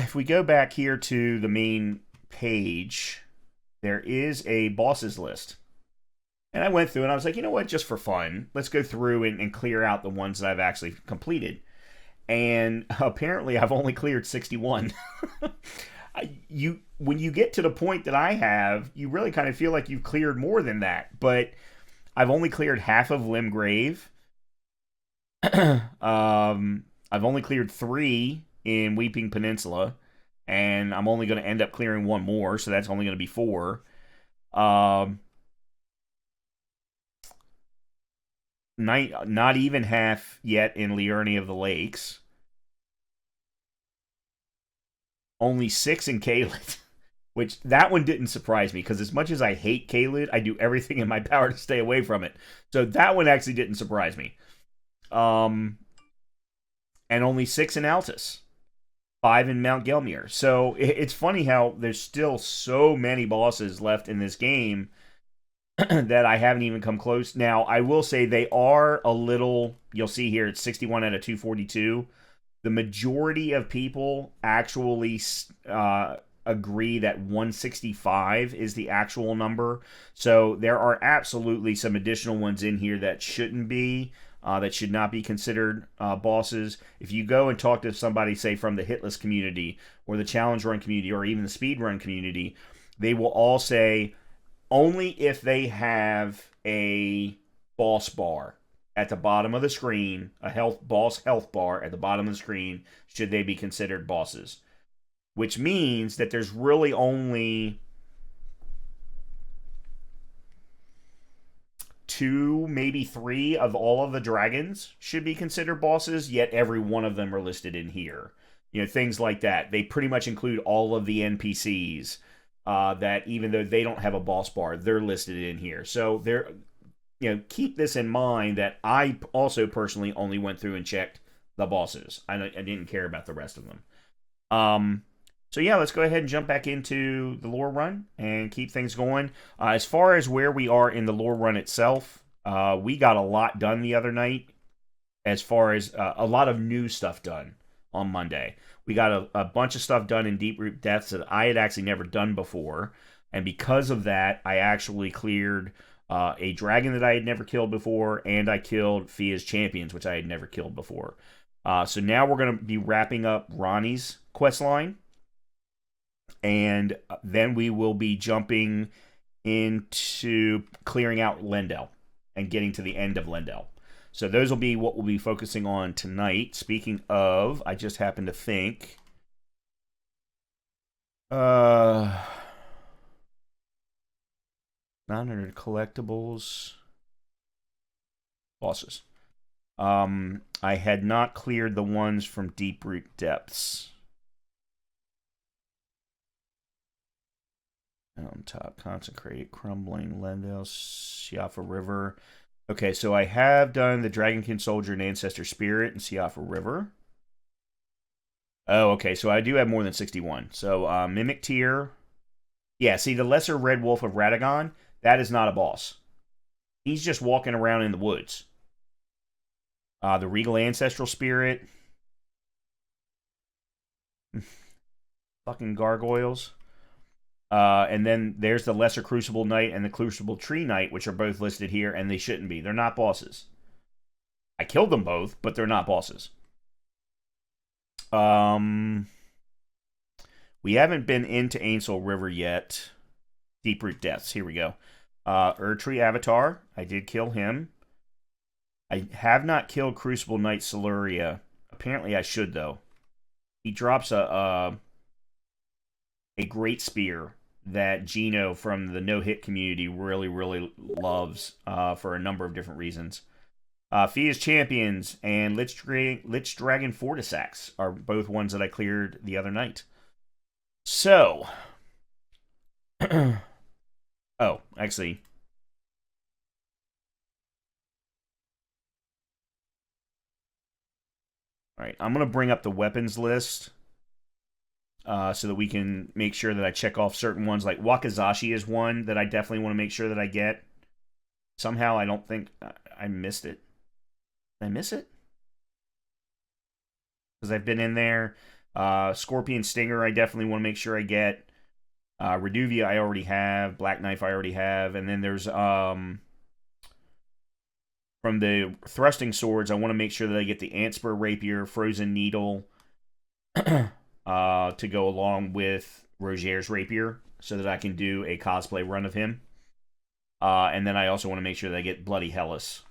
if we go back here to the main page, there is a bosses list. And I went through and I was like, you know what, just for fun, let's go through and clear out the ones that I've actually completed. And apparently I've only cleared 61. When you get to the point that I have, you really kind of feel like you've cleared more than that. But I've only cleared half of Limgrave. I've only cleared 3 in Weeping Peninsula, and I'm only going to end up clearing 1 more, so that's only going to be 4. Um, not even half yet in Liurny of the Lakes. Only 6 in Caelid, which that one didn't surprise me because as much as I hate Caelid, I do everything in my power to stay away from it. So that one actually didn't surprise me. And only 6 in Altus, 5 in Mount Gelmir. So it's funny how there's still so many bosses left in this game that I haven't even come close. Now, I will say they are a little, you'll see here, it's 61 out of 242. The majority of people actually agree that 165 is the actual number. So there are absolutely some additional ones in here that shouldn't be, that should not be considered bosses. If you go and talk to somebody, say, from the Hitless community or the Challenge Run community or even the Speed Run community, they will all say only if they have a boss bar at the bottom of the screen, a boss health bar at the bottom of the screen, should they be considered bosses. Which means that there's really only 2, maybe 3 of all of the dragons should be considered bosses, yet every one of them are listed in here. You know, things like that. They pretty much include all of the NPCs that even though they don't have a boss bar, they're listed in here. So they're, you know, keep this in mind that I also personally only went through and checked the bosses. I didn't care about the rest of them. So yeah, let's go ahead and jump back into the lore run and keep things going. As far as where we are in the lore run itself, we got a lot done the other night. As far as a lot of new stuff done on Monday. We got a bunch of stuff done in Deep Root Depths that I had actually never done before. And because of that, I actually cleared a dragon that I had never killed before, and I killed Fia's champions, which I had never killed before. So now we're going to be wrapping up Ronnie's quest line. And then we will be jumping into clearing out Lendel and getting to the end of Lendel. So those will be what we'll be focusing on tonight. Speaking of, I just happened to think... 900 collectibles. Bosses. I had not cleared the ones from Deep Root Depths. On top, Consecrate, Crumbling, Lendel, Siafa River. Okay, so I have done the Dragonkin Soldier and Ancestor Spirit in Siafa River. Oh, okay, so I do have more than 61. So, Mimic Tier. Yeah, see, the Lesser Red Wolf of Radagon, that is not a boss. He's just walking around in the woods. The Regal Ancestral Spirit. Fucking gargoyles. And then there's the Lesser Crucible Knight and the Crucible Tree Knight, which are both listed here, and they shouldn't be. They're not bosses. I killed them both, but they're not bosses. We haven't been into Ainsel River yet. Deep Root Depths. Here we go. Erdtree Avatar. I did kill him. I have not killed Crucible Knight Siluria. Apparently I should, though. He drops a great spear that Gino from the no-hit community really, really loves for a number of different reasons. Fia's Champions and Lich Dragon Fortisax are both ones that I cleared the other night. So, oh, actually, all right, I'm going to bring up the weapons list so that we can make sure that I check off certain ones. Like Wakazashi is one that I definitely want to make sure that I get. Somehow I don't think I missed it. Did I miss it? Because I've been in there. Scorpion Stinger, I definitely want to make sure I get. Reduvia, I already have. Black Knife, I already have. And then there's from the thrusting swords, I want to make sure that I get the Antspur Rapier, Frozen Needle, to go along with Roger's Rapier, so that I can do a cosplay run of him. And then I also want to make sure that I get Bloody Hellas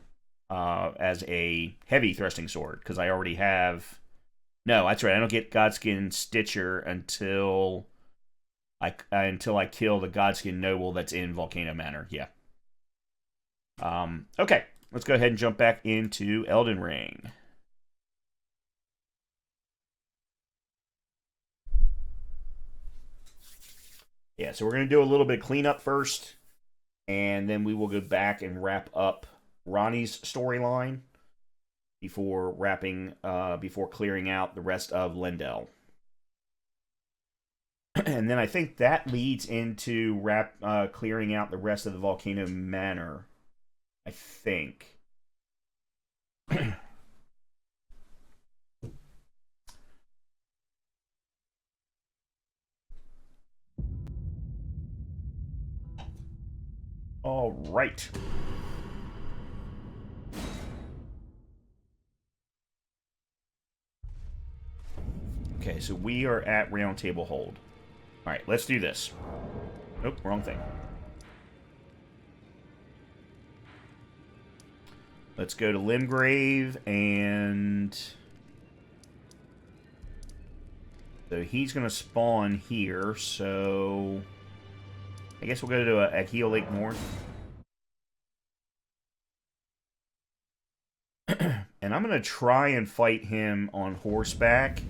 as a heavy thrusting sword, because I already have... No, that's right, I don't get Godskin Stitcher until I kill the Godskin Noble that's in Volcano Manor, yeah. Okay, let's go ahead and jump back into Elden Ring. Yeah, so we're going to do a little bit of cleanup first, and then we will go back and wrap up Ronnie's storyline before clearing out the rest of Lendel. And then I think that leads into clearing out the rest of the Volcano Manor. I think. All right. Okay, so we are at Round Table Hold. All right, let's do this. Nope, wrong thing. Let's go to Limgrave, and... So he's going to spawn here, so... I guess we'll go to Akio Lake North. And I'm going to try and fight him on horseback.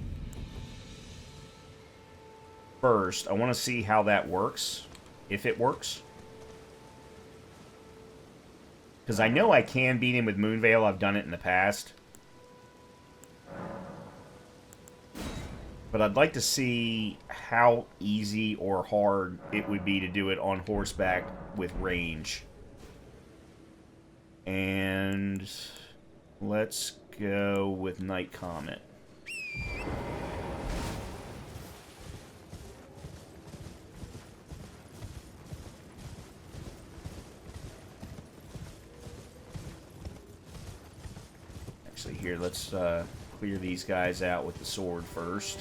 First, I want to see how that works. If it works. Because I know I can beat him with Moonveil. I've done it in the past. But I'd like to see how easy or hard it would be to do it on horseback with range. And let's go with Night Comet. Actually, here, let's clear these guys out with the sword first.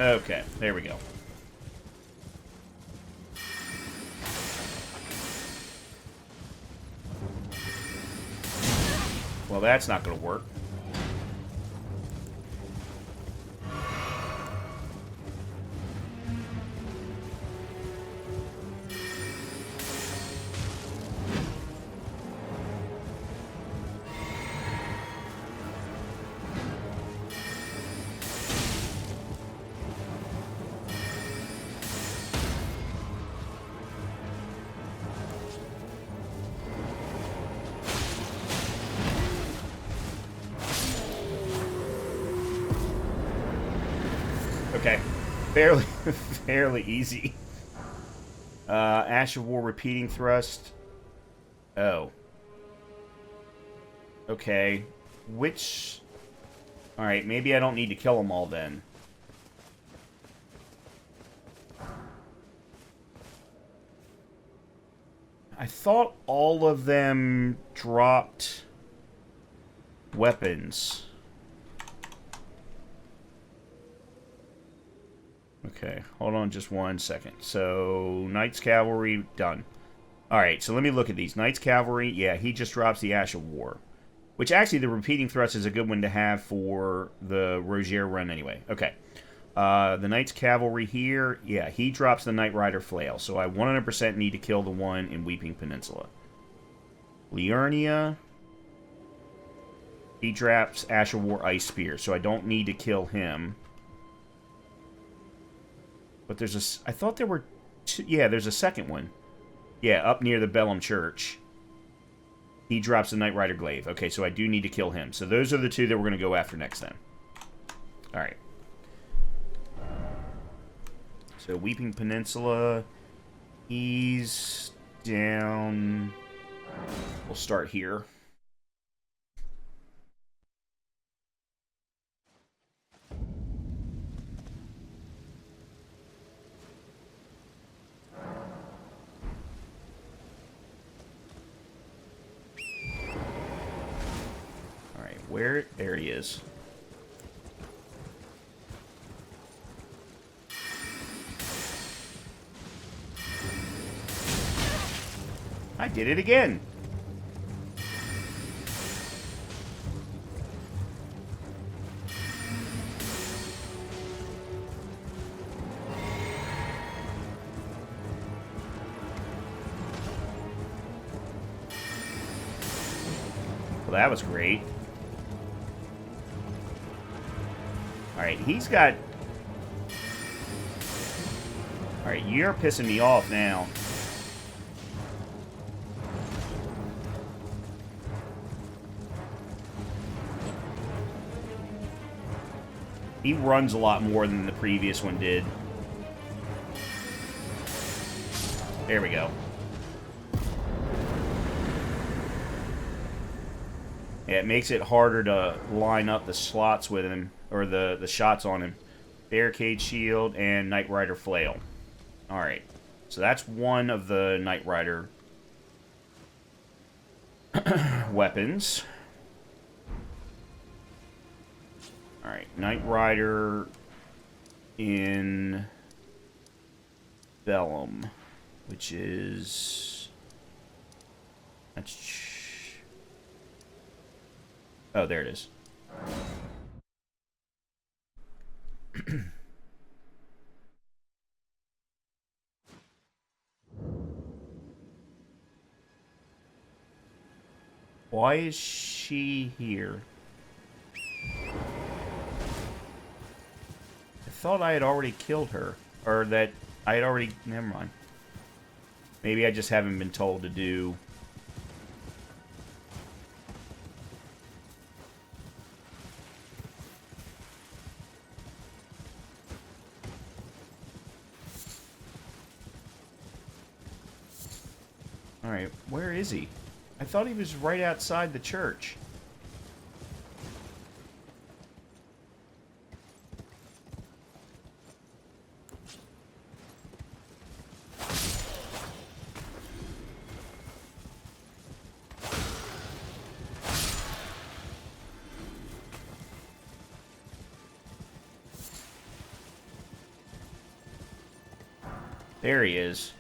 Okay, there we go. Well, that's not going to work. Okay, fairly easy. Ash of War repeating thrust. Oh. Okay. Which... Alright, maybe I don't need to kill them all then. I thought all of them dropped weapons. Okay, hold on just 1 second. So, Knight's Cavalry, done. Alright, so let me look at these. Knight's Cavalry, yeah, he just drops the Ash of War. Which, actually, the repeating thrust is a good one to have for the Roger run anyway. Okay. The Knight's Cavalry here, yeah, he drops the Knight Rider Flail. So I 100% need to kill the one in Weeping Peninsula. Liurnia, he drops Ash of War Ice Spear, so I don't need to kill him. But there's a... I thought there were two... Yeah, there's a second one. Yeah, up near the Bellum Church. He drops the Knight Rider Glaive. Okay, so I do need to kill him. So those are the two that we're going to go after next then. Alright. So Weeping Peninsula. Ease down. We'll start here. Where? There he is. I did it again. Well, that was great. Alright, he's got... Alright, you're pissing me off now. He runs a lot more than the previous one did. There we go. Yeah, it makes it harder to line up the slots with him, or the shots on him. Barricade Shield and Knight Rider Flail. Alright, so that's one of the Knight Rider weapons. Alright, Knight Rider in Vellum, which is... That's... Oh, there it is. Why is she here? I thought I had already killed her. Or that I had already... Never mind. Maybe I just haven't been told to do... Alright, where is he? I thought he was right outside the church. There he is.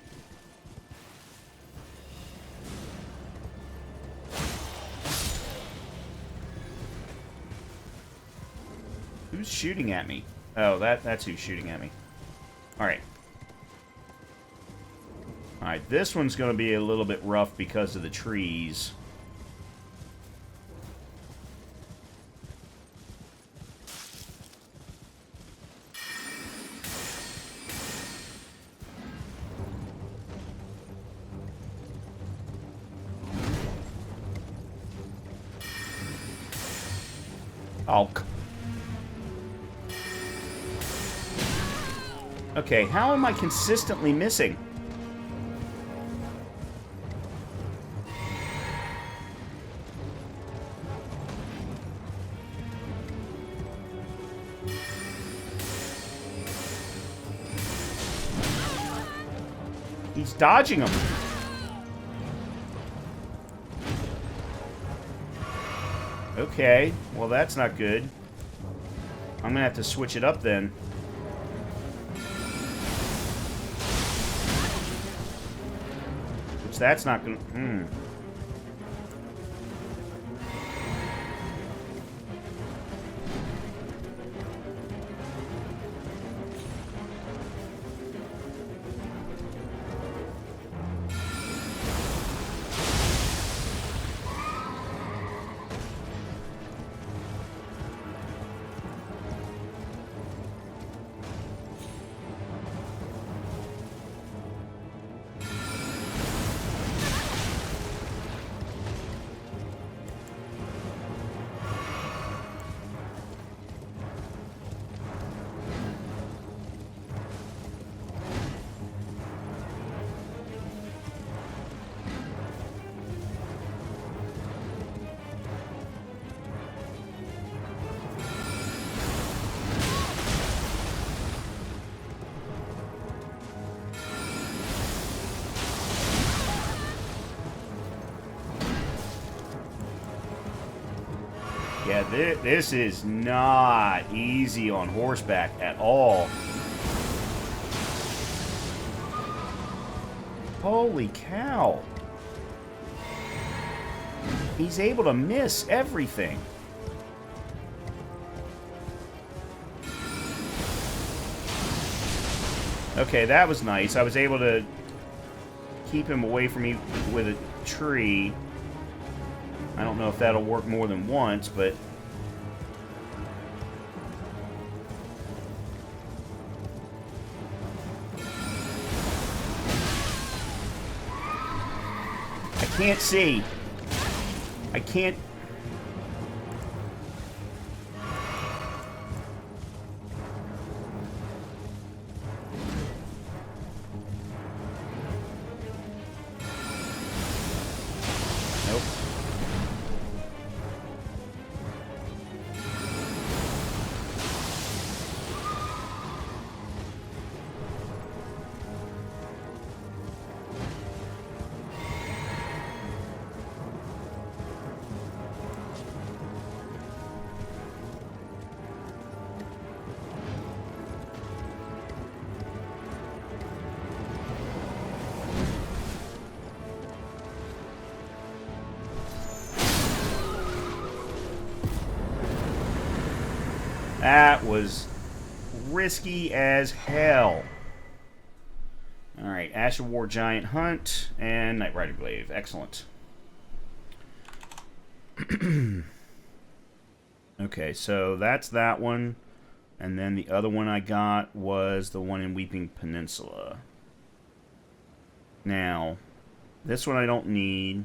Who's shooting at me? Oh, that's who's shooting at me. Alright. Alright, this one's going to be a little bit rough because of the trees. Oh. Okay, how am I consistently missing? He's dodging them. Okay, well that's not good. I'm gonna have to switch it up then. Which that's not gonna... Yeah, this is not easy on horseback at all. Holy cow. He's able to miss everything. Okay, that was nice. I was able to keep him away from me with a tree. I don't know if that'll work more than once, but... I can't see. I can't... Nope. That was risky as hell. Alright, Ash of War Giant Hunt and Knight Rider Glaive. Excellent. Okay, so that's that one. And then the other one I got was the one in Weeping Peninsula. Now, this one I don't need.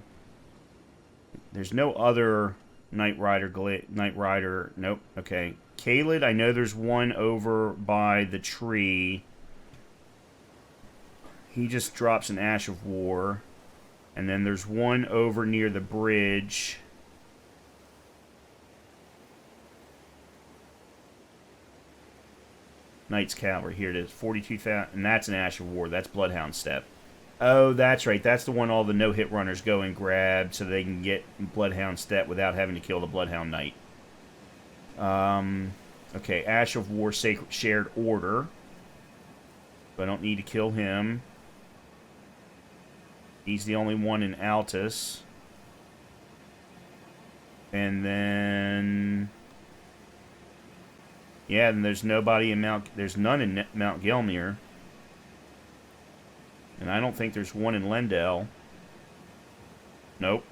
There's no other Knight Rider. Nope. Okay. Caelid, I know there's one over by the tree. He just drops an Ash of War. And then there's one over near the bridge. Knight's Cavalry. Here it is. 42,000. And that's an Ash of War. That's Bloodhound Step. Oh, that's right. That's the one all the no-hit runners go and grab so they can get Bloodhound Step without having to kill the Bloodhound Knight. Okay, Ash of War Sacred Shared Order. So I don't need to kill him. He's the only one in Altus. And then... yeah, and there's nobody in there's none in Mount Gelmir. And I don't think there's one in Lendell. Nope.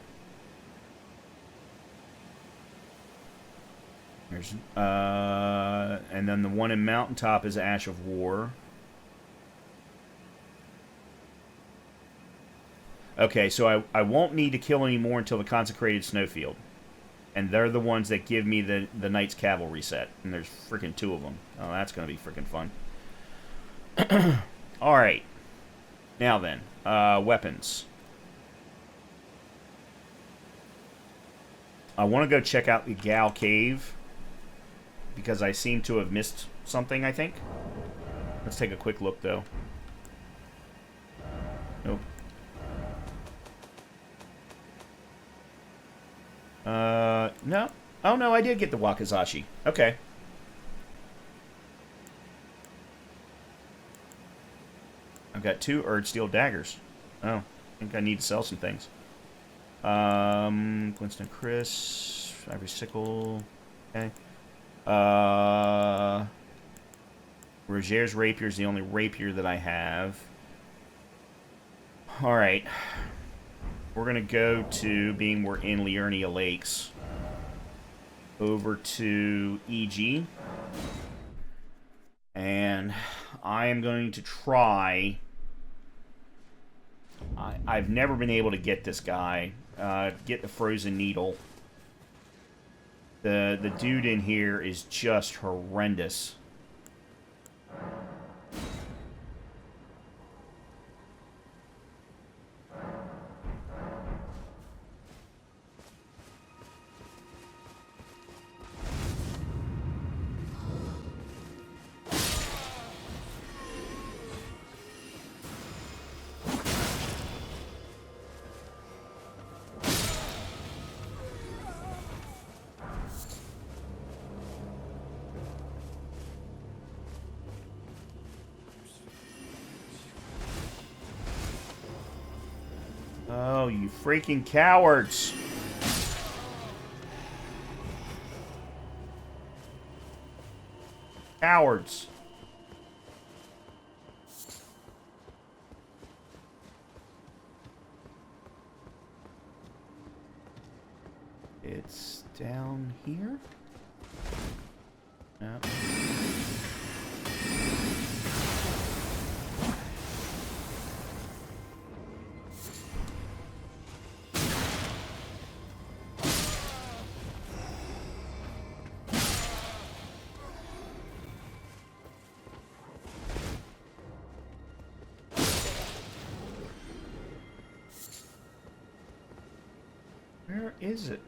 There's, and then the one in Mountaintop is Ash of War. Okay, so I won't need to kill any more until the Consecrated Snowfield. And they're the ones that give me the Knight's Cavalry set. And there's freaking 2 of them. Oh, that's going to be freaking fun. Alright. Now then, weapons. I want to go check out the Gal Cave. Because I seem to have missed something, I think. Let's take a quick look, though. Nope. No. Oh, no, I did get the Wakizashi. Okay. I've got 2 Erdsteel daggers. Oh, I think I need to sell some things. Winston Chris, Ivory Sickle. Okay. Roger's Rapier is the only rapier that I have. Alright. We're going to go to, being we're in Liurnia Lakes, over to EG. And I am going to try... I've never been able to get this guy. Get the Frozen Needle. The dude in here is just horrendous. Oh, you freaking cowards! Cowards! It's down here? No. Where is it?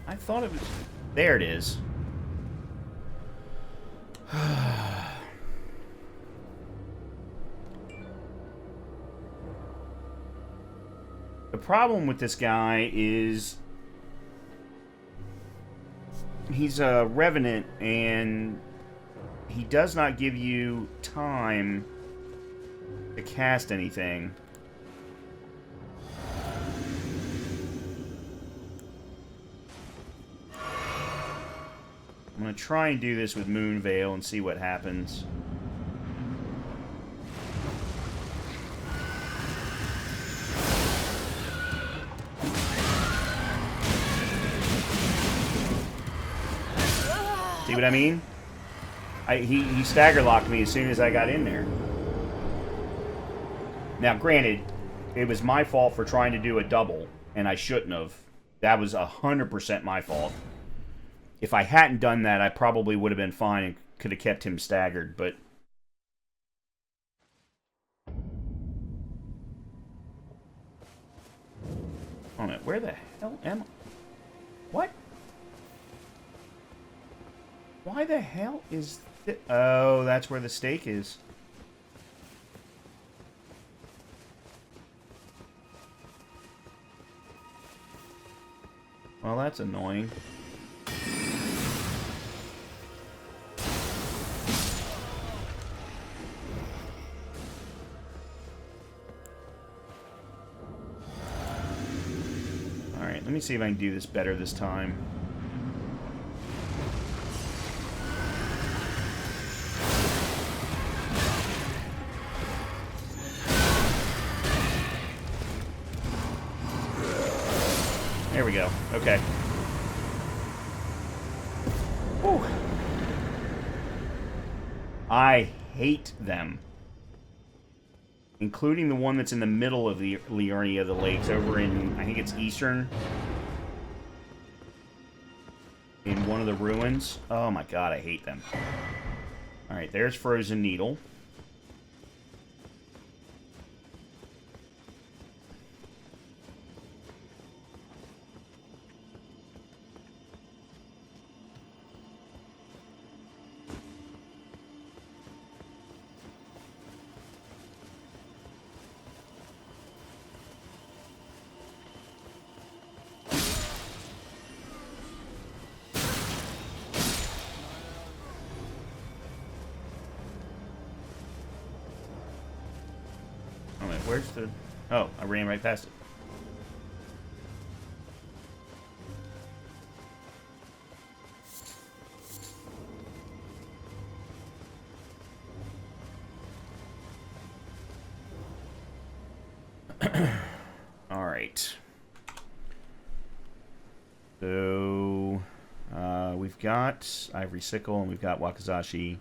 I thought it was... There it is. The problem with this guy is he's a revenant and he does not give you time to cast anything. I'm going to try and do this with Moonveil and see what happens. See what I mean? He stagger locked me as soon as I got in there. Now, granted, it was my fault for trying to do a double, and I shouldn't have. That was 100% my fault. If I hadn't done that, I probably would have been fine and could have kept him staggered, but... Oh no, where the hell am I? What? Why the hell is... Oh, that's where the stake is. Well, that's annoying. Alright, let me see if I can do this better this time. There we go. Okay. Whew. I hate them. Including the one that's in the middle of the Liurnia of the Lakes, over in, I think it's Eastern. In one of the ruins. Oh my god, I hate them. Alright, there's Frozen Needle. Where's the... Oh, I ran right past it. Alright. So... we've got Ivory Sickle and we've got Wakizashi.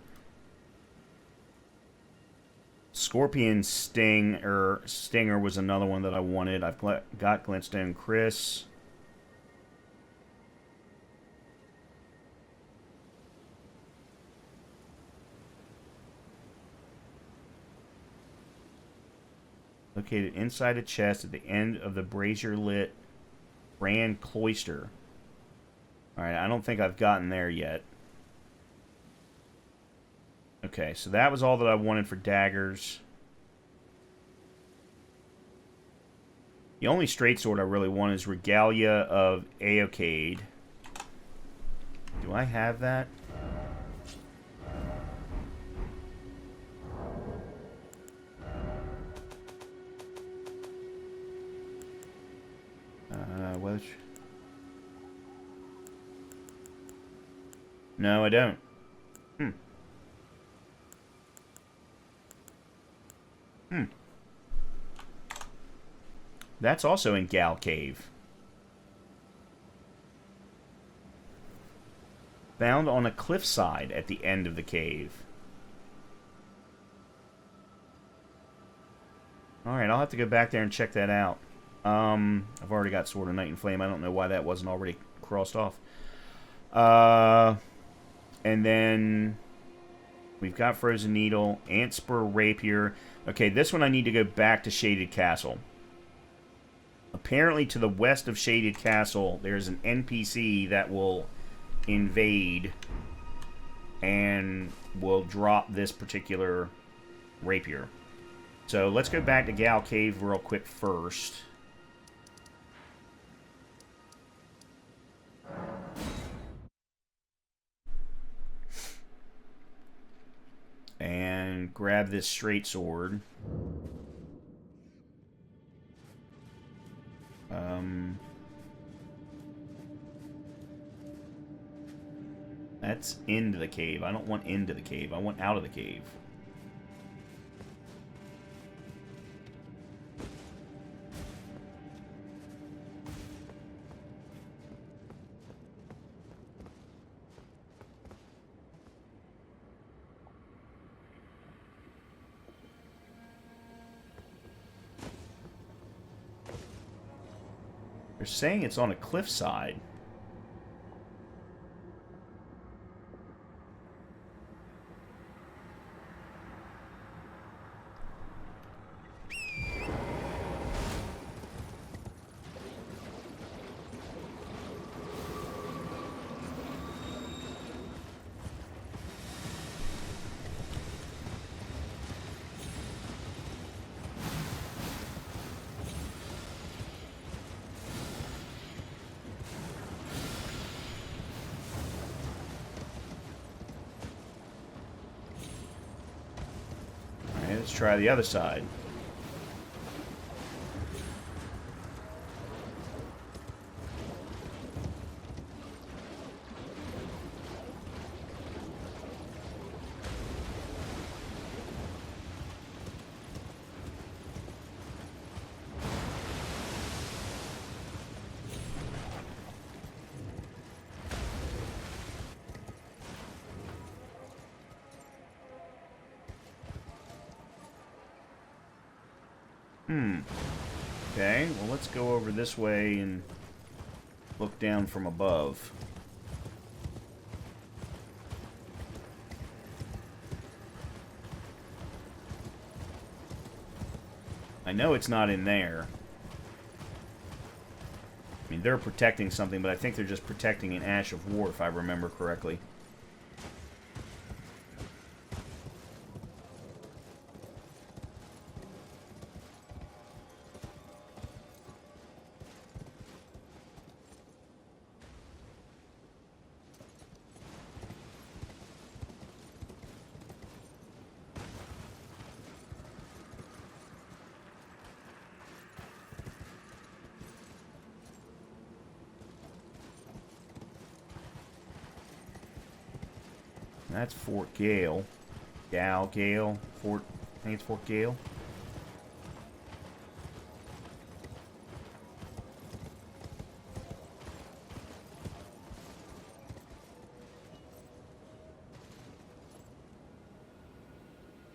Scorpion Stinger was another one that I wanted. I've got Glintstone Chris. Located inside a chest at the end of the brazier-lit Grand Cloister. Alright, I don't think I've gotten there yet. Okay, so that was all that I wanted for daggers. The only straight sword I really want is Regalia of Aocade. Do I have that? Which? No, I don't. Hmm. Hmm. That's also in Gal Cave. Found on a cliffside at the end of the cave. Alright, I'll have to go back there and check that out. I've already got Sword of Night and Flame. I don't know why that wasn't already crossed off. And then we've got Frozen Needle, Antspur Rapier. Okay, this one I need to go back to Shaded Castle. Apparently to the west of Shaded Castle, there's an NPC that will invade and will drop this particular rapier. So let's go back to Gal Cave real quick first. And grab this straight sword. That's into the cave. I don't want into the cave. I want out of the cave. They're saying it's on a cliffside. Let's try the other side. Okay, well let's go over this way and look down from above. I know it's not in there. I mean, they're protecting something, but I think they're just protecting an Ash of War, if I remember correctly. That's Fort Gale. Gale. Fort... I think it's Fort Gale.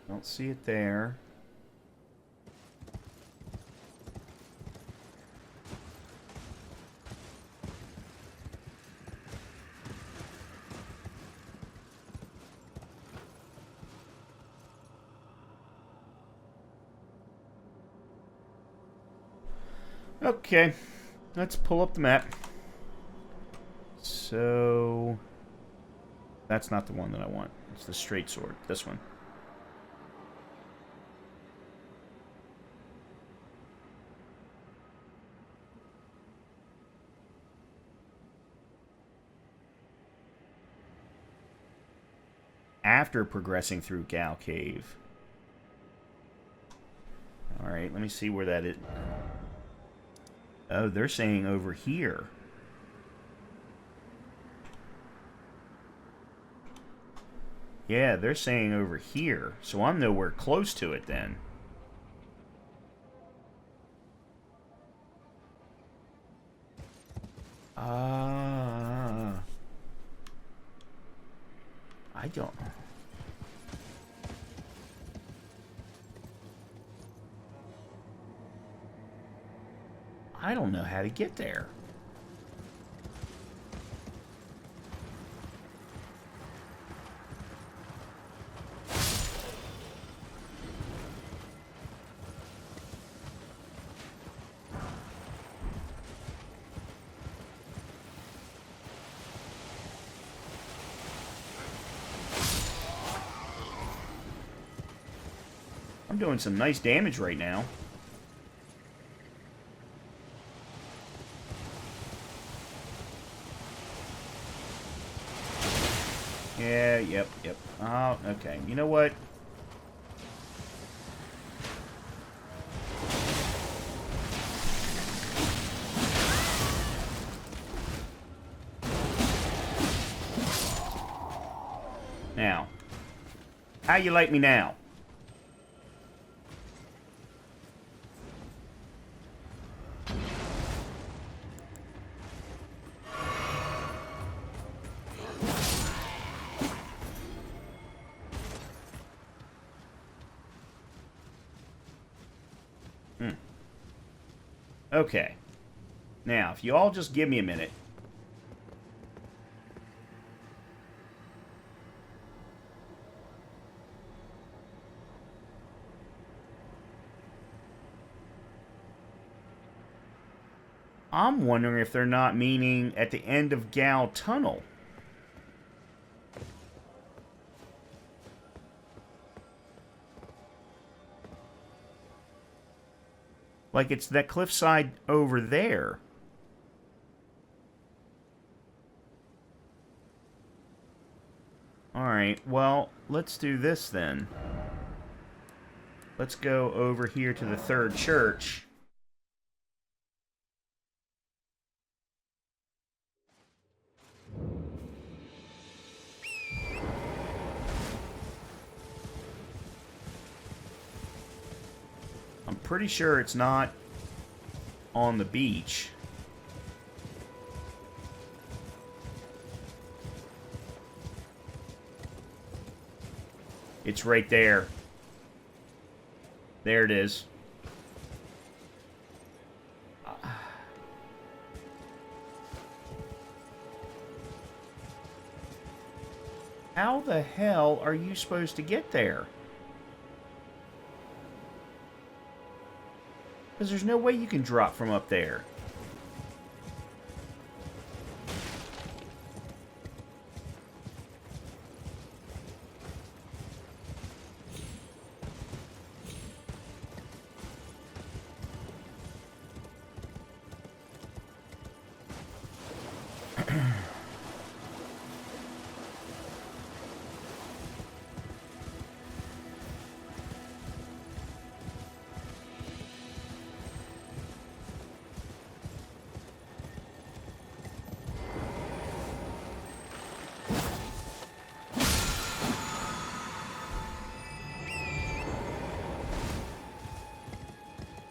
Don't see it there. Okay, let's pull up the map. So So that's not the one that I want. It's the straight sword. This one. After progressing through Gal Cave. Alright, let me see where that is. Oh, they're saying over here. Yeah, they're saying over here. So I'm nowhere close to it then. I don't... I don't know how to get there. I'm doing some nice damage right now. Yeah, yep. Oh, okay. You know what? Now, how you like me now? Okay. Now, if you all just give me a minute. I'm wondering if they're not meaning at the end of Gal Tunnel. Like it's that cliffside over there. Alright, well, let's do this then. Let's go over here to the third church. I'm pretty sure it's not on the beach. It's right there. There it is. How the hell are you supposed to get there? Because there's no way you can drop from up there.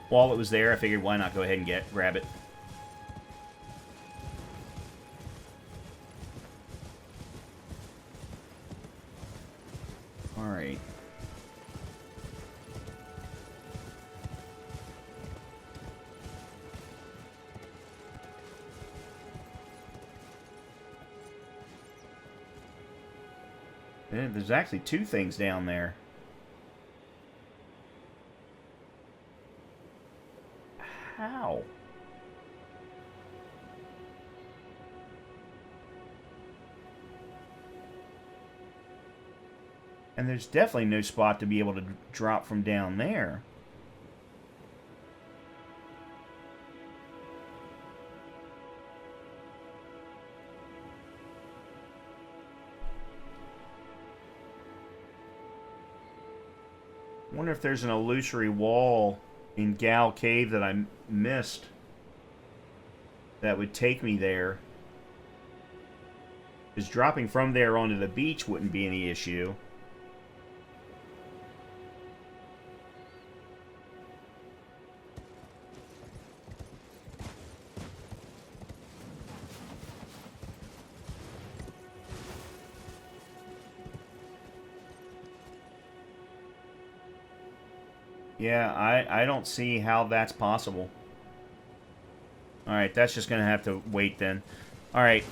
While it was there, I figured why not go ahead and grab it. Alright. There's actually two things down there. How? And there's definitely no spot to be able to drop from down there. I wonder if there's an illusory wall in Gal Cave that I missed that would take me there. Because dropping from there onto the beach wouldn't be any issue. Yeah, I don't see how that's possible. Alright, that's just going to have to wait then. Alright,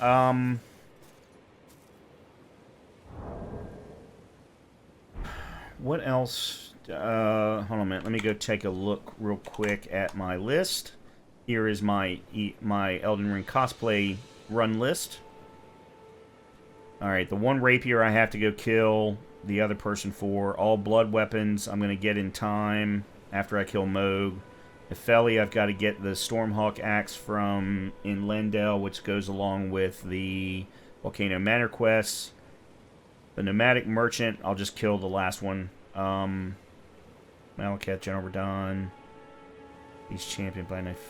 what else? Hold on a minute. Let me go take a look real quick at my list. Here is my Elden Ring cosplay run list. Alright, the one rapier I have to go kill the other person for. All blood weapons I'm going to get in time after I kill Moog. The Felly, I've got to get the Stormhawk axe from in Lendell, which goes along with the Volcano Manor quests. The Nomadic Merchant, I'll just kill the last one. Malakat, General Radon. He's championed by knife.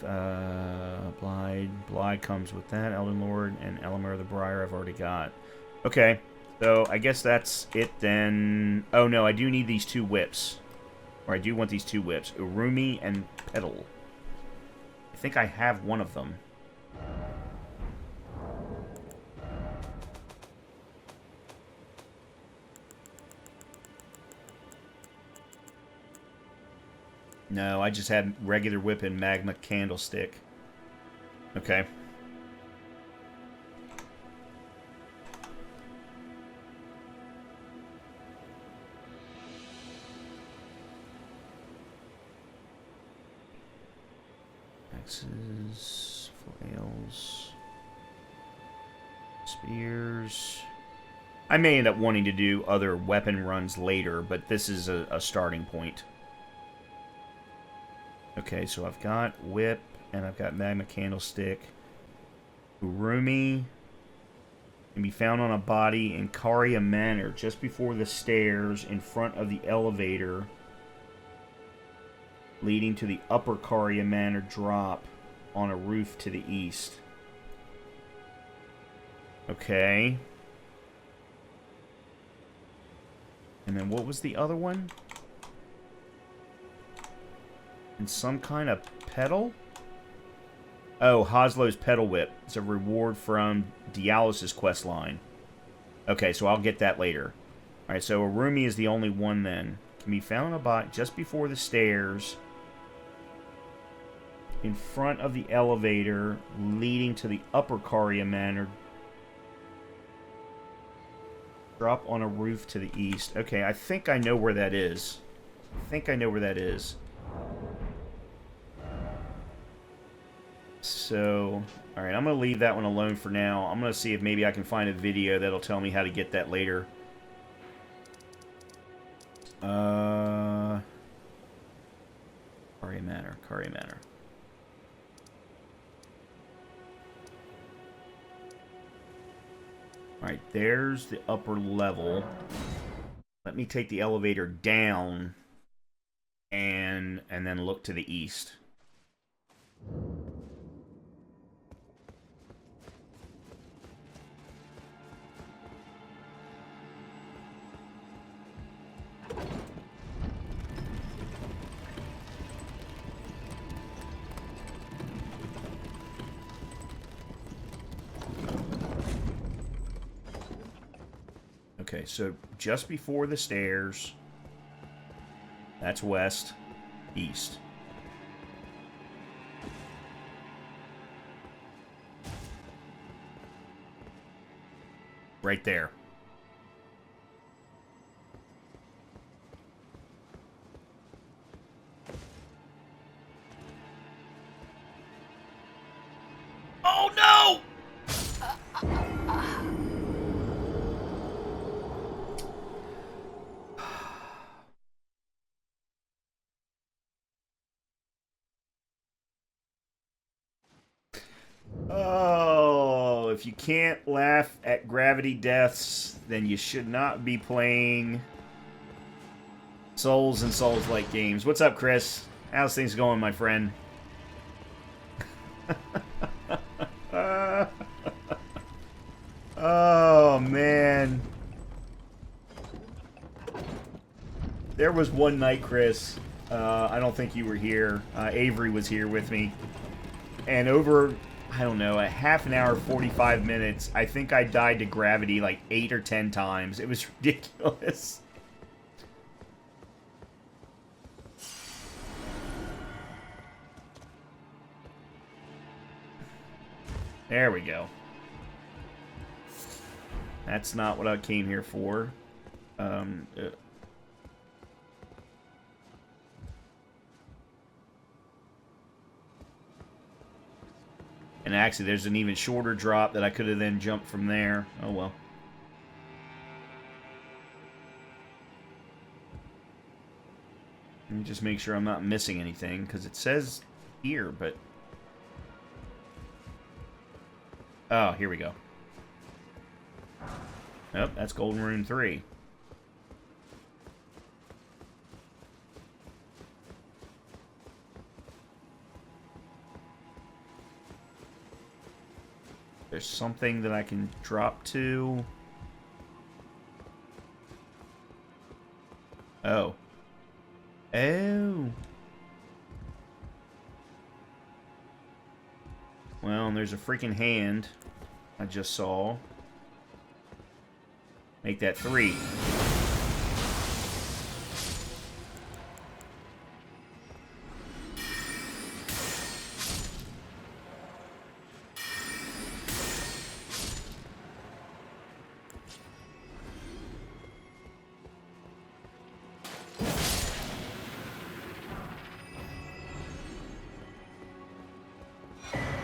Blide comes with that. Elden Lord and Elamir the Briar I've already got. Okay, so I guess that's it then. Oh no, I do need these two whips. Or I do want these two whips. Urumi and Petal. I think I have one of them. No, I just had regular whip and magma candlestick. Okay. Axes, flails, spears. I may end up wanting to do other weapon runs later, but this is a starting point. Okay, so I've got whip, and I've got magma candlestick. Urumi can be found on a body in Karia Manor, just before the stairs in front of the elevator leading to the upper Karia Manor drop on a roof to the east. Okay. And then what was the other one? And some kind of pedal? Oh, Haslow's Pedal Whip. It's a reward from Dialos' quest line. Okay, so I'll get that later. Alright, so Urumi is the only one then. Can be found on a bot just before the stairs in front of the elevator leading to the upper Karia Manor. Drop on a roof to the east. Okay, I think I know where that is. So, alright, I'm going to leave that one alone for now. I'm going to see if maybe I can find a video that'll tell me how to get that later. Karia Manor. Alright, there's the upper level. Let me take the elevator down and then look to the east. Okay, so just before the stairs, that's west, east. Right there. Oh no! Oh, if you can't laugh at gravity deaths, then you should not be playing Souls and Souls-like games. What's up, Chris? How's things going, my friend? Oh, man. There was one night, Chris. I don't think you were here. Avery was here with me. And over, I don't know, a half an hour, 45 minutes, I think I died to gravity like 8 or 10 times. It was ridiculous. There we go. That's not what I came here for. And actually, there's an even shorter drop that I could have then jumped from there. Oh, well. Let me just make sure I'm not missing anything, because it says here, but... Oh, here we go. Nope, that's Golden Rune 3. There's something that I can drop to. Oh. Oh. Well, and there's a freaking hand I just saw. Make that 3.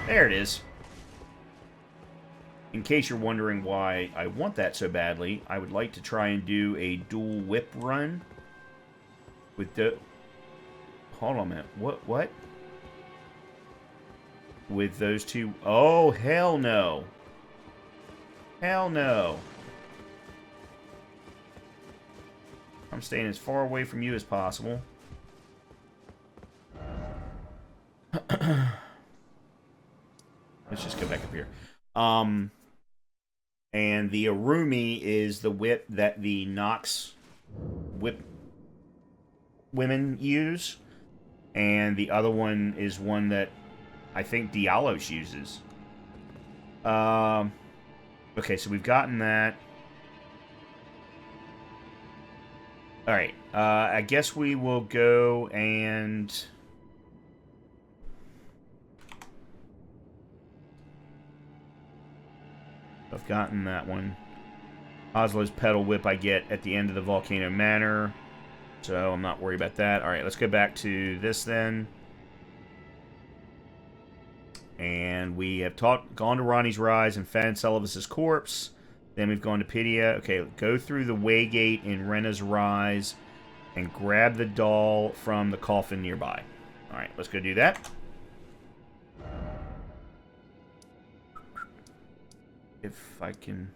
There it is. In case you're wondering why I want that so badly, I would like to try and do a dual whip run with the... Hold on a minute. What? With those two... Oh, hell no. Hell no. I'm staying as far away from you as possible. Let's just go back up here. And the Arumi is the whip that the Nox whip women use. And the other one is one that I think Dialos uses. Okay, so we've gotten that. Alright, I guess we will go and... I've gotten that one. Oslo's Pedal Whip I get at the end of the Volcano Manor. So I'm not worried about that. Alright, let's go back to this then. And we have gone to Ronnie's Rise and found Celivis's corpse. Then we've gone to Pidia. Okay, go through the Waygate in Rena's Rise and grab the doll from the coffin nearby. Alright, let's go do that. If I can...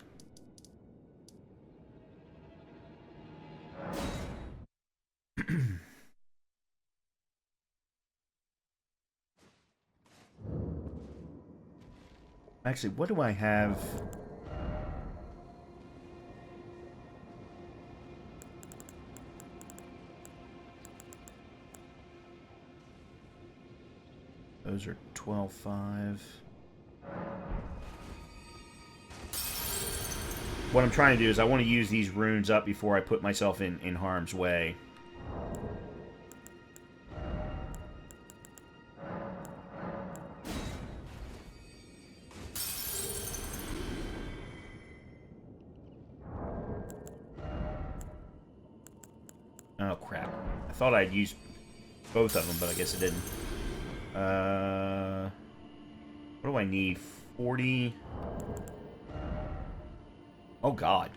Actually, what do I have? Those are 12.5. What I'm trying to do is I want to use these runes up before I put myself in harm's way. Oh, crap. I thought I'd used both of them, but I guess it didn't. What do I need? 40... Oh, God.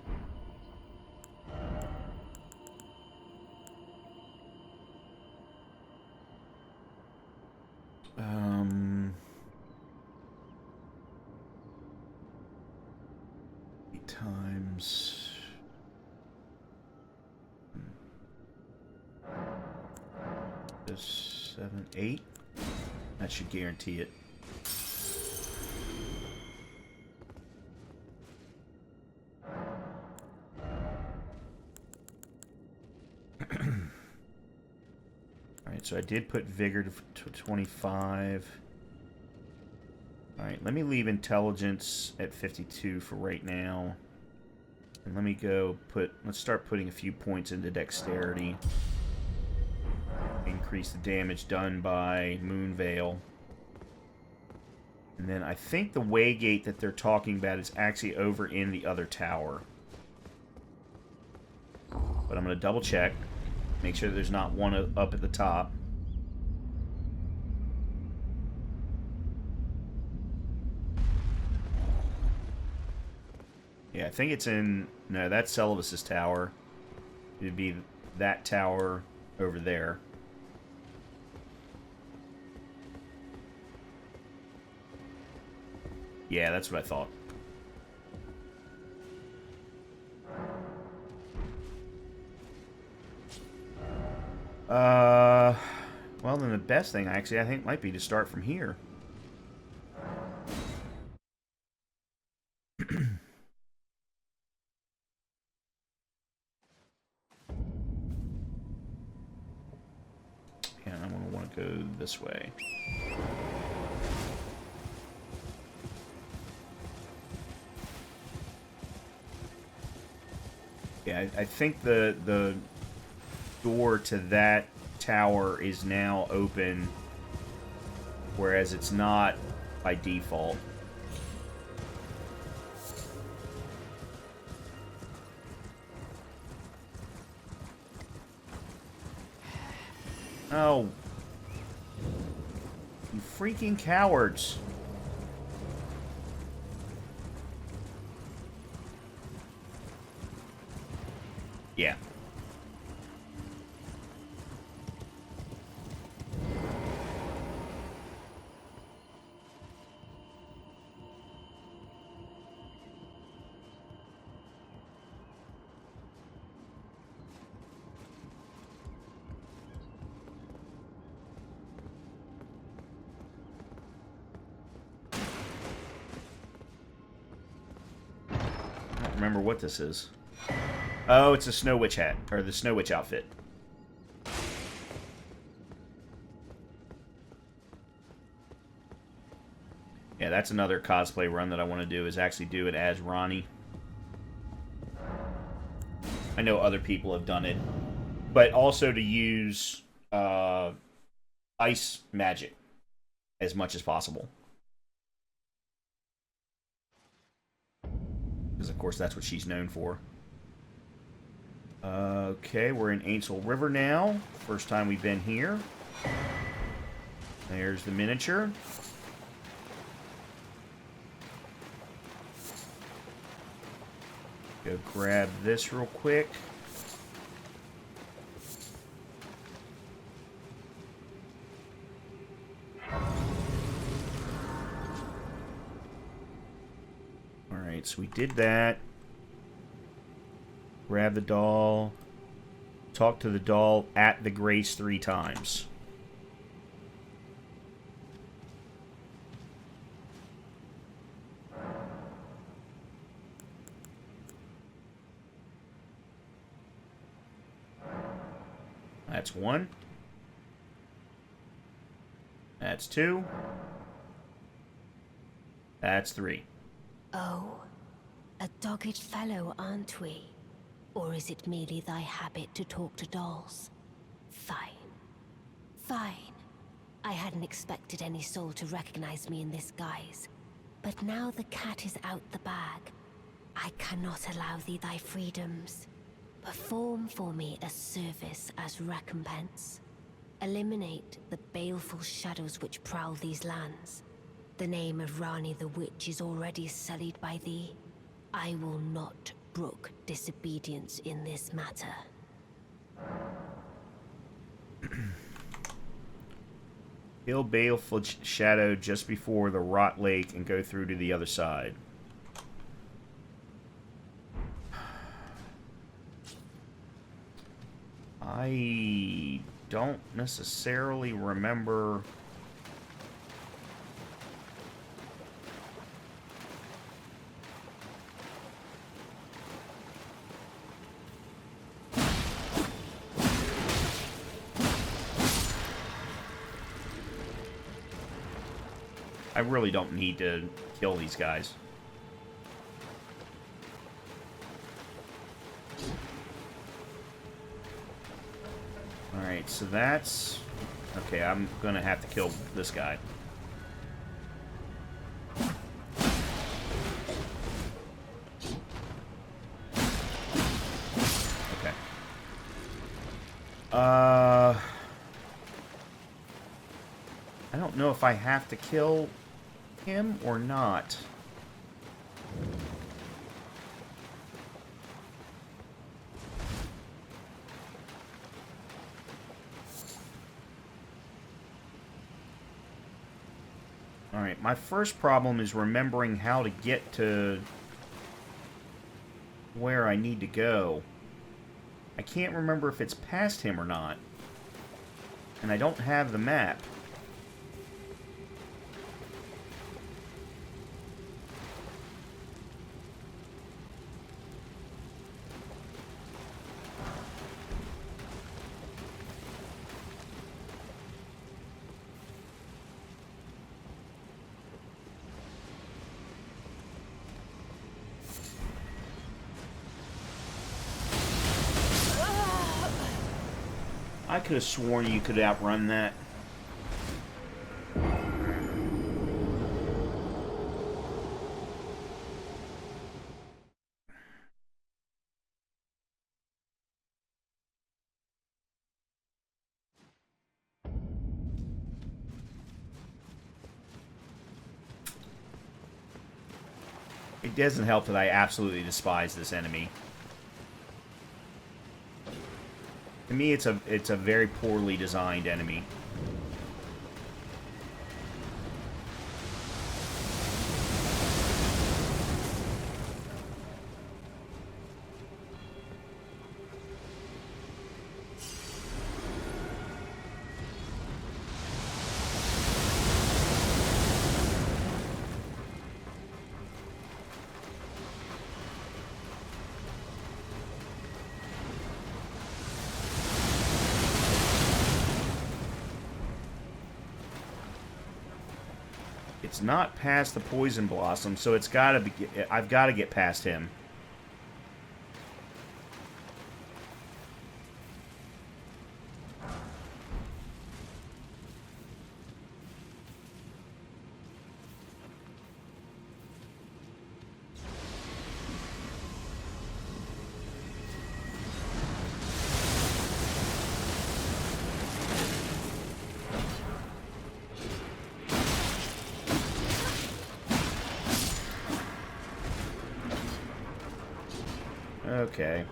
7, 8. That should guarantee it. Alright, so I did put Vigor to 25. Alright, let me leave Intelligence at 52 for right now. And let me go let's start putting a few points into Dexterity. Increase the damage done by Moonveil. And then I think the Waygate that they're talking about is actually over in the other tower. But I'm going to double check. Make sure there's not one up at the top. Yeah, I think it's in... No, that's Celovus' tower. It would be that tower over there. Yeah, that's what I thought. Well, then the best thing, actually, I think might be to start from here. Yeah, I'm going to want to go this way. Yeah, I think the door to that tower is now open, whereas it's not by default. Oh. You freaking cowards. Yeah. I don't remember what this is. Oh, it's a Snow Witch hat, or the Snow Witch outfit. Yeah, that's another cosplay run that I want to do, is actually do it as Ronnie. I know other people have done it, but also to use ice magic as much as possible. Because, of course, that's what she's known for. Okay, we're in Ainsel River now. First time we've been here. There's the miniature. Go grab this real quick. Alright, so we did that. Grab the doll. Talk to the doll at the Grace 3 times. That's 1. That's 2. That's 3. Oh, a dogged fellow, aren't we? Or is it merely thy habit to talk to dolls? Fine. Fine. I hadn't expected any soul to recognize me in this guise. But now the cat is out the bag. I cannot allow thee thy freedoms. Perform for me a service as recompense. Eliminate the baleful shadows which prowl these lands. The name of Rani the Witch is already sullied by thee. I will not brook disobedience in this matter. Kill Baleful Shadow just before the Rot Lake and go through to the other side. I don't necessarily remember... I really don't need to kill these guys. Alright, so that's... Okay, I'm gonna have to kill this guy. Okay. I don't know if I have to kill him or not. Alright, my first problem is remembering how to get to where I need to go. I can't remember if it's past him or not. And I don't have the map. I could have sworn you could outrun that. It doesn't help that I absolutely despise this enemy. To me, it's a very poorly designed enemy. It's not past the Poison Blossom, so it's got to be... I've got to get past him. Okay.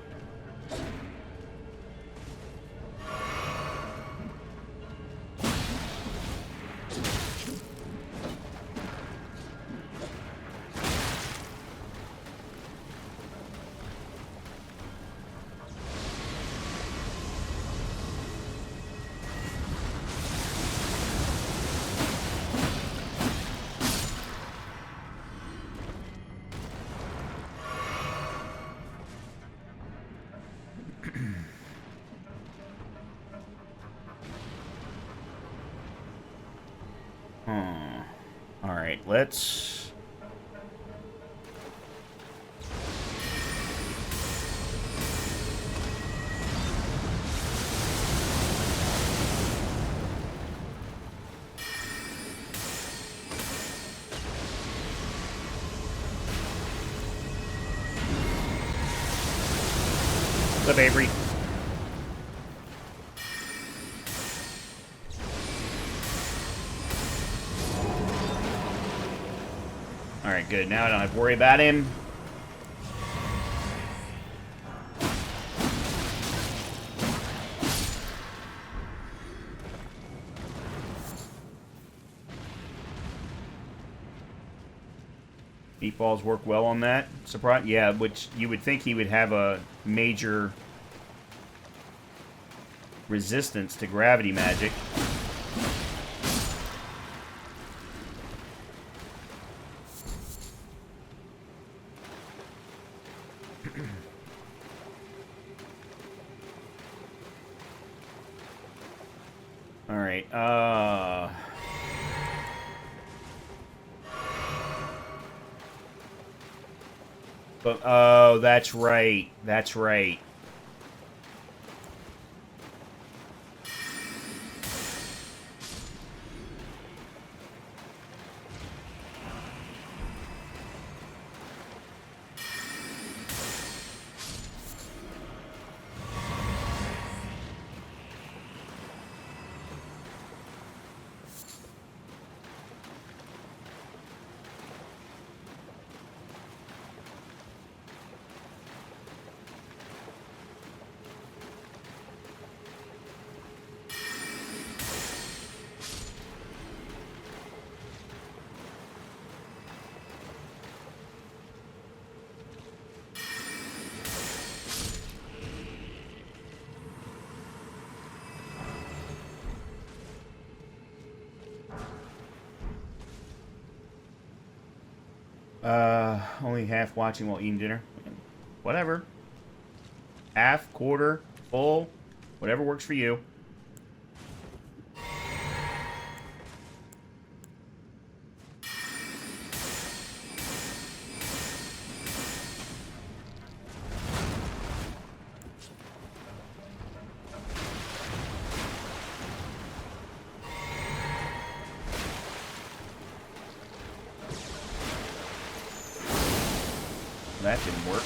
Alright, let's... What's up, Avery? Alright, good. Now I don't have to worry about him. Meatballs work well on that. Surprise? Yeah, which you would think he would have a major resistance to gravity magic. Alright, But, oh, that's right. That's right. Only half watching while eating dinner. Whatever. Half, quarter, full, whatever works for you. That didn't work.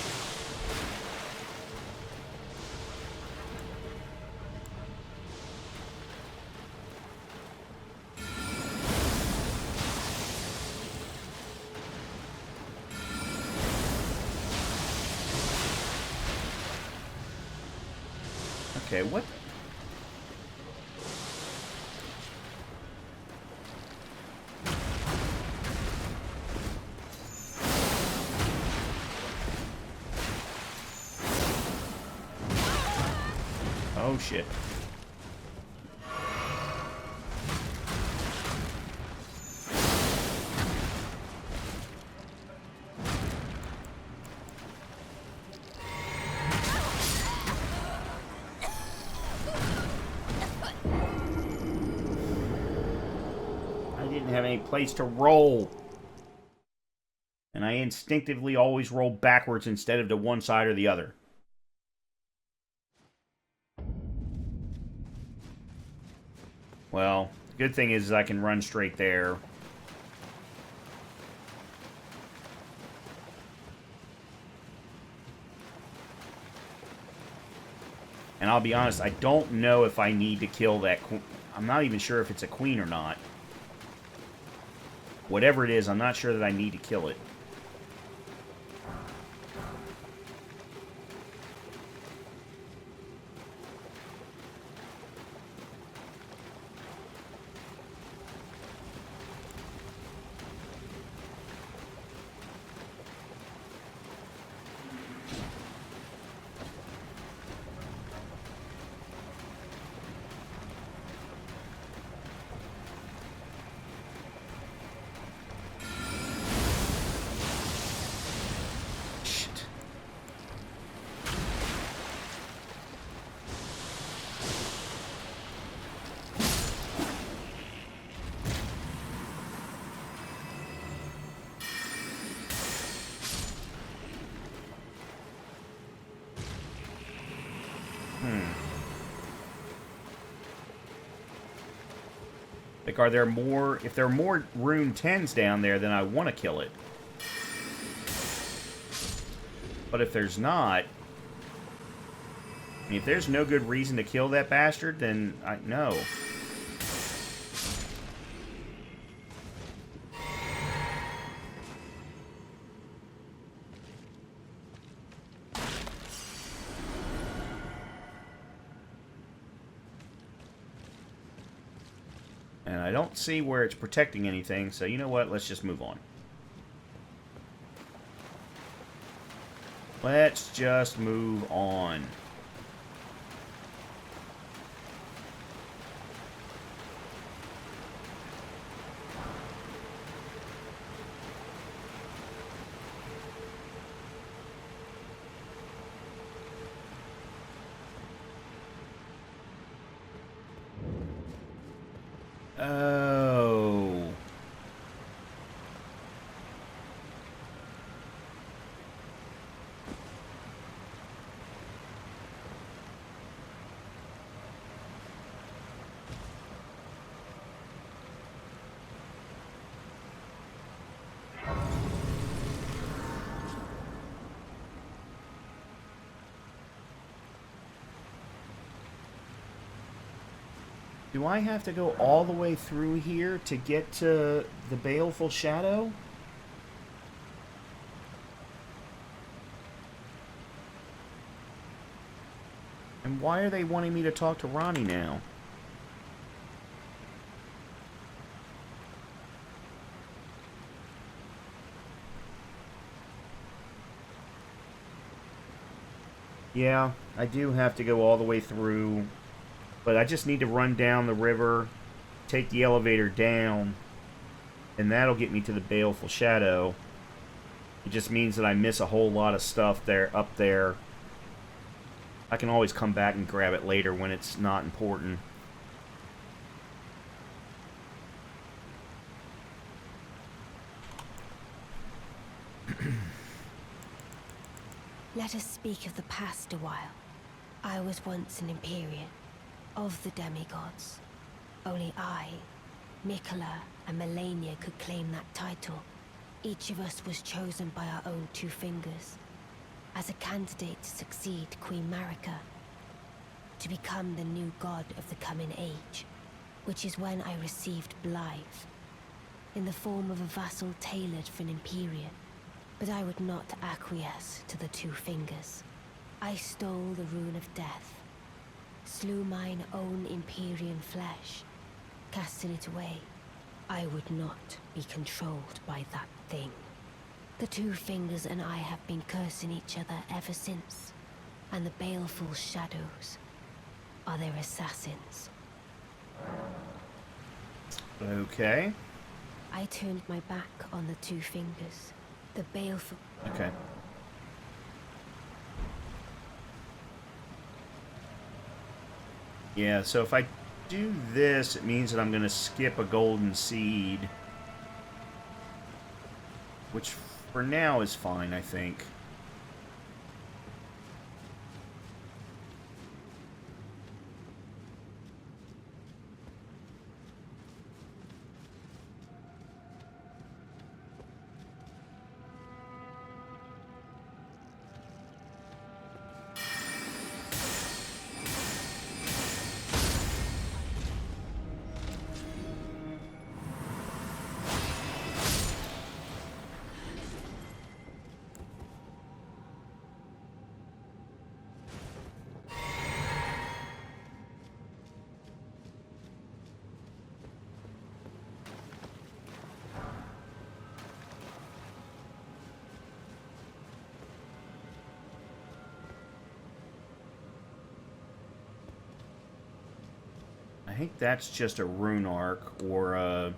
Okay, what? Oh, shit. I didn't have any place to roll. And I instinctively always roll backwards instead of to one side or the other. Well, the good thing is I can run straight there. And I'll be honest, I don't know if I need to kill that. I'm not even sure if it's a queen or not. Whatever it is, I'm not sure that I need to kill it. Like, are there more... If there are more rune 10s down there, then I want to kill it. But if there's not... I mean, if there's no good reason to kill that bastard, then no. And I don't see where it's protecting anything, so you know what? Let's just move on. Let's just move on. Oh. Do I have to go all the way through here to get to the Baleful Shadow? And why are they wanting me to talk to Ronnie now? Yeah, I do have to go all the way through, but I just need to run down the river, take the elevator down, and that'll get me to the Baleful Shadow. It just means that I miss a whole lot of stuff there up there. I can always come back and grab it later when it's not important. Let us speak of the past a while. I was once an Empyrean, of the demigods. Only I, Mikola, and Melania could claim that title. Each of us was chosen by our own two fingers, as a candidate to succeed Queen Marika, to become the new god of the coming age, which is when I received Blythe, in the form of a vassal tailored for an Empyrean. But I would not acquiesce to the two fingers. I stole the rune of death, slew mine own Empyrean flesh, casting it away. I would not be controlled by that thing. The two fingers and I have been cursing each other ever since, and the baleful shadows are their assassins. Okay. I turned my back on the two fingers. The baleful... Okay. Yeah, so if I do this, it means that I'm going to skip a golden seed. Which, for now, is fine, I think. I think that's just a rune arc or a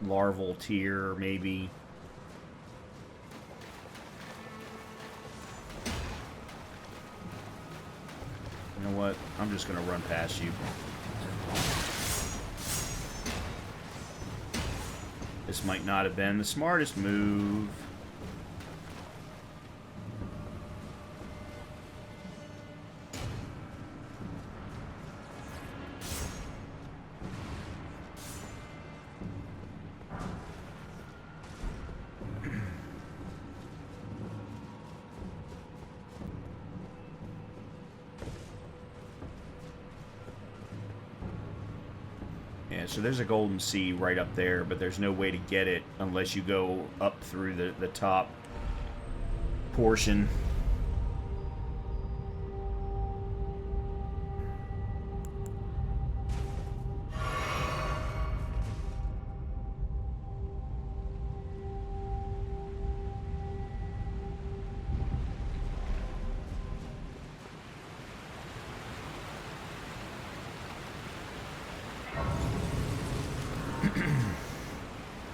larval tier, maybe. You know what? I'm just gonna run past you. This might not have been the smartest move. So there's a golden sea right up there, but there's no way to get it unless you go up through the top portion.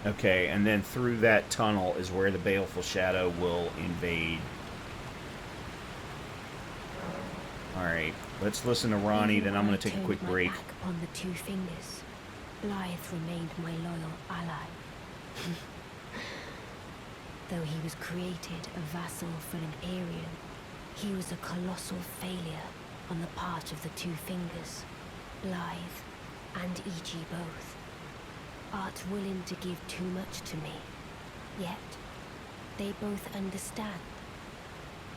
Okay, and then through that tunnel is where the Baleful Shadow will invade. Alright, let's listen to Ronnie, then I'm going to take a quick break. Back upon the two fingers, Blythe remained my loyal ally. Though he was created a vassal for an Aryan, he was a colossal failure on the part of the two fingers, Blythe and E.G. both. Art willing to give too much to me, yet they both understand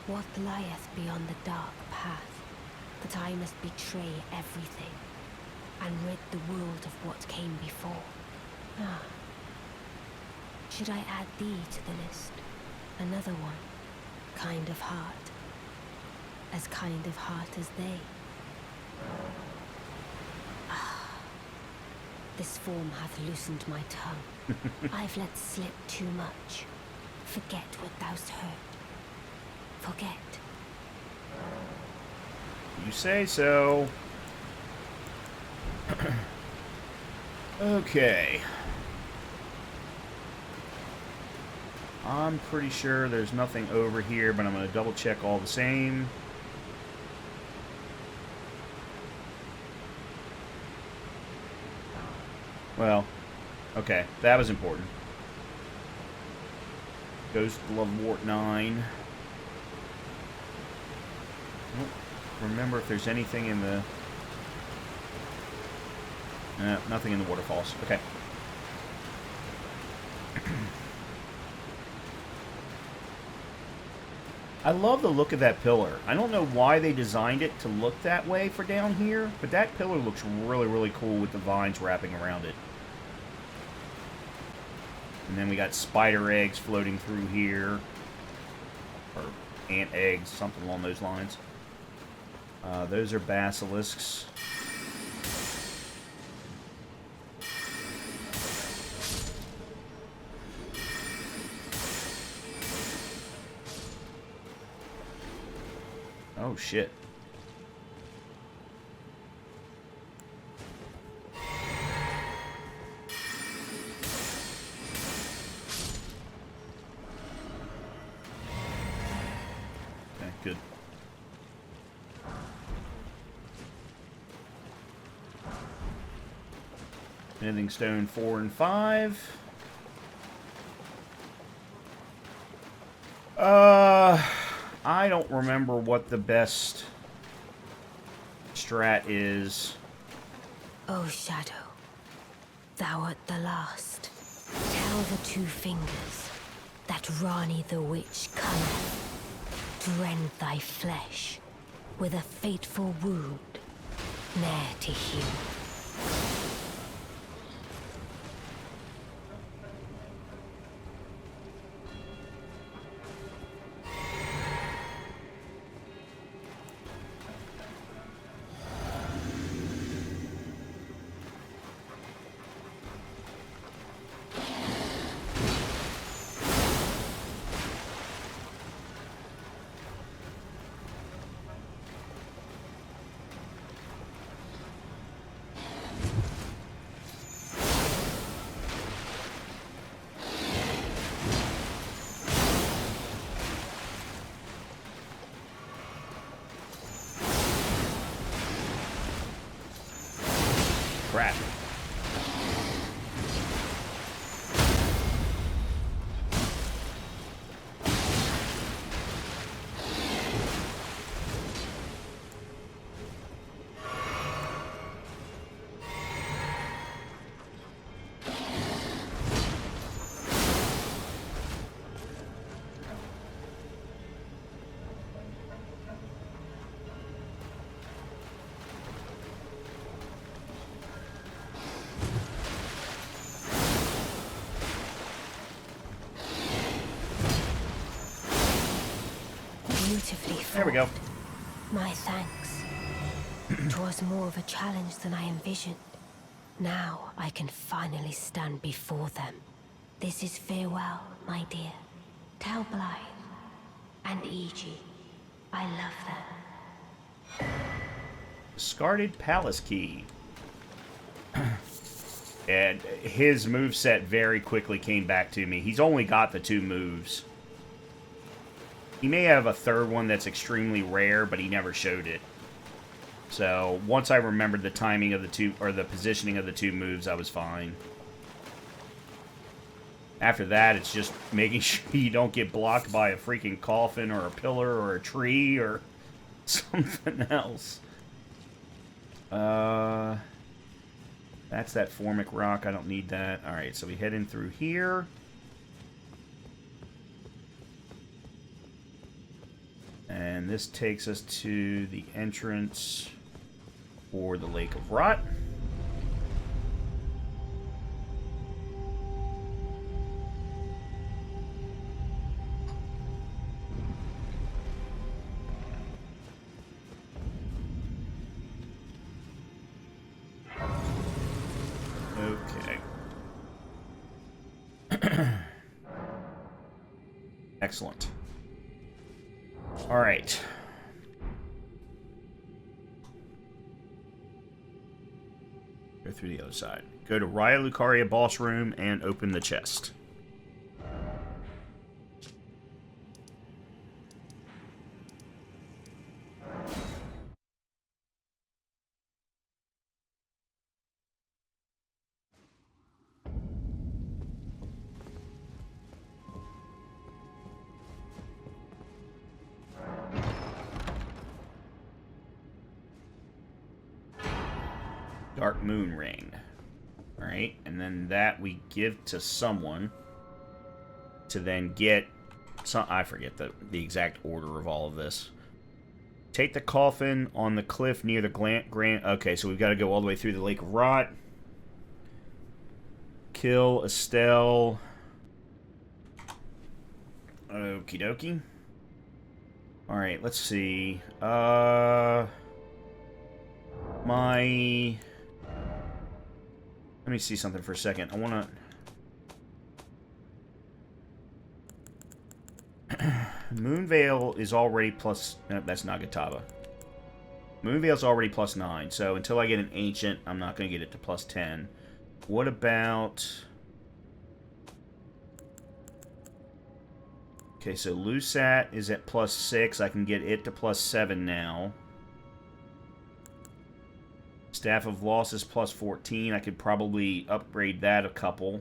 what lieth beyond the dark path, that I must betray everything and rid the world of what came before. Ah. Should I add thee to the list? Another one. Kind of heart. As kind of heart as they. Ah. This form hath loosened my tongue. I've let slip too much. Forget what thou'st heard. Forget. You say so. Okay. I'm pretty sure there's nothing over here, but I'm going to double check all the same. Well, okay, that was important. Ghost Glovewort 9. Remember if there's anything in the... nothing in the waterfalls. Okay. I love the look of that pillar. I don't know why they designed it to look that way for down here, but that pillar looks really, really cool with the vines wrapping around it. And then we got spider eggs floating through here. Or ant eggs, something along those lines. Those are basilisks. Oh, shit. Okay, good. Ending stone 4 and 5. I don't remember what the best strat is. O Shadow, thou art the last. Tell the two fingers that Rani the Witch cometh to rend thy flesh with a fateful wound, ne'er to heal. Crap. Beautifully fought. There we go. My thanks. 'Twas more of a challenge than I envisioned. Now I can finally stand before them. This is farewell, my dear. Tell Blythe and E.G. I love them. Discarded Palace Key. And his moveset very quickly came back to me. He's only got the 2 moves. He may have a third one that's extremely rare, but he never showed it. So once I remembered the timing of the two, or the positioning of the two moves, I was fine. After that, it's just making sure you don't get blocked by a freaking coffin or a pillar or a tree or something else. That's that formic rock. I don't need that. Alright, so we head in through here. And this takes us to the entrance for the Lake of Rot. Okay. Excellent. Alright. Go through the other side. Go to Raya Lucaria boss room and open the chest. Dark Moon Ring. Alright, and then that we give to someone to then get some. I forget the exact order of all of this. Take the coffin on the cliff near the Grant. Okay, so we've got to go all the way through the Lake of Rot. Kill Estelle. Okie dokie. Alright, let's see. Let me see something for a second. I want to... Moonveil is already plus... No, that's Nagataba. Moonveil's already plus 9, so until I get an Ancient, I'm not going to get it to plus 10. What about... Okay, so Lusat is at plus 6. I can get it to plus 7 now. Staff of Loss is plus 14. I could probably upgrade that a couple.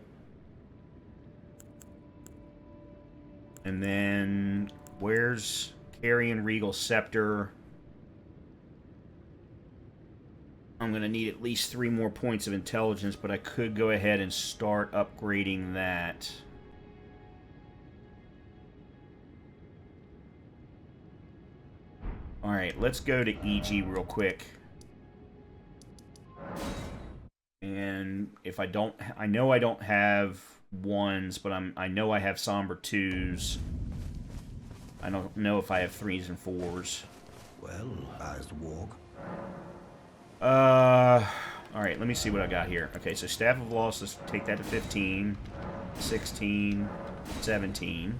And then, where's Carrion Regal Scepter? I'm going to need at least 3 more points of intelligence, but I could go ahead and start upgrading that. Alright, let's go to EG real quick. And if I don't... I know I don't have 1s, but I know I have Somber 2s. I don't know if I have 3s and 4s. Well, eyes to walk. Alright, let me see what I got here. Okay, so Staff of Loss, let's take that to 15, 16, 17.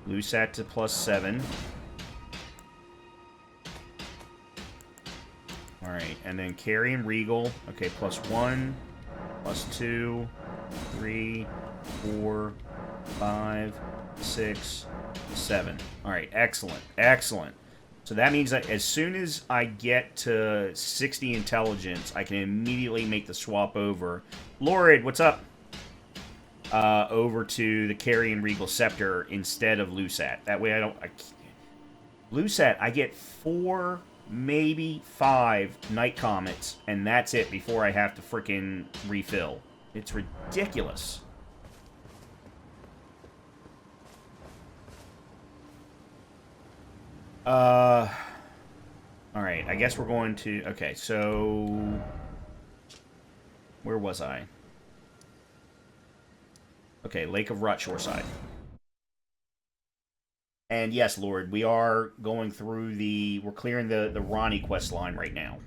Lusat to plus 7. Alright, and then Carrion Regal. Okay, plus 1, plus 2, 3, 4, 5, 6, 7. Alright, excellent. Excellent. So that means that as soon as I get to 60 intelligence, I can immediately make the swap over. Lorid, what's up? Over to the Carrion Regal Scepter instead of Lusat. That way I don't... Lusat, I get 4... maybe 5 Night Comets, and that's it before I have to frickin' refill. It's ridiculous. Alright, I guess we're going to... Okay, so... Where was I? Okay, Lake of Rot Shoreside. And yes, Lord, we are going through the... We're clearing the Ronnie quest line right now.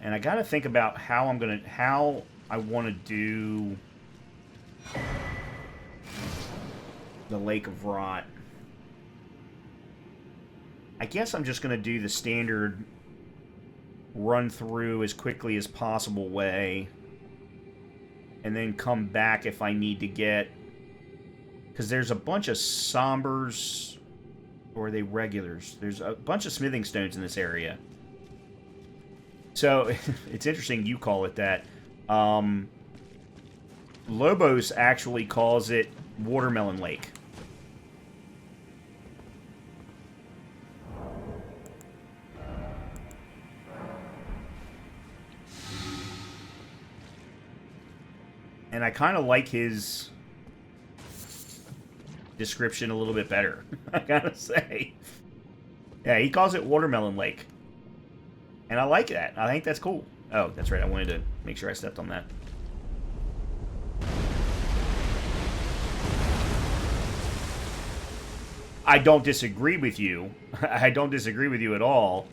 And I gotta think about how I'm gonna... How I want to do... the Lake of Rot. I guess I'm just gonna do the standard... run through as quickly as possible way... and then come back if I need to get Because there's a bunch of sombers, or are they regulars? There's a bunch of smithing stones in this area. So, it's interesting you call it that. Lobos actually calls it Watermelon Lake. And I kind of like his description a little bit better, I gotta say. Yeah, he calls it Watermelon Lake. And I like that. I think that's cool. Oh, that's right. I wanted to make sure I stepped on that. I don't disagree with you. I don't disagree with you at all.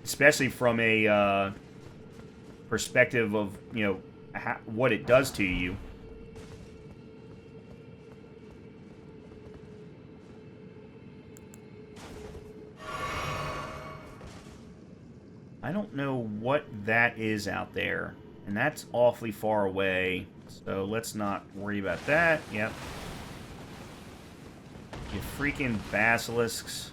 Especially from a perspective of, you know, what it does to you. I don't know what that is out there. And that's awfully far away. So let's not worry about that. Yep. You freaking basilisks.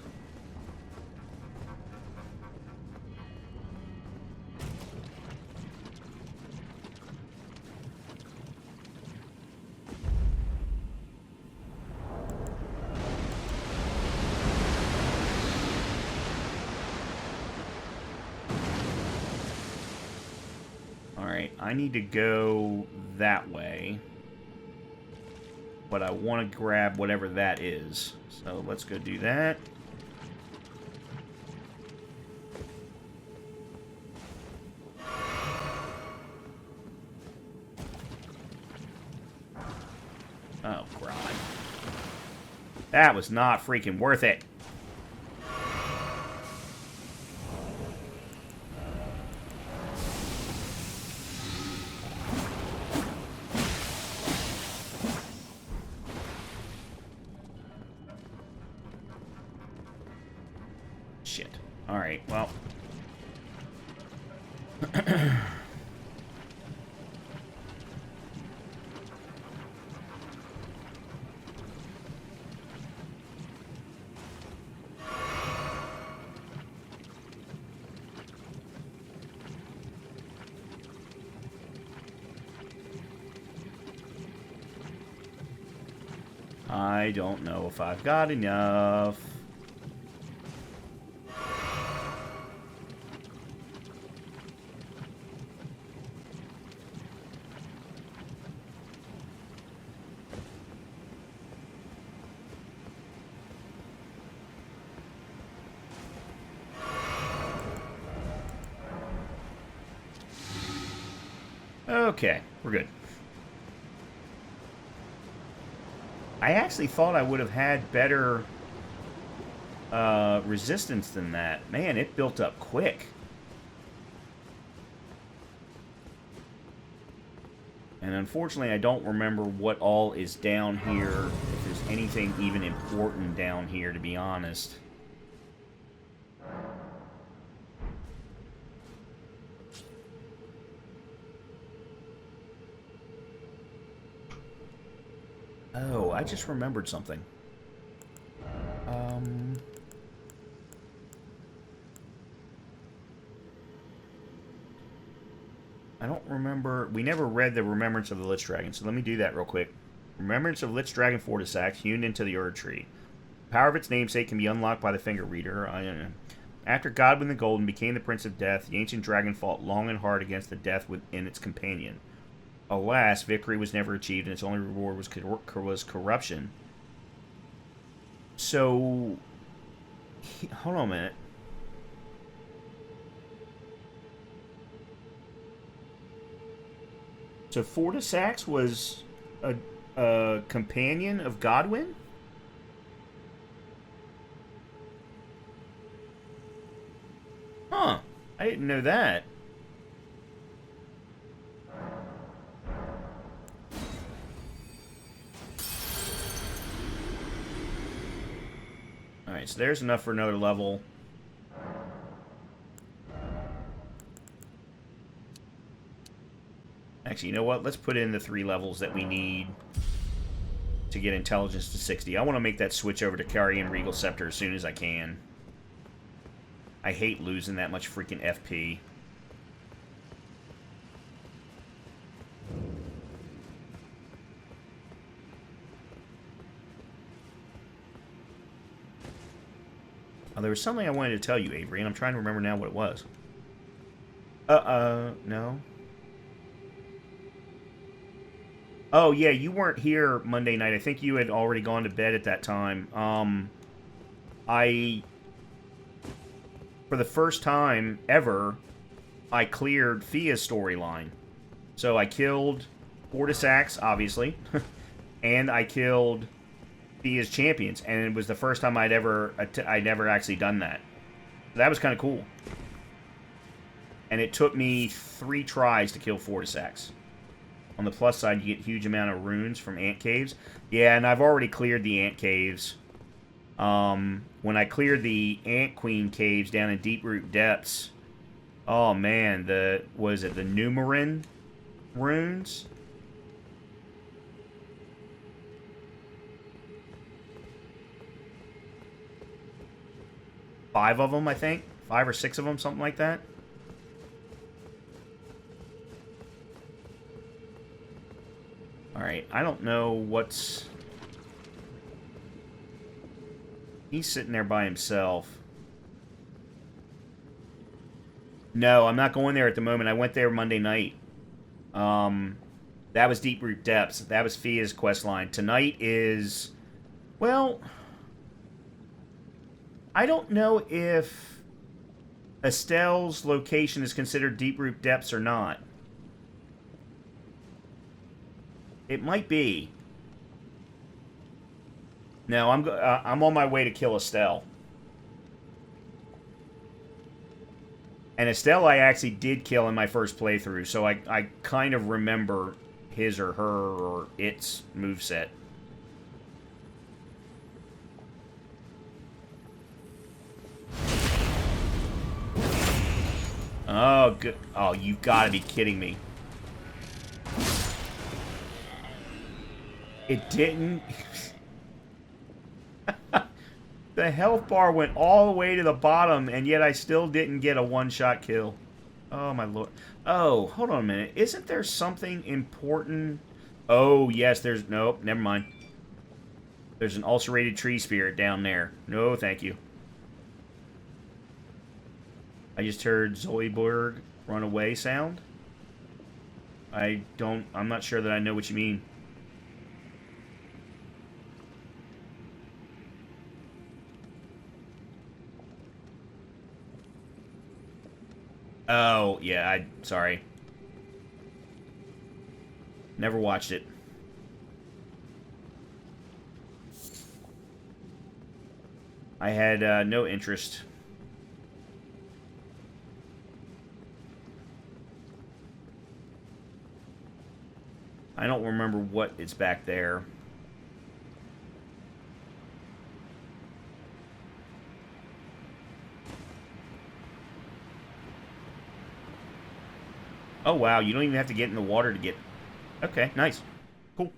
Alright, I need to go that way. But I want to grab whatever that is. So let's go do that. Oh, God. That was not freaking worth it. Shit. Alright, well. I don't know if I've got enough. Okay, we're good. I actually thought I would have had better resistance than that. Man, it built up quick. And unfortunately, I don't remember what all is down here, if there's anything even important down here, to be honest. Oh, I just remembered something. I don't remember... We never read the Remembrance of the Lich Dragon, so let me do that real quick. Remembrance of Lich Dragon Fortisax, hewn into the Erdtree. The power of its namesake can be unlocked by the Finger Reader. After Godwyn the Golden became the Prince of Death, the ancient dragon fought long and hard against the death within its companion. Alas, victory was never achieved, and its only reward was corruption. So... Hold on a minute. So Fortisax was a companion of Godwyn? Huh. I didn't know that. Alright, so there's enough for another level. Actually, you know what? Let's put in the 3 levels that we need. to get intelligence to 60. I want to make that switch over to Carrion Regal Scepter as soon as I can. I hate losing that much freaking FP. Oh, there was something I wanted to tell you, Avery, and I'm trying to remember now what it was. No. Oh, yeah, you weren't here Monday night. I think you had already gone to bed at that time. For the first time ever, I cleared Fia's storyline. So I killed Fortisax, obviously, and I killed Fia's champions, and it was the first time I'd ever actually done that. So that was kind of cool. And it took me 3 tries to kill Fortisax. On the plus side, you get a huge amount of runes from ant caves. Yeah, and I've already cleared the ant caves. When I cleared the Ant Queen caves down in Deeproot Depths, oh man, the Numeran runes? Five of them, I think. 5 or 6 of them, something like that. Alright, I don't know what's... He's sitting there by himself. No, I'm not going there at the moment. I went there Monday night. That was Deeproot Depths. That was Fia's questline. Tonight is... Well... I don't know if Estelle's location is considered Deeproot Depths or not. It might be. No, I'm on my way to kill Estelle. And Estelle I actually did kill in my first playthrough, so I kind of remember his or her or its moveset. Oh, good. Oh, you've got to be kidding me. It didn't... The health bar went all the way to the bottom, and yet I still didn't get a one-shot kill. Oh, my lord. Oh, hold on a minute. Isn't there something important? Oh, yes, there's... Nope, never mind. There's an ulcerated tree spirit down there. No, thank you. I just heard Zoidberg run away sound. I'm not sure that I know what you mean. Oh, yeah, sorry. Never watched it. I had no interest. I don't remember what is back there. Oh, wow. You don't even have to get in the water to get... Okay, nice. Cool.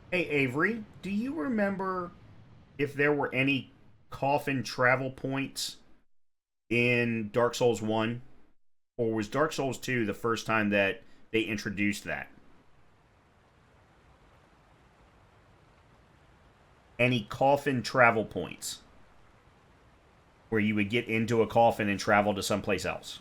Hey, Avery, do you remember if there were any coffin travel points in Dark Souls 1? Or was Dark Souls 2 the first time that they introduced that? Any coffin travel points where you would get into a coffin and travel to someplace else?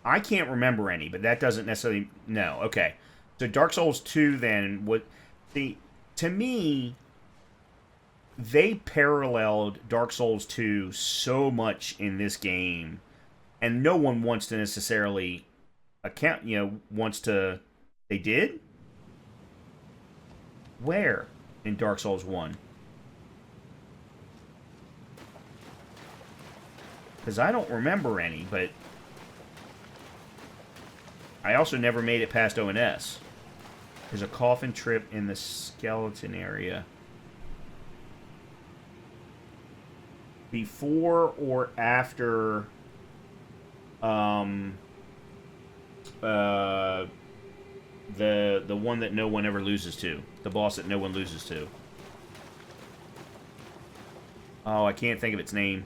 I can't remember any, but that doesn't necessarily... No, okay. So Dark Souls 2 then, to me, they paralleled Dark Souls 2 so much in this game, and no one wants to necessarily wants to... They did? Where? in Dark Souls 1. Because I don't remember any, but I also never made it past ONS. There's a coffin trip in the skeleton area. Before or after the one that no one ever loses to. The boss that no one loses to. Oh, I can't think of its name.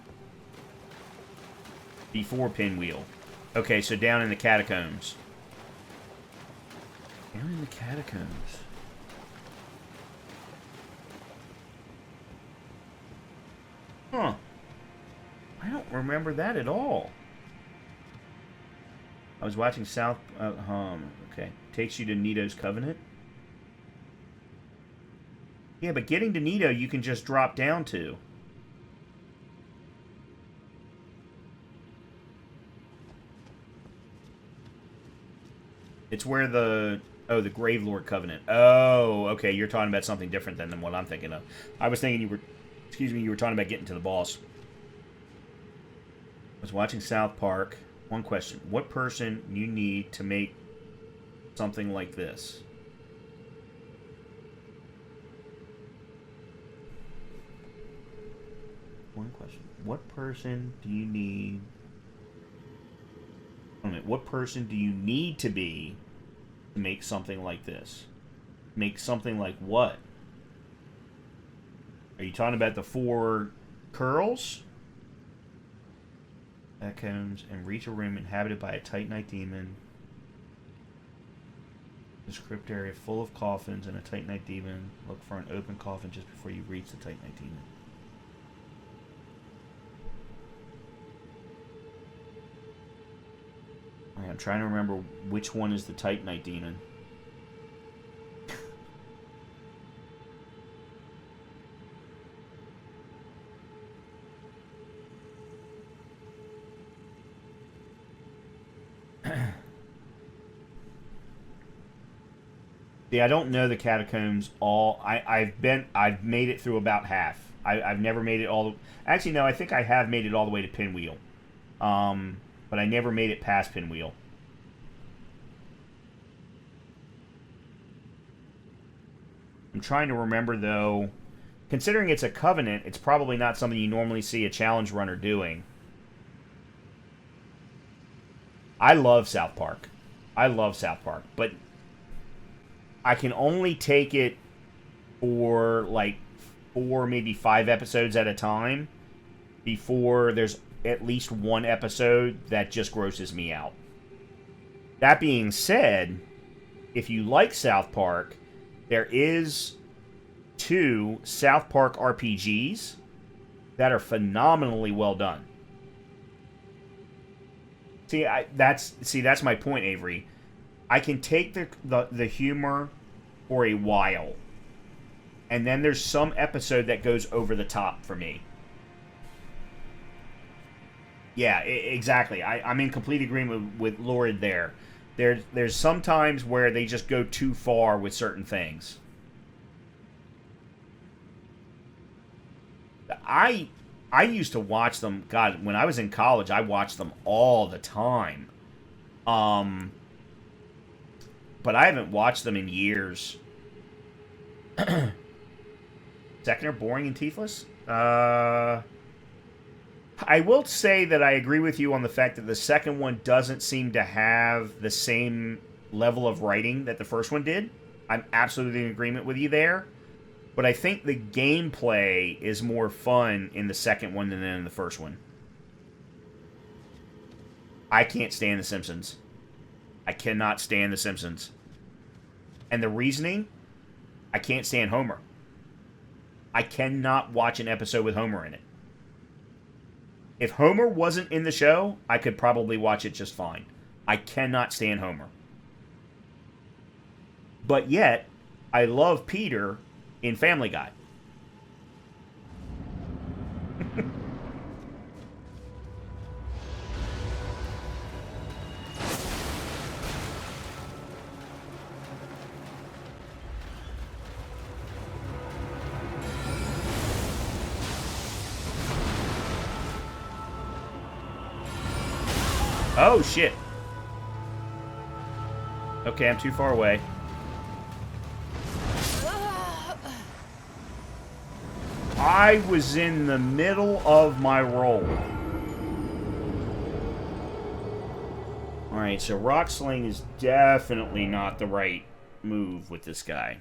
Before Pinwheel. Okay, so down in the catacombs. Down in the catacombs. Huh. I don't remember that at all. I was watching South... okay. Takes you to Nito's Covenant. Yeah, but getting to Nito, you can just drop down to. It's where the... Oh, the Gravelord Covenant. Oh, okay. You're talking about something different than what I'm thinking of. I was thinking you were... Excuse me, you were talking about getting to the boss. I was watching South Park. One question. What person you need to make something like this? One question. What person do you need... What person do you need to be to make something like this? Make something like what? Are you talking about the 4 curls? That comes and reach a room inhabited by a Titanite demon. This crypt area full of coffins and a Titanite demon. Look for an open coffin just before you reach the Titanite demon. I'm trying to remember which one is the Titanite demon. Yeah, I don't know the catacombs all. I've made it through about half. I've never made it all. Actually, no, I think I have made it all the way to Pinwheel. But I never made it past Pinwheel. I'm trying to remember, though. Considering it's a Covenant, it's probably not something you normally see a challenge runner doing. I love South Park. I love South Park. But I can only take it for, like, 4, maybe 5 episodes at a time before there's at least one episode that just grosses me out. That being said, if you like South Park, there is 2 South Park RPGs that are phenomenally well done. See, that's my point, Avery. I can take the humor for a while, and then there's some episode that goes over the top for me. Yeah, exactly. I'm in complete agreement with Lorid there. There's some times where they just go too far with certain things. I used to watch them. God, when I was in college, I watched them all the time. But I haven't watched them in years. Second are boring and teethless? I will say that I agree with you on the fact that the second one doesn't seem to have the same level of writing that the first one did. I'm absolutely in agreement with you there. But I think the gameplay is more fun in the second one than in the first one. I can't stand The Simpsons. I cannot stand The Simpsons. And the reasoning? I can't stand Homer. I cannot watch an episode with Homer in it. If Homer wasn't in the show, I could probably watch it just fine. I cannot stand Homer. But yet, I love Peter in Family Guy. Oh, shit. Okay, I'm too far away. I was in the middle of my roll. Alright, so Rock Sling is definitely not the right move with this guy.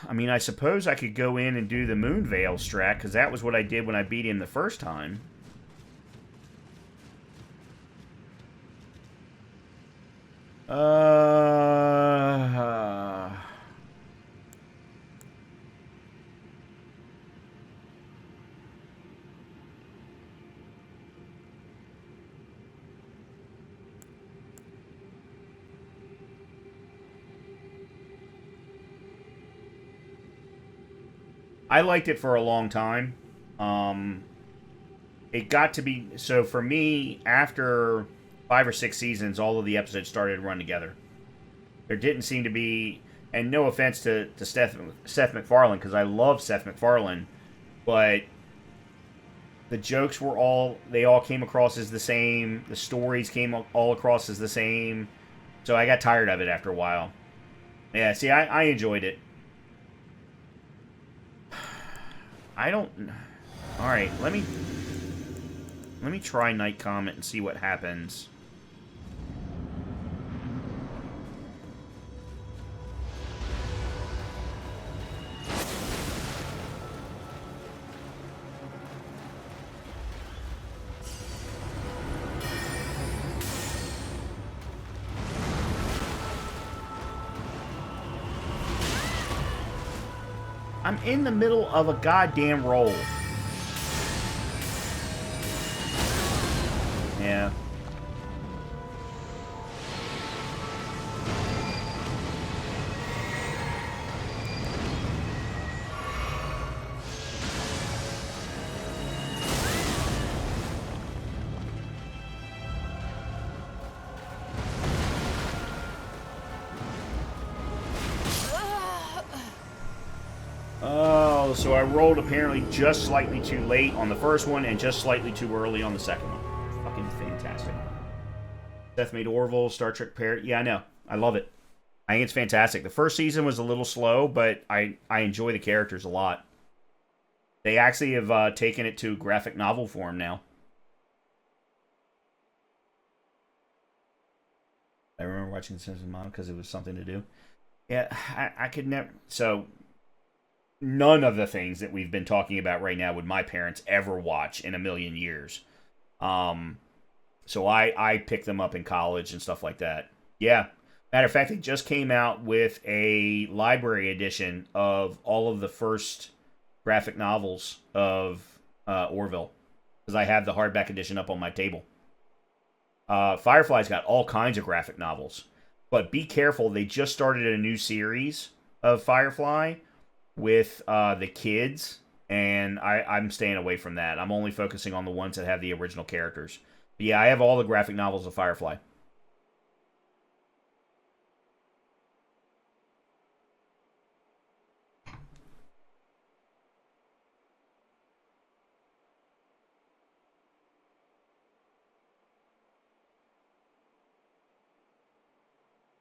I mean, I suppose I could go in and do the Moonveil strat, because that was what I did when I beat him the first time. I liked it for a long time. It got to be... So for me, after 5 or 6 seasons, all of the episodes started to run together. There didn't seem to be... And no offense to Seth MacFarlane, because I love Seth MacFarlane, but the jokes were all... They all came across as the same. The stories came all across as the same. So I got tired of it after a while. Yeah, see, I enjoyed it. I don't... Alright, let me try Night Comet and see what happens. I'm in the middle of a goddamn roll. Yeah. Oh, so I rolled apparently just slightly too late on the first one and just slightly too early on the second one. Fucking fantastic. Seth made Orville, Star Trek parody. Yeah, I know. I love it. I think it's fantastic. The first season was a little slow, but I enjoy the characters a lot. They actually have taken it to graphic novel form now. I remember watching The Simpsons Mom because it was something to do. Yeah, I could never... So, none of the things that we've been talking about right now would my parents ever watch in a million years. So I picked them up in college and stuff like that. Yeah. Matter of fact, they just came out with a library edition of all of the first graphic novels of Orville. Because I have the hardback edition up on my table. Firefly's got all kinds of graphic novels. But be careful, they just started a new series of Firefly with the kids. And I'm staying away from that. I'm only focusing on the ones that have the original characters. But yeah, I have all the graphic novels of Firefly.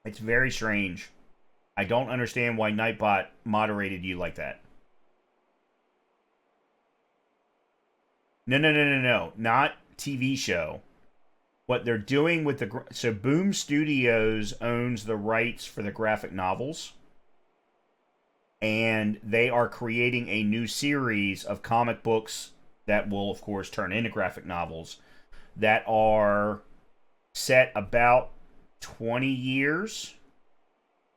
It's very strange. I don't understand why Nightbot moderated you like that. No. Not TV show. What they're doing with the... So Boom Studios owns the rights for the graphic novels. And they are creating a new series of comic books that will, of course, turn into graphic novels that are set about 20 years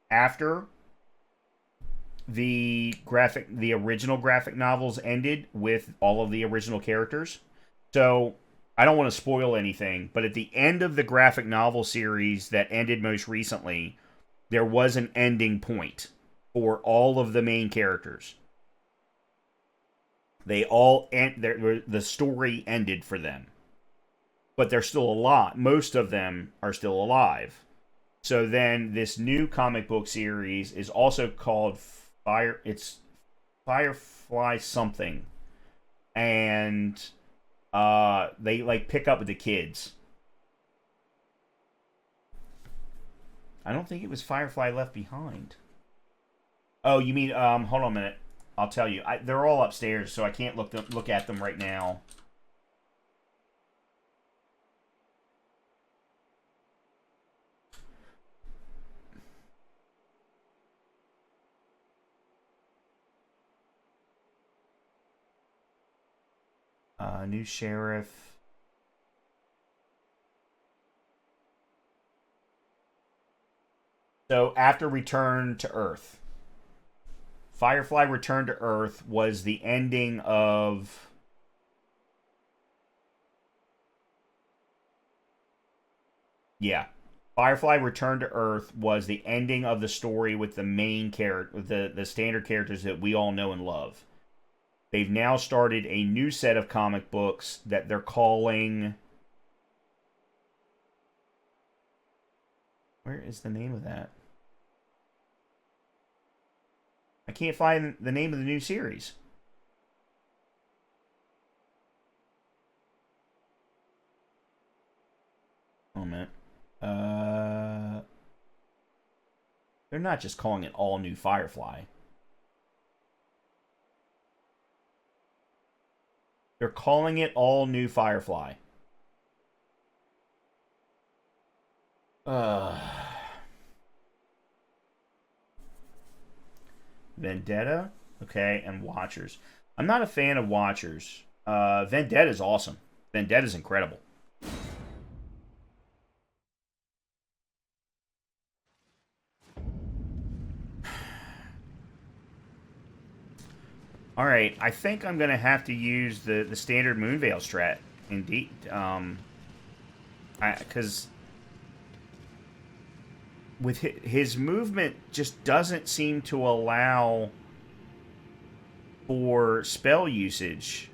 after the original graphic novels ended with all of the original characters. So I don't want to spoil anything, but at the end of the graphic novel series that ended most recently, there was an ending point for all of the main characters. They all the story ended for them. But they're still alive. Most of them are still alive. So then this new comic book series is also called Firefly something. And They like pick up with the kids. I don't think it was Firefly Left Behind. Oh, you mean hold on a minute. I'll tell you. They're all upstairs, so I can't look at them right now. New sheriff. So after Return to Earth, Firefly Return to Earth was the ending of. Yeah. Firefly Return to Earth was the ending of the story with the main character, with the standard characters that we all know and love. They've now started a new set of comic books that they're calling. Where is the name of that? I can't find the name of the new series. Oh, man. They're not just calling it All New Firefly. They're calling it All New Firefly. Vendetta, okay, and Watchers. I'm not a fan of Watchers. Vendetta is awesome. Vendetta is incredible. All right, I think I'm gonna have to use the standard Moonveil strat. Indeed, because with his movement just doesn't seem to allow for spell usage.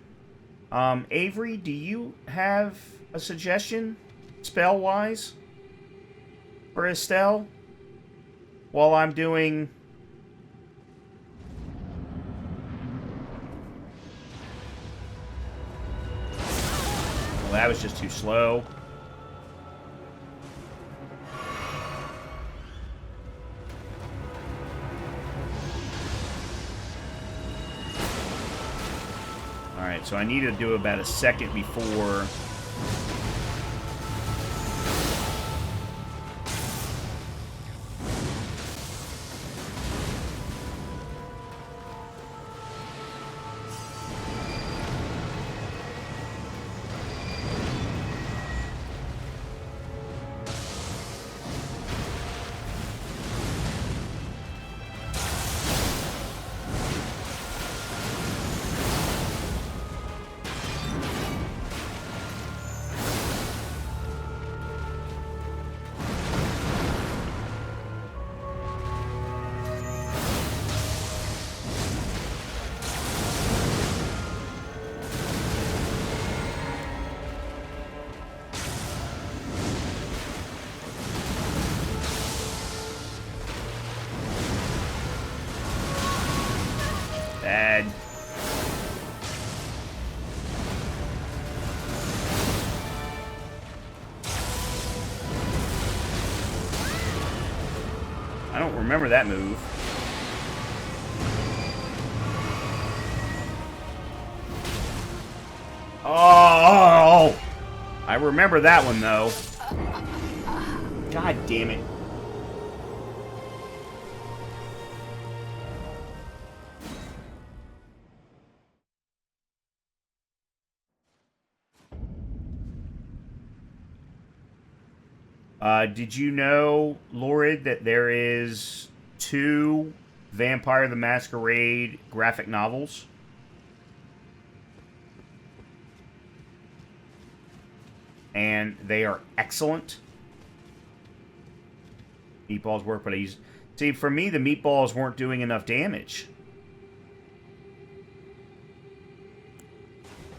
Avery, do you have a suggestion, spell-wise, for Estelle? While I'm doing... Well, that was just too slow. Alright, so I need to do about a second before... Bad. I don't remember that move. Oh! I remember that one, though. God damn it. Did you know, Lorid, that there is 2 Vampire the Masquerade graphic novels? And they are excellent. Meatballs work, but he's... See, for me, the meatballs weren't doing enough damage.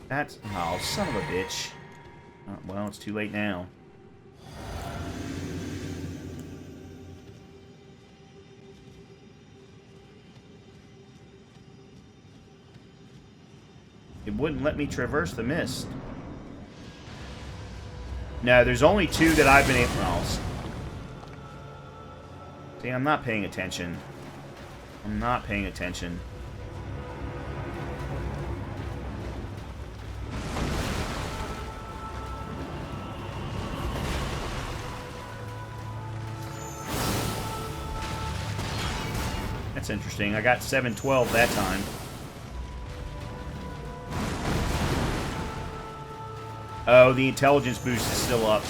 That's... Oh, son of a bitch. Well, it's too late now. It wouldn't let me traverse the mist. No, there's only 2 that I've been able... Oh, see, I'm not paying attention. I'm not paying attention. That's interesting. I got 712 that time. Oh, the intelligence boost is still up.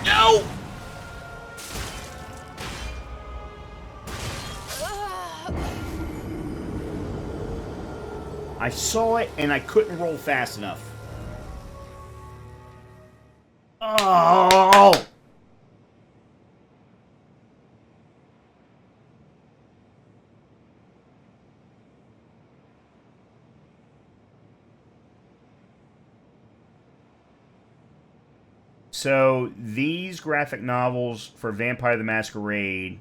No! I saw it and I couldn't roll fast enough. Oh! So, these graphic novels for Vampire the Masquerade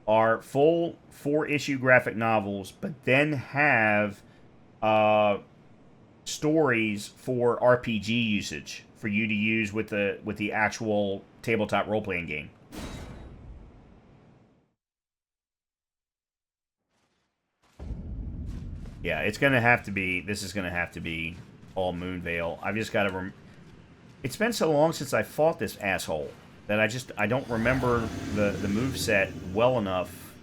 are full 4-issue graphic novels, but then have stories for RPG usage for you to use with the actual tabletop role-playing game. Yeah, it's gonna have to be. This is gonna have to be all Moonveil. I've just got to. It's been so long since I fought this asshole that I don't remember the moveset well enough.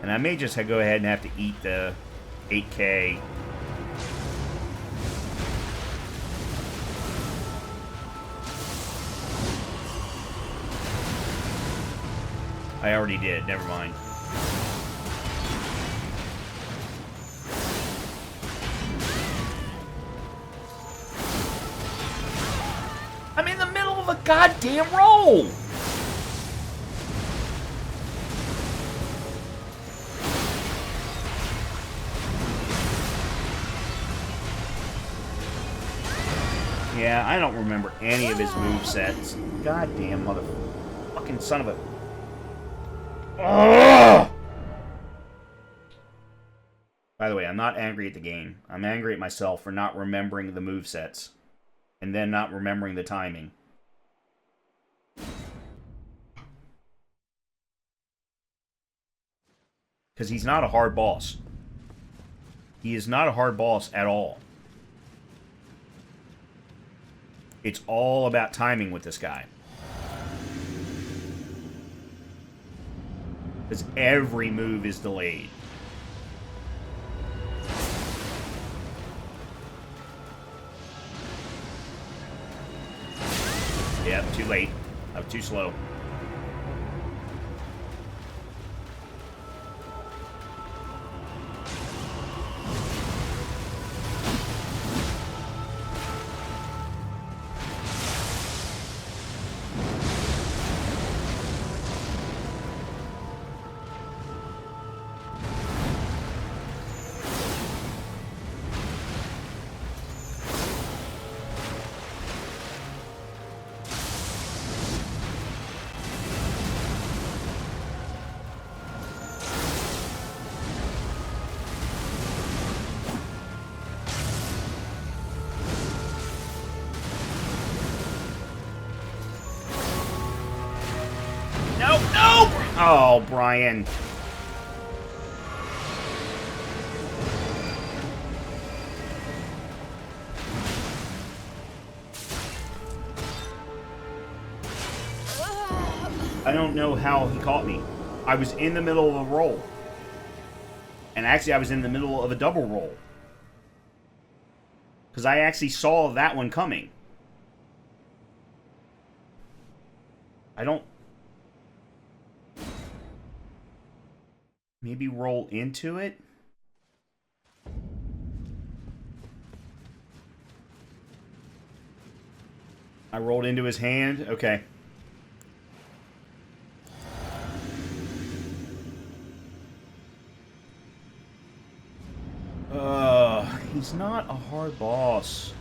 And I may just go ahead and have to eat the 8K. I already did. Never mind. I'm in the middle of a goddamn roll! Yeah, I don't remember any of his movesets. Goddamn motherfucking son of a... Ugh! By the way, I'm not angry at the game. I'm angry at myself for not remembering the movesets. And then not remembering the timing. Because he's not a hard boss. He is not a hard boss at all. It's all about timing with this guy. Because every move is delayed. Yep, too late. I was too slow. Oh, Brian. I don't know how he caught me. I was in the middle of a roll. And actually, I was in the middle of a double roll. Because I actually saw that one coming. I don't... Maybe roll into it? I rolled into his hand? Okay. He's not a hard boss.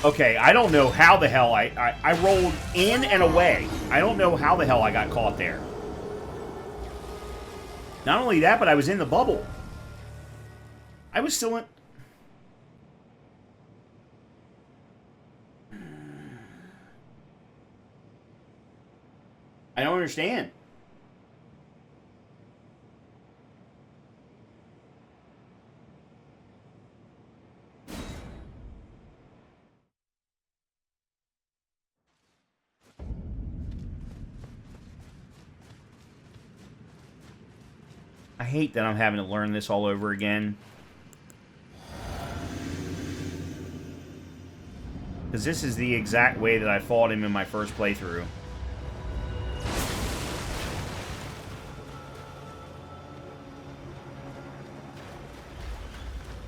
Okay, I don't know how the hell I rolled in and away. I don't know how the hell I got caught there. Not only that, but I was in the bubble. I was still in... I don't understand. I hate that I'm having to learn this all over again. Because this is the exact way that I fought him in my first playthrough.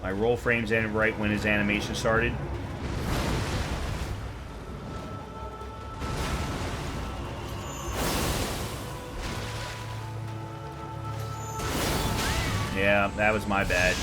My roll frames ended right when his animation started. Yeah, that was my bad.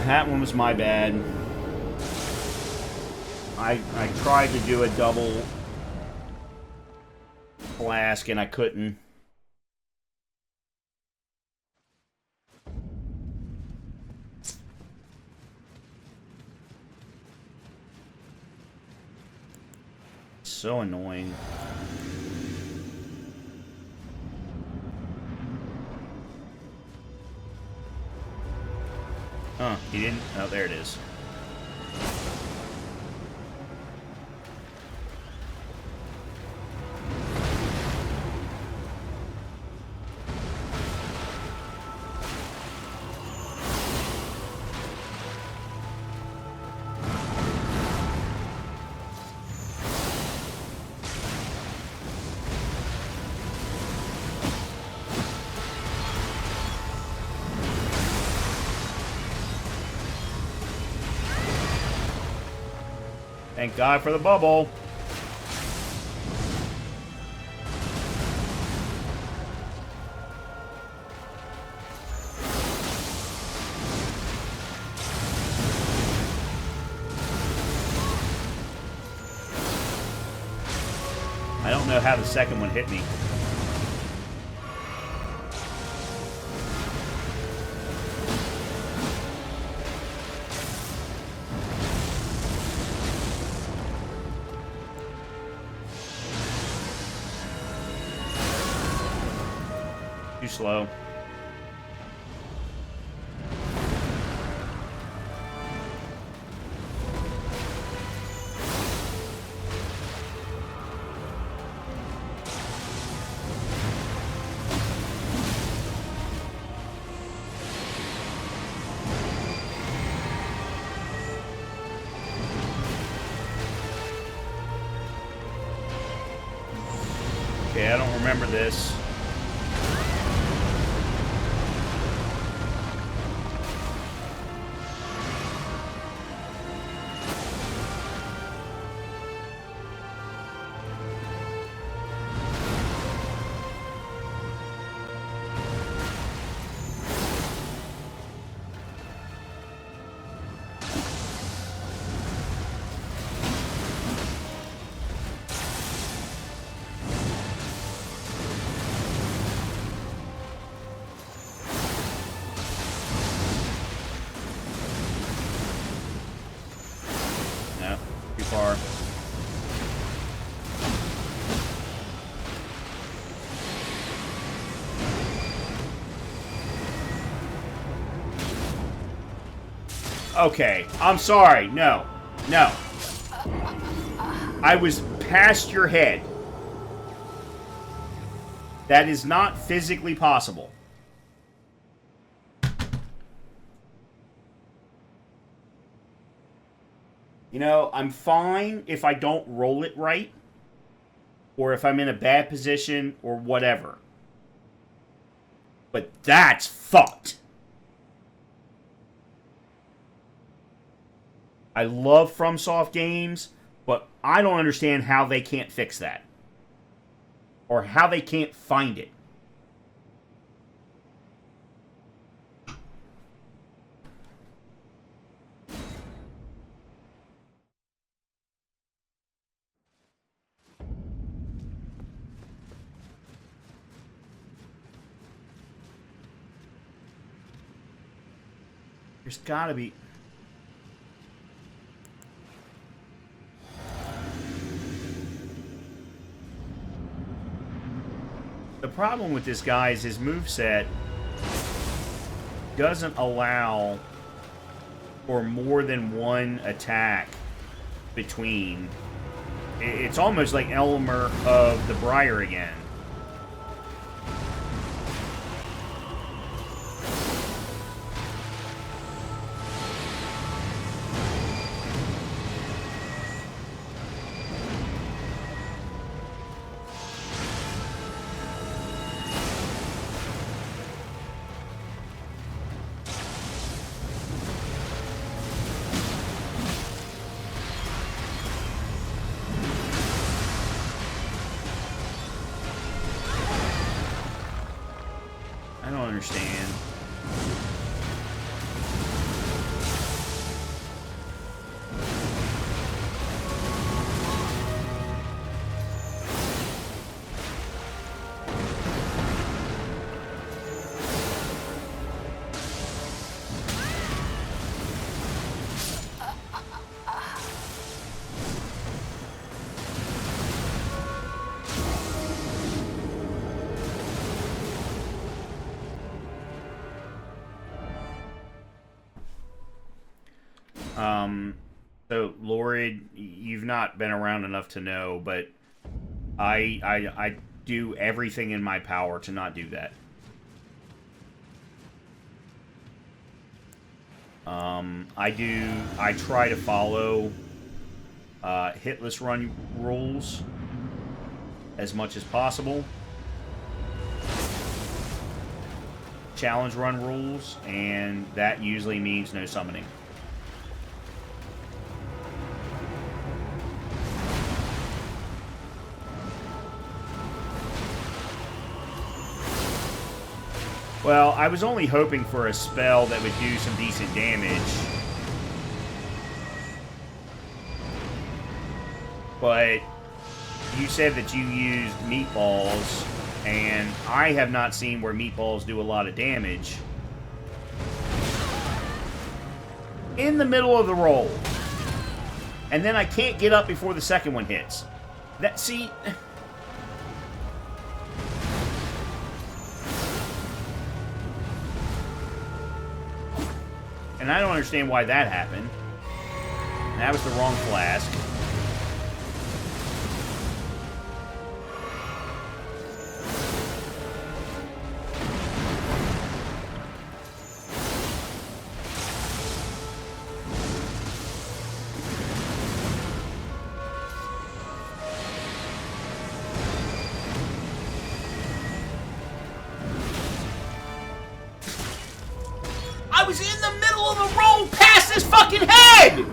That one was my bad. I tried to do a double flask and I couldn't. So annoying. Huh, he didn't? Oh, there it is. Thank God for the bubble. I don't know how the second one hit me. Too slow. Okay, I don't remember this. Okay, I'm sorry. No. No. I was past your head. That is not physically possible. You know, I'm fine if I don't roll it right, or if I'm in a bad position, or whatever. But that's fucked. I love FromSoft games, but I don't understand how they can't fix that. Or how they can't find it. There's gotta be... The problem with this guy is his moveset doesn't allow for more than one attack between. It's almost like Elmer of the Briar again. I don't understand. So, Lorid, you've not been around enough to know, but I do everything in my power to not do that. I try to follow hitless run rules as much as possible. Challenge run rules, and that usually means no summoning. Well, I was only hoping for a spell that would do some decent damage. But you said that you used meatballs, and I have not seen where meatballs do a lot of damage. In the middle of the roll. And then I can't get up before the second one hits. See... And I don't understand why that happened. That was the wrong flask. I was in the middle of a roll past his fucking head!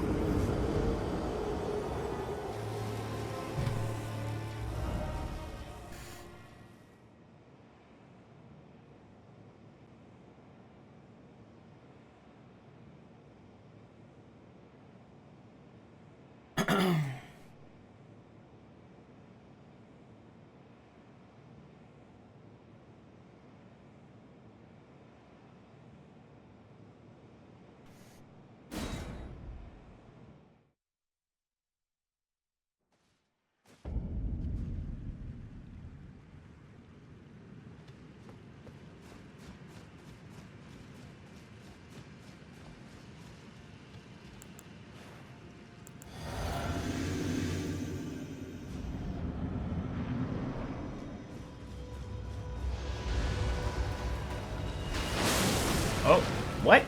Oh, what?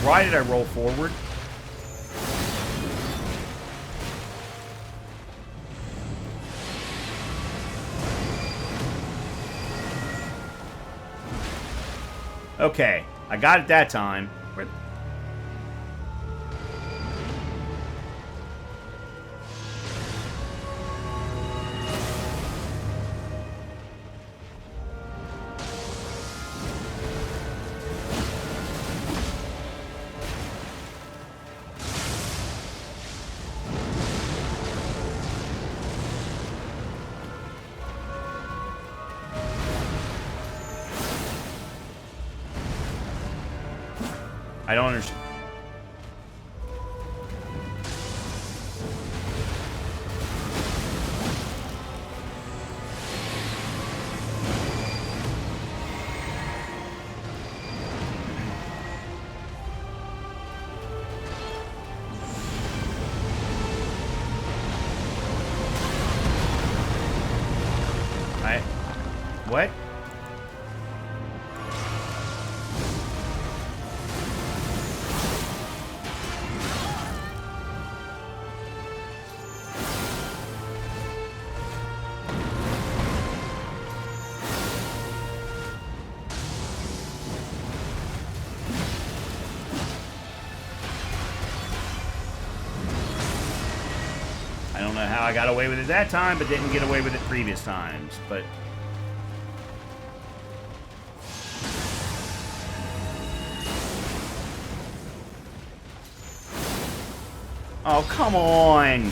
Why did I roll forward? Okay, I got it that time. I don't understand. What? I don't know how I got away with it that time, but didn't get away with it previous times, but... Oh, come on!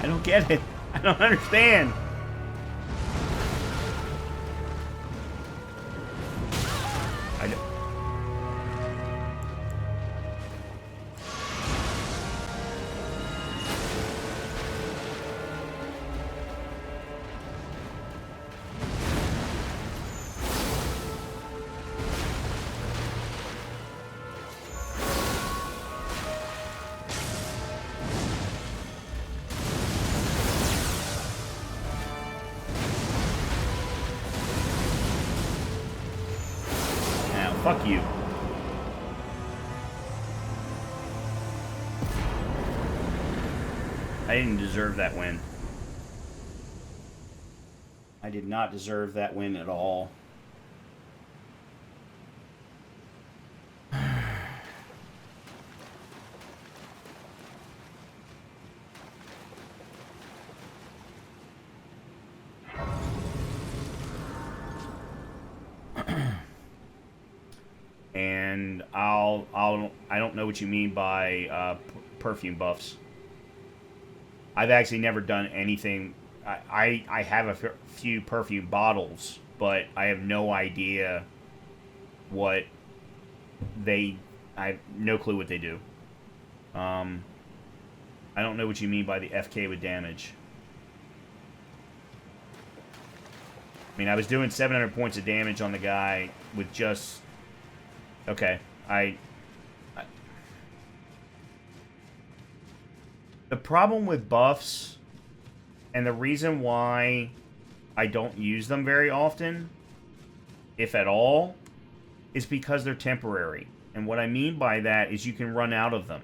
I don't get it. I don't understand. I don't... Fuck you. I didn't deserve that win. I did not deserve that win at all. And I don't know what you mean by perfume buffs. I've actually never done anything. I have a few perfume bottles, but I have no idea what they... I have no clue what they do. I don't know what you mean by the FK with damage. I mean, I was doing 700 points of damage on the guy with just... Okay, the problem with buffs, and the reason why I don't use them very often, if at all, is because they're temporary. And what I mean by that is you can run out of them.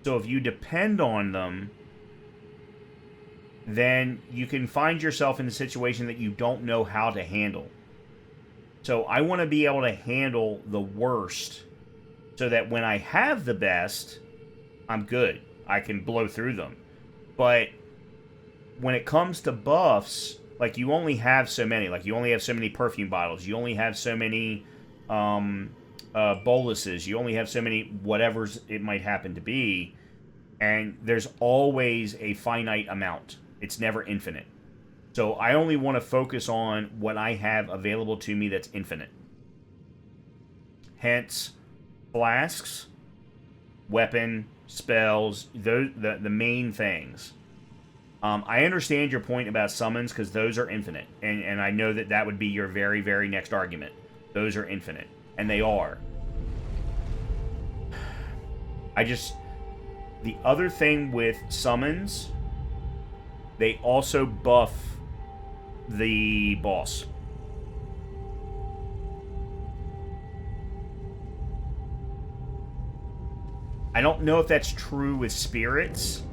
So if you depend on them, then you can find yourself in a situation that you don't know how to handle. So I want to be able to handle the worst so that when I have the best, I'm good. I can blow through them. But when it comes to buffs, like, you only have so many. Like, you only have so many perfume bottles. You only have so many boluses. You only have so many whatevers it might happen to be. And there's always a finite amount. It's never infinite. So I only want to focus on what I have available to me that's infinite. Hence, flasks, weapon, spells, those the main things. I understand your point about summons, because those are infinite. And I know that that would be your very, very next argument. Those are infinite. And they are. The other thing with summons, they also buff the boss. I don't know if that's true with spirits,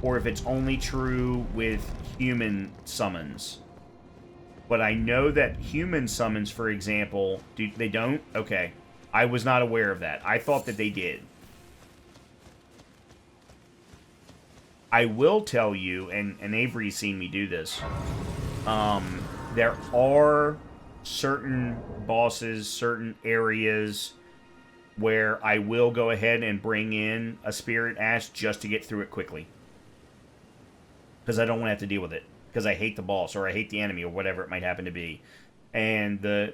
or if it's only true with human summons. But I know that human summons, for example, they don't? Okay. I was not aware of that. I thought that they did. I will tell you, and Avery's seen me do this, there are certain bosses, certain areas where I will go ahead and bring in a Spirit Ash just to get through it quickly. Because I don't want to have to deal with it. Because I hate the boss, or I hate the enemy, or whatever it might happen to be. And the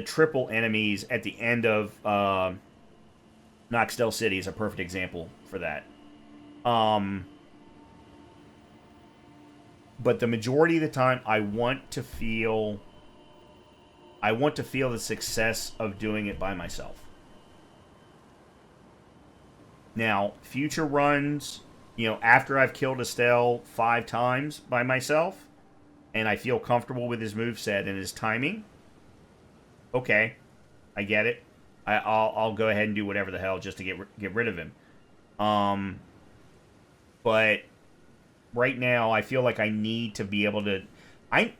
triple enemies at the end of Noxdale City is a perfect example for that. But the majority of the time, I want to feel the success of doing it by myself. Now, future runs, after I've killed Estelle 5 times by myself, and I feel comfortable with his moveset and his timing, okay, I get it. I'll go ahead and do whatever the hell just to get rid of him. But right now, I feel like I need to be able to... I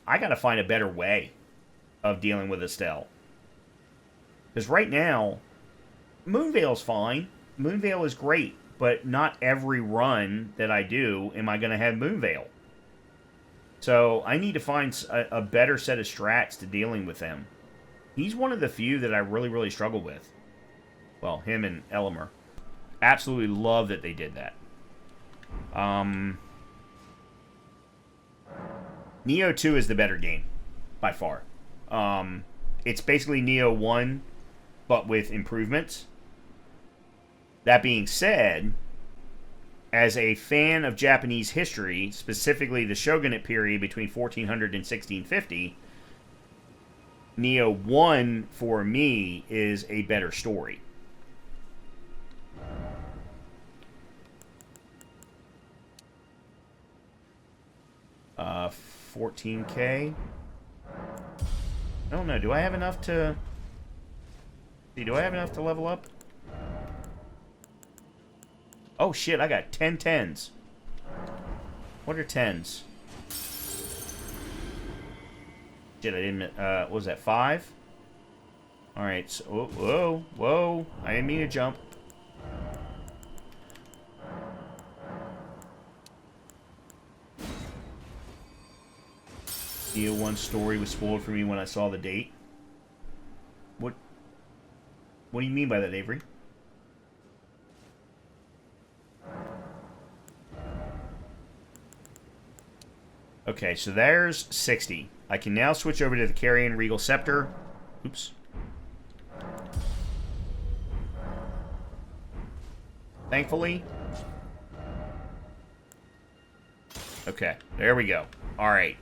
gotta find a better way of dealing with Estelle. Because right now, Moonveil's fine. Moonveil is great. But not every run that I do am I going to have Moonveil. So I need to find a better set of strats to dealing with him. He's one of the few that I really, really struggle with. Well, him and Elemer. Absolutely love that they did that. Neo 2 is the better game, by far. It's basically Neo 1, but with improvements. That being said, as a fan of Japanese history, specifically the shogunate period between 1400 and 1650, Neo 1, for me, is a better story. Uh, 14K? I don't know. Do I have enough to... Do I have enough to level up? Oh shit, I got 10 10s. What are 10s? Shit, I didn't... what was that, 5? Alright, so... Whoa. I didn't mean to jump. Neo 1 story was spoiled for me when I saw the date. What do you mean by that, Avery? Okay, so there's 60. I can now switch over to the Carrion Regal Scepter. Oops. Thankfully. Okay, there we go. Alright.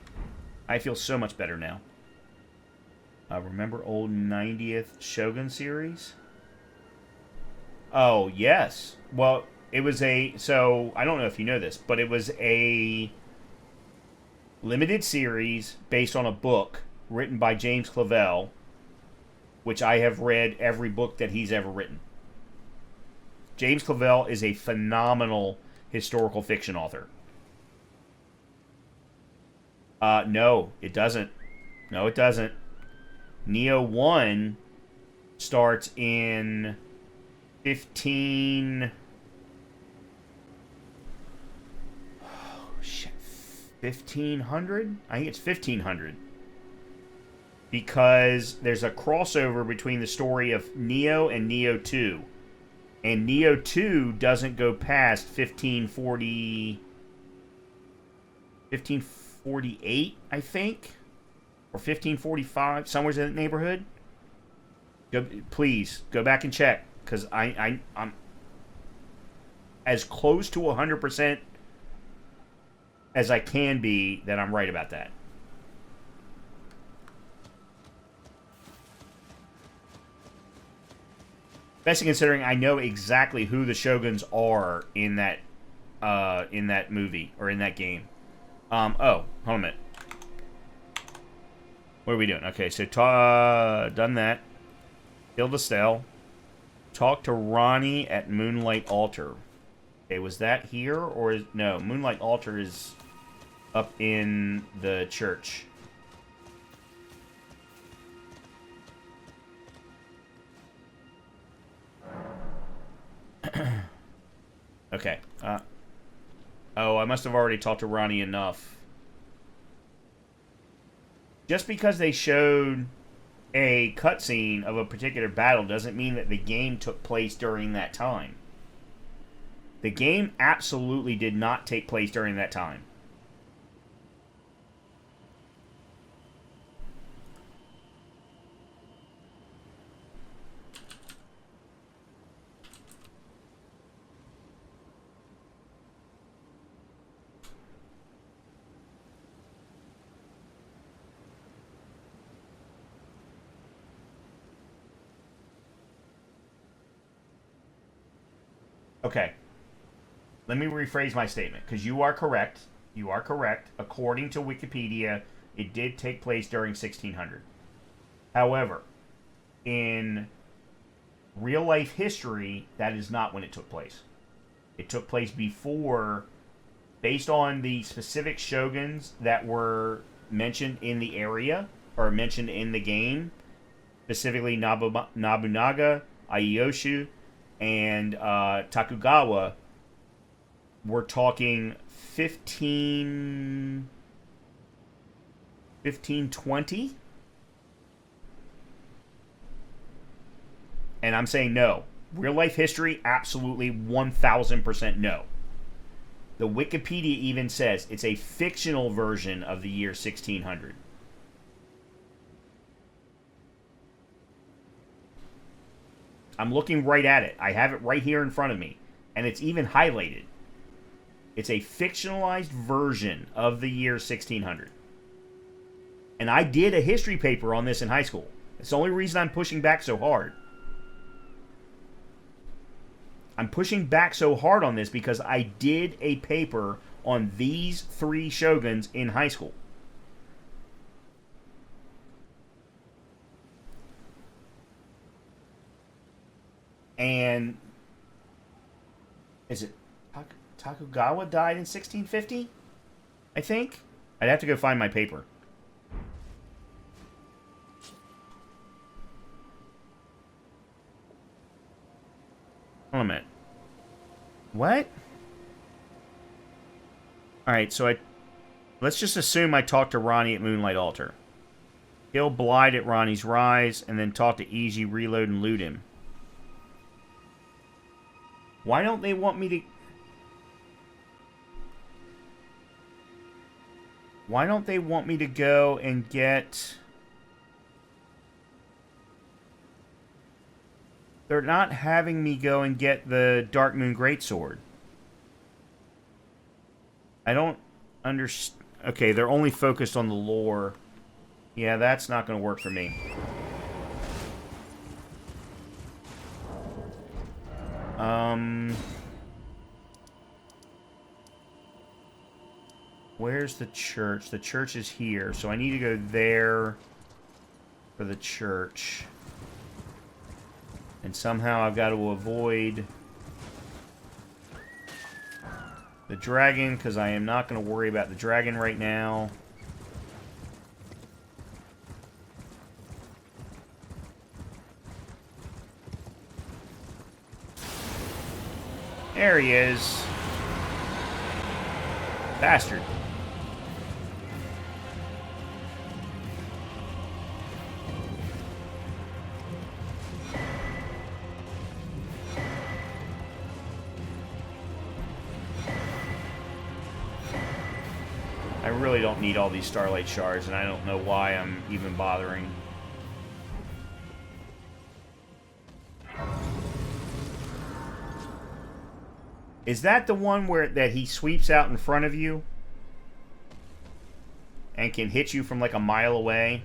I feel so much better now. Remember old 90th Shogun series? Oh, yes. Well, it was so, I don't know if you know this, but it was a limited series based on a book written by James Clavell, which I have read every book that he's ever written. James Clavell is a phenomenal historical fiction author. No, it doesn't. No, it doesn't. Neo 1 starts in 15... Oh, shit. 1500? I think it's 1500. Because there's a crossover between the story of Neo and Neo 2. And Neo 2 doesn't go past 1548, I think, or 1545, somewhere in that neighborhood. Please go back and check, because I'm as close to 100% as I can be that I'm right about that. Especially considering I know exactly who the Shoguns are in that movie or in that game. Oh, hold on a minute. What are we doing? Okay, so done that. Killed Estelle. Talk to Ronnie at Moonlight Altar. Okay, was that here or no? Moonlight Altar is up in the church. Okay. Oh, I must have already talked to Ronnie enough. Just because they showed a cutscene of a particular battle doesn't mean that the game took place during that time. The game absolutely did not take place during that time. Okay. Let me rephrase my statement, because you are correct. You are correct. According to Wikipedia, it did take place during 1600. However, in real-life history, that is not when it took place. It took place before, based on the specific shoguns that were mentioned in the area, or mentioned in the game, specifically Nobunaga, Ieyasu, and Tokugawa. We're talking 1520? And I'm saying no. Real life history, absolutely 1000% no. The Wikipedia even says it's a fictional version of the year 1600. I'm looking right at it. I have it right here in front of me. And it's even highlighted. It's a fictionalized version of the year 1600. And I did a history paper on this in high school. It's the only reason I'm pushing back so hard. I'm pushing back so hard on this because I did a paper on these three shoguns in high school. And is it Tokugawa died in 1650? I think. I'd have to go find my paper. Hold on a minute. What? Alright, so let's just assume I talked to Ronnie at Moonlight Altar. Kill Blythe at Ronnie's Rise, and then talk to Easy, reload, and loot him. Why don't they want me to... Why don't they want me to go and get... They're not having me go and get the Dark Moon Greatsword. I don't understand... Okay, they're only focused on the lore. Yeah, that's not going to work for me. Where's the church? The church is here, so I need to go there for the church. And somehow I've got to avoid The dragon, because I am not going to worry about the dragon right now. There he is. Bastard. I really don't need all these Starlight Shards, and I don't know why I'm even bothering. Is that the one where that he sweeps out in front of you and can hit you from like a mile away?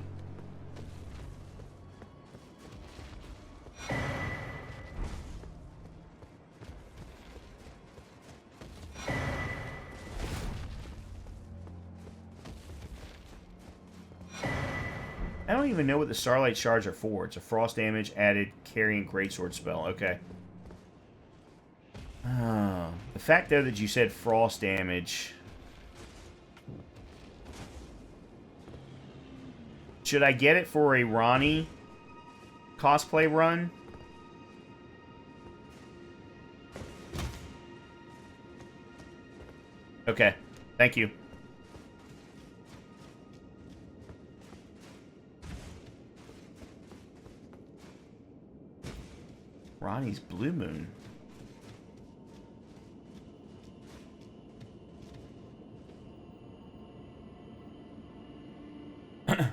I don't even know what the Starlight Shards are for. It's a frost damage added carrying greatsword spell. Okay. The fact, though, that you said frost damage... Should I get it for a Ronnie cosplay run? Okay. Thank you. Ronnie's Blue Moon.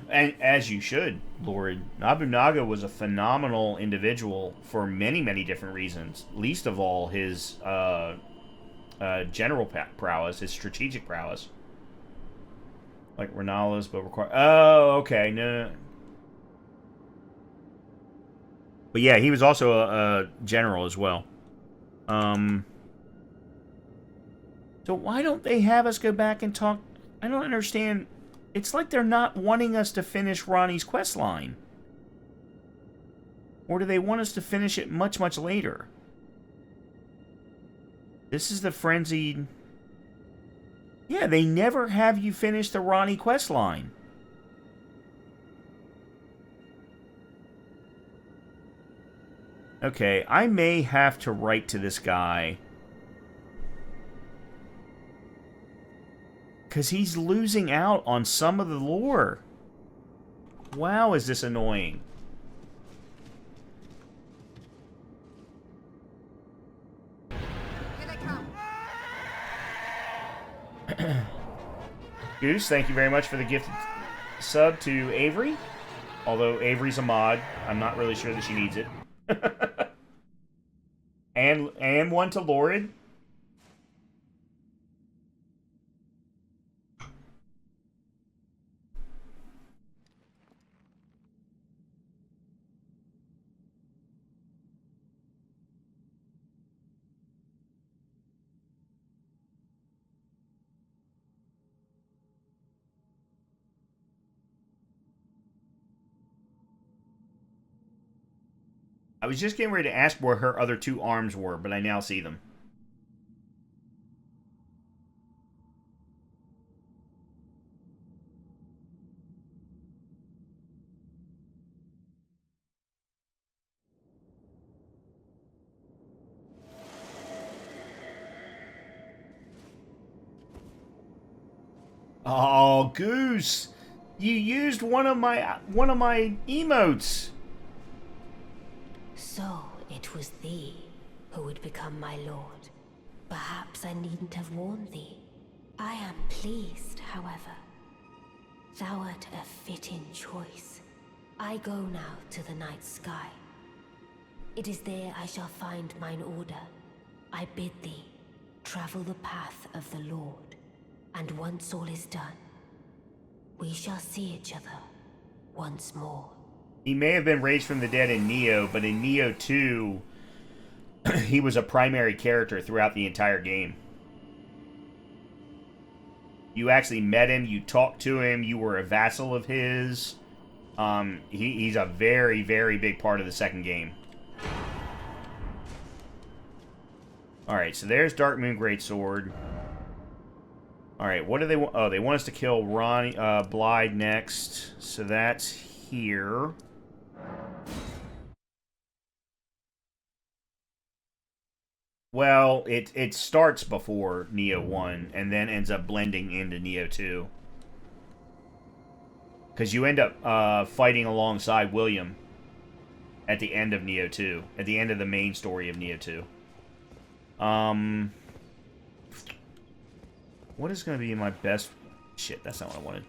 And as you should, Lord. Nobunaga was a phenomenal individual for many, many different reasons. Least of all, his general prowess, his strategic prowess. Like Renala's, but require... Oh, okay. No. But yeah, he was also a general as well. So why don't they have us go back and talk... I don't understand... It's like they're not wanting us to finish Ronnie's quest line. Or do they want us to finish it much, much later? This is the frenzied... Yeah, they never have you finish the Ronnie quest line. Okay, I may have to write to this guy. Because he's losing out on some of the lore. Wow, is this annoying. Here they come. Goose, thank you very much for the gifted sub to Avery. Although Avery's a mod, I'm not really sure that she needs it. and one to Lorid. I was just getting ready to ask where her other two arms were, but I now see them. Oh, Goose! You used one of my emotes. So it was thee who would become my lord. Perhaps I needn't have warned thee. I am pleased, however. Thou art a fitting choice. I go now to the night sky. It is there I shall find mine order. I bid thee travel the path of the Lord, and once all is done, we shall see each other once more. He may have been raised from the dead in Neo, but in Neo 2, he was a primary character throughout the entire game. You actually met him, you talked to him, you were a vassal of his. He's a very, very big part of the second game. Alright, so there's Dark Moon Greatsword. All right, what do they want? Oh, they want us to kill Blythe next. So that's here. Well, it starts before Neo 1 and then ends up blending into Neo 2. Because you end up fighting alongside William at the end of Neo 2. At the end of the main story of Neo 2. What is going to be my best... Shit, that's not what I wanted.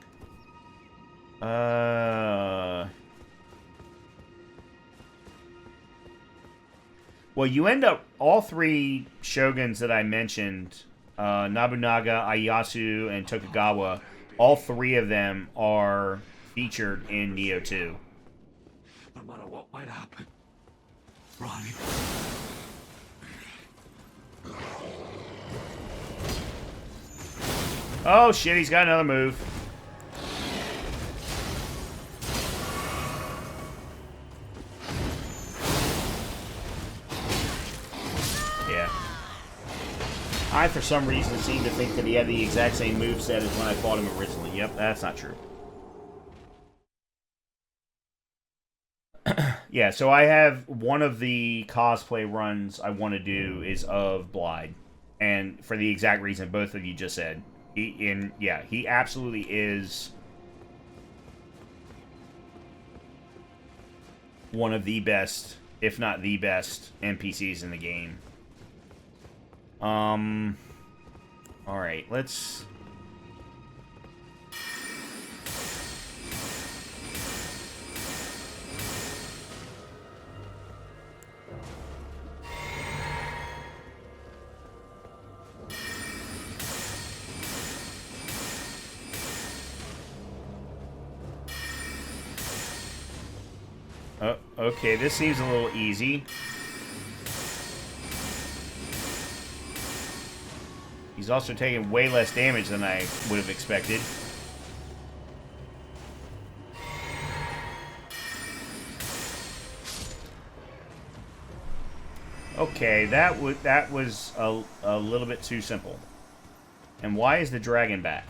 Well, you end up... All three shoguns that I mentioned, Nobunaga, Ieyasu, and Tokugawa, all three of them are featured in Neo 2. No matter what might happen, Ronnie. Oh, shit, he's got another move. Yeah. I, for some reason, seem to think that he had the exact same moveset as when I fought him originally. Yep, that's not true. Yeah, so I have one of the cosplay runs I want to do is of Blythe. And for the exact reason both of you just said. He absolutely is one of the best, if not the best, NPCs in the game. Alright, let's... Oh, okay, this seems a little easy. He's also taking way less damage than I would have expected. Okay, that was a little bit too simple. And why is the dragon back?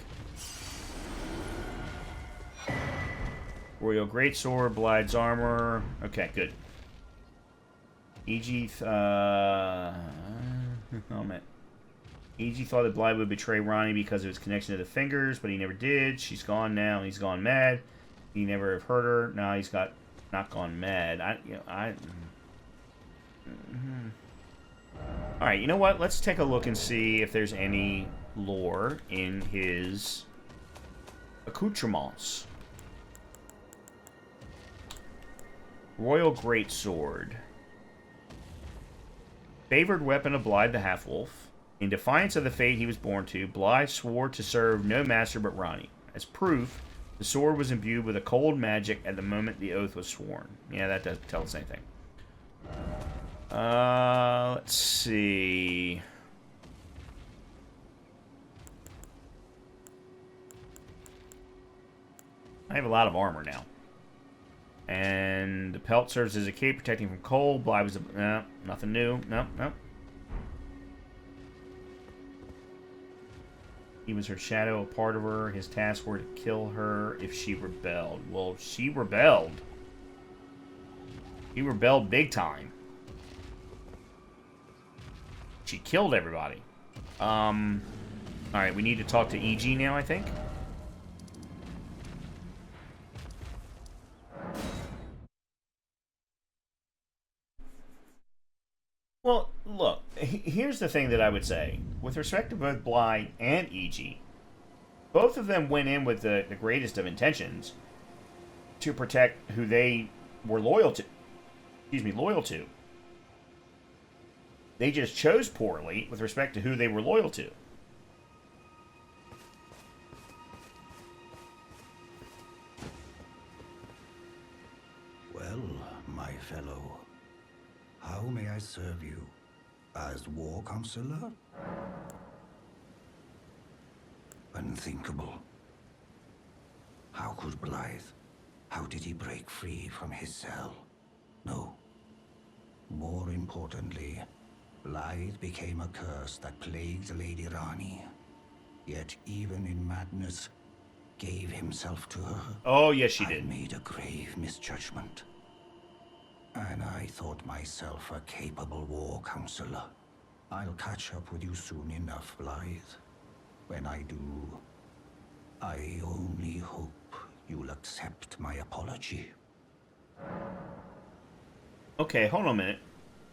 Royal Greatsword, Blythe's armor. Okay, good. E.G. Helmet. E.G. thought that Blythe would betray Ronnie because of his connection to the fingers, but he never did. She's gone now, and he's gone mad. He never have hurt her. Now he's not gone mad. Alright, you know what? Let's take a look and see if there's any lore in his accoutrements. Royal Greatsword. Favored weapon of Blythe the Half-Wolf. In defiance of the fate he was born to, Blythe swore to serve no master but Ronnie. As proof, the sword was imbued with a cold magic at the moment the oath was sworn. Yeah, that doesn't tell us anything. Let's see. I have a lot of armor now. And the pelt serves as a cape protecting from cold. Blythe was no, nothing new. Nope. He was her shadow, a part of her. His tasks were to kill her if she rebelled. Well, she rebelled. He rebelled big time. She killed everybody. Alright, we need to talk to E.G. now, I think. Well, look, here's the thing that I would say. With respect to both Blythe and E.G., both of them went in with the greatest of intentions to protect who they were loyal to. Loyal to. They just chose poorly with respect to who they were loyal to. Well, my fellow, how may I serve you? As war counselor? Unthinkable. How could Blythe? How did he break free from his cell? No. More importantly, Blythe became a curse that plagued Lady Rani. yet even in madness, gave himself to her. Oh, yes, she I did. made a grave misjudgment. And I thought myself a capable war counselor. I'll catch up with you soon enough, Blythe. When I do, I only hope you'll accept my apology. Okay, hold on a minute.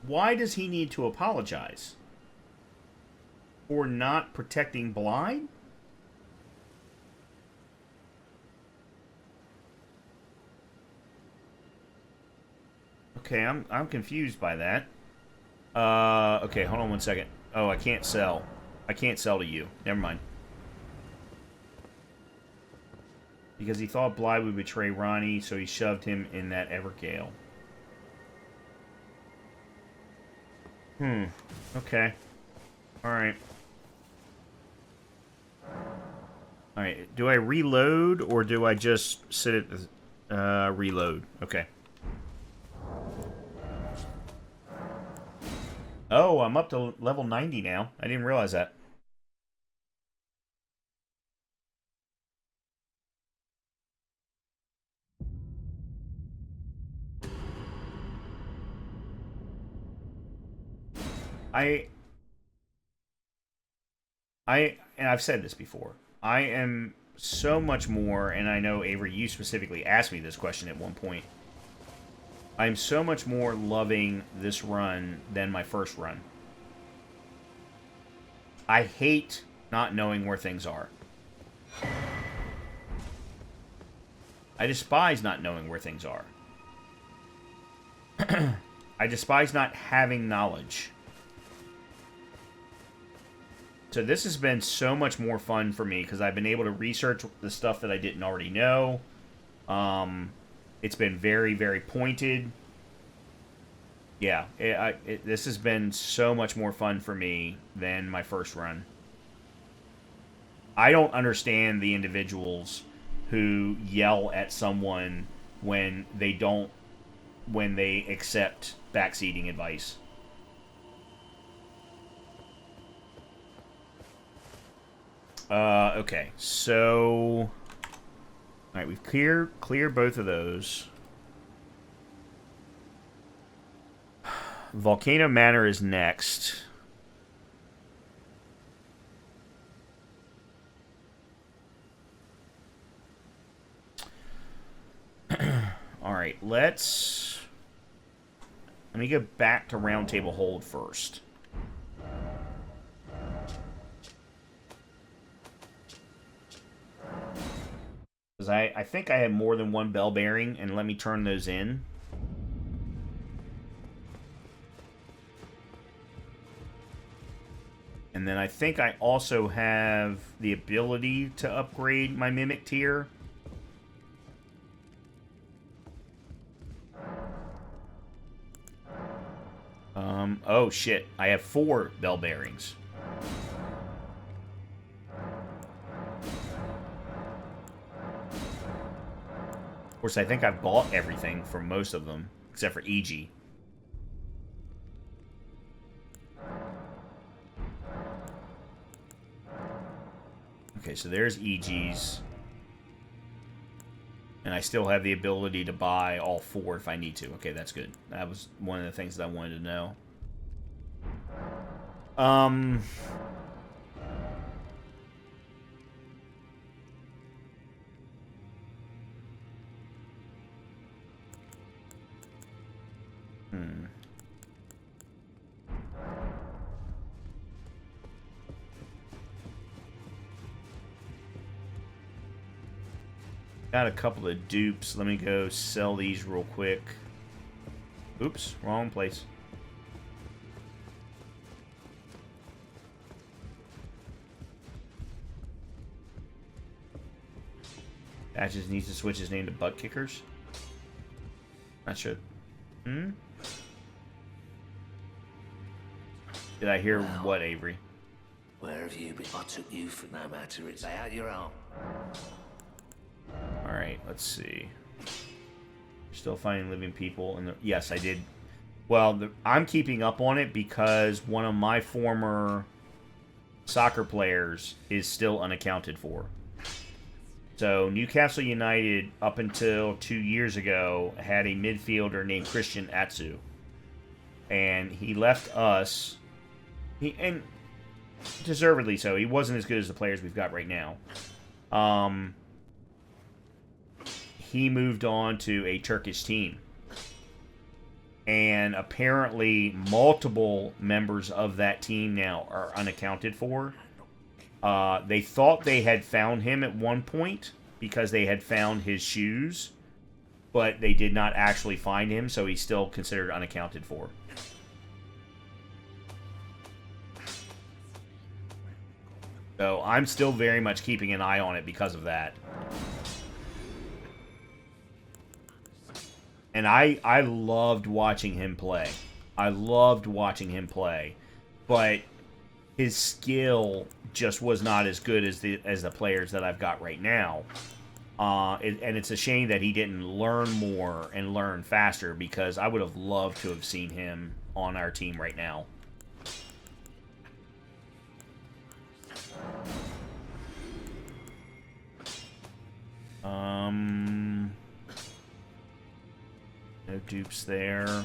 Why does he need to apologize? For not protecting Blythe? Okay, I'm confused by that. Okay, hold on one second. Oh, I can't sell. I can't sell to you. Never mind. Because he thought Blythe would betray Ronnie, so he shoved him in that Evergale. Okay. Alright. Alright, do I reload, or do I just sit at the... reload. Okay. Oh, I'm up to level 90 now. I didn't realize that. And I've said this before. I am so much more, and I know, Avery, you specifically asked me this question at one point. I'm so much more loving this run than my first run. I hate not knowing where things are. I despise not knowing where things are. I despise not having knowledge. So this has been so much more fun for me because I've been able to research the stuff that I didn't already know. It's been very, very pointed. Yeah, this has been so much more fun for me than my first run. I don't understand the individuals who yell at someone when they accept backseating advice. Okay, so... Alright, we've cleared both of those. Volcano Manor is next. Alright, let me go back to Round Table Hold first. Because I think I have more than one bell bearing, and let me turn those in. And then I think I also have the ability to upgrade my Mimic tier. Oh shit, I have 4 bell bearings. Of course, I think I've bought everything for most of them, except for EG. Okay, so there's EG's. And I still have the ability to buy all 4 if I need to. Okay, that's good. That was one of the things that I wanted to know. Got a couple of dupes. Let me go sell these real quick. Oops, wrong place. Patches needs to switch his name to Butt Kickers. Not sure. Did I hear what, Avery? Where have you been? I took you for no matter. It's out your own. Alright, let's see. Still finding living people. Yes, I did. Well, I'm keeping up on it because one of my former soccer players is still unaccounted for. So Newcastle United, up until 2 years ago, had a midfielder named Christian Atsu. And he left us, and deservedly so. He wasn't as good as the players we've got right now. He moved on to a Turkish team. And apparently multiple members of that team now are unaccounted for. They thought they had found him at one point because they had found his shoes, but they did not actually find him, so he's still considered unaccounted for. So I'm still very much keeping an eye on it because of that. And I loved watching him play. I loved watching him play. But his skill just was not as good as the players that I've got right now. And it's a shame that he didn't learn more and learn faster, because I would have loved to have seen him on our team right now. No dupes there.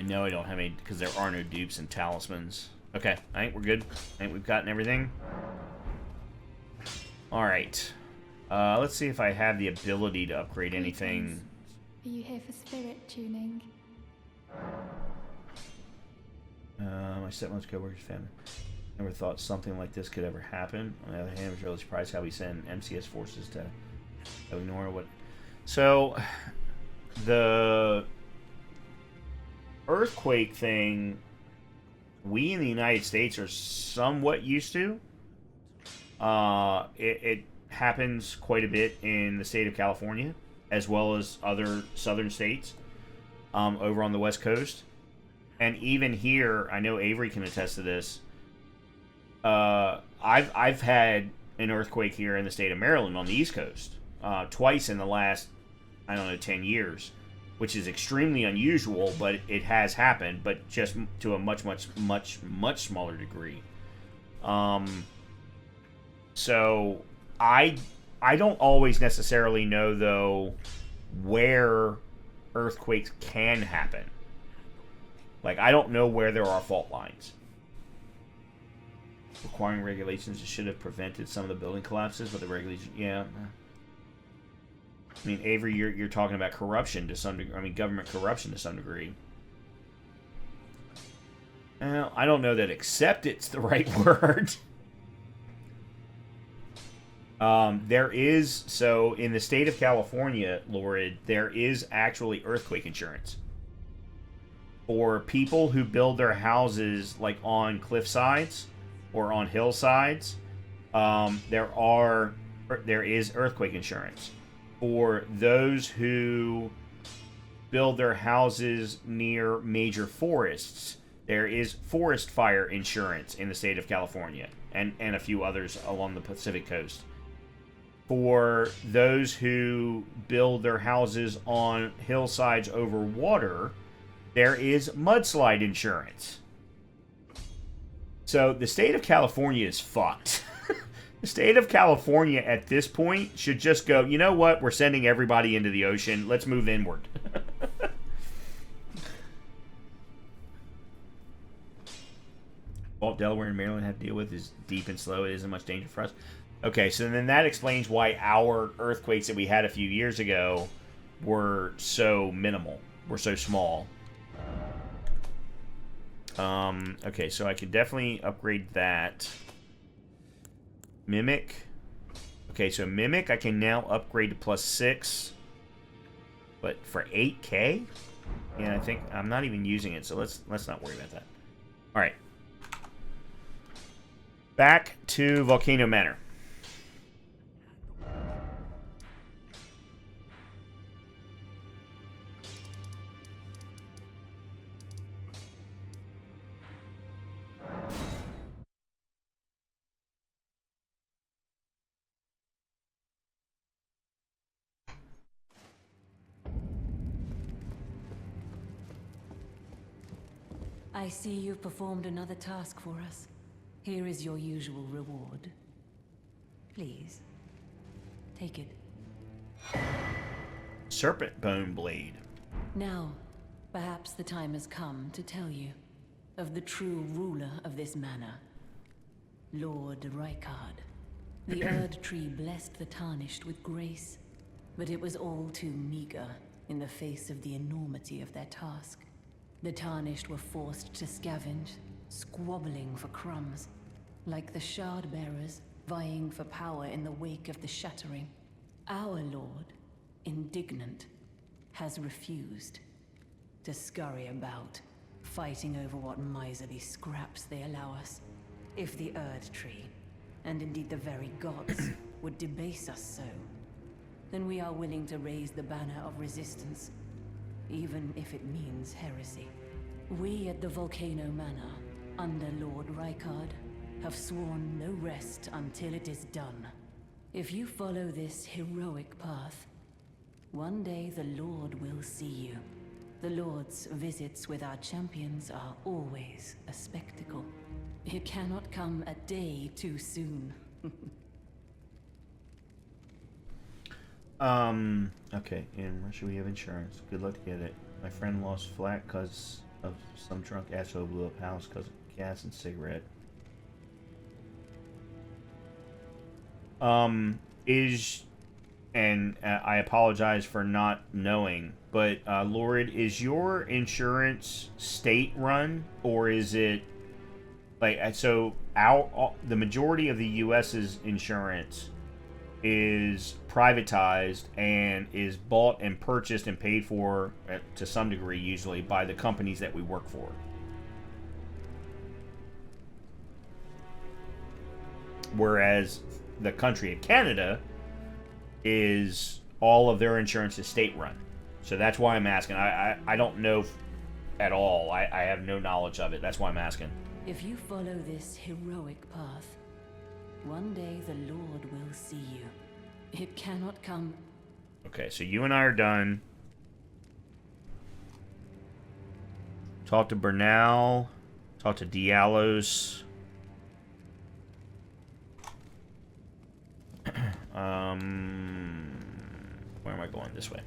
No, I don't have any, because there are no dupes and talismans. Okay, I think we're good. I think we've gotten everything. Alright. Let's see if I have the ability to upgrade anything. Are you here for spirit tuning? My stepmother's co-worker's family. Never thought something like this could ever happen. On the other hand, I was really surprised how we send MCS forces to ignore what... So, the earthquake thing, we in the United States are somewhat used to. It happens quite a bit in the state of California, as well as other southern states over on the West Coast. And even here, I know Avery can attest to this. I've had an earthquake here in the state of Maryland on the East Coast twice in the last, 10 years. Which is extremely unusual, but it has happened, but just to a much smaller degree. So I don't always necessarily know, though, where earthquakes can happen. Like, I don't know where there are fault lines. Requiring regulations should have prevented some of the building collapses, but the regulations, yeah. I mean, Avery, you're talking about corruption to some degree. I mean, government corruption to some degree. Well, I don't know that accept it's the right word. There is, so in the state of California, Lorid, there is actually earthquake insurance. For people who build their houses like on cliff sides or on hillsides, there is earthquake insurance. For those who build their houses near major forests, there is forest fire insurance in the state of California, and a few others along the Pacific coast. For those who build their houses on hillsides over water, there is mudslide insurance. So the state of California is fucked. The state of California at this point should just go, you know what? We're sending everybody into the ocean. Let's move inward. What Delaware and Maryland have to deal with is deep and slow. It isn't much danger for us. Okay, so then that explains why our earthquakes that we had a few years ago were so minimal. Were so small. Okay, so I could definitely upgrade that. Mimic. Okay, so Mimic I can now upgrade to +6. But for 8K? Yeah, I think I'm not even using it, so let's not worry about that. All right. Back to Volcano Manor. I see you've performed another task for us. Here is your usual reward. Please, take it. Serpent Bone Blade. Now, perhaps the time has come to tell you of the true ruler of this manor, Lord Rykard. The Erdtree blessed the Tarnished with grace, but it was all too meager in the face of the enormity of their task. The Tarnished were forced to scavenge, squabbling for crumbs, like the Shard-bearers vying for power in the wake of the Shattering. Our Lord, indignant, has refused to scurry about, fighting over what miserly scraps they allow us. If the Erdtree, and indeed the very gods, would debase us so, then we are willing to raise the banner of resistance, even if it means heresy. We at the Volcano Manor, under Lord Rykard, have sworn no rest until it is done. If you follow this heroic path, one day the Lord will see you. The Lord's visits with our champions are always a spectacle. It cannot come a day too soon. Okay, in Russia we have insurance. Good luck to get it. My friend lost flat because of some drunk asshole blew up house because of gas and cigarette. I apologize for not knowing, but Lord, is your insurance state run, or is it like so? The majority of the U.S.'s insurance is privatized and is bought and purchased and paid for to some degree, usually by the companies that we work for. Whereas the country of Canada is all of their insurance is state run. So that's why I'm asking. I don't know at all. I have no knowledge of it. That's why I'm asking. If you follow this heroic path, one day the Lord will see you. It cannot come. Okay, so you and I are done. Talk to Bernal. Talk to Dialos. Where am I going? This way.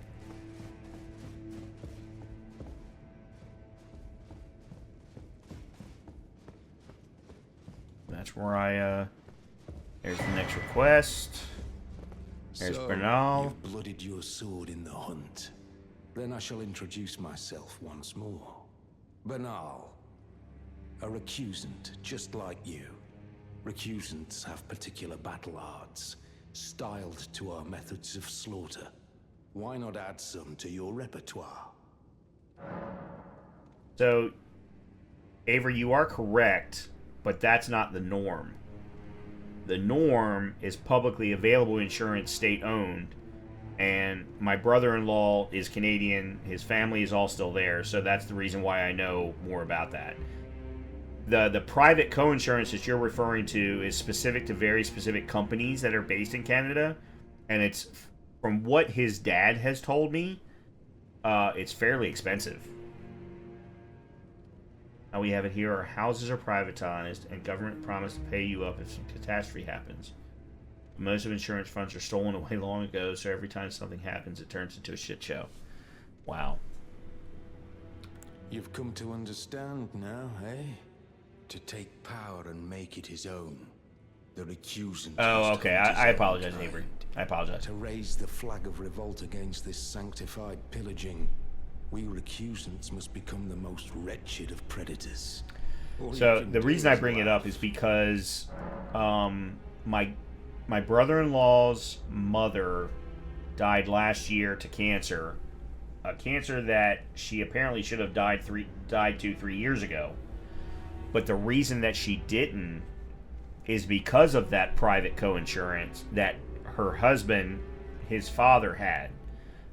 That's where I, there's the next request. There's So, Bernal. you've blooded your sword in the hunt. Then I shall introduce myself once more. Bernal, a recusant just like you. Recusants have particular battle arts, styled to our methods of slaughter. Why not add some to your repertoire? So, Avery, you are correct, but that's not the norm. The norm is publicly available insurance, state-owned, and my brother-in-law is Canadian. His family is all still there, so that's the reason why I know more about that. The private co-insurance that you're referring to is specific to very specific companies that are based in Canada, and it's, from what his dad has told me, it's fairly expensive. How we have it here, our houses are privatized, and government promise to pay you up if some catastrophe happens. Most of insurance funds are stolen away long ago, so every time something happens, it turns into a shit show. Wow. You've come to understand now, eh? To take power and make it his own. The recusant. Oh, must okay. hunt his I own apologize, kind. Avery. I apologize. To raise the flag of revolt against this sanctified pillaging, we recusants must become the most wretched of predators. All you So can the do reason I is bring it laugh. up is because my brother-in-law's mother died last year to cancer, a cancer that she apparently should have died 3 years ago. But the reason that she didn't is because of that private co-insurance that her husband, his father, had.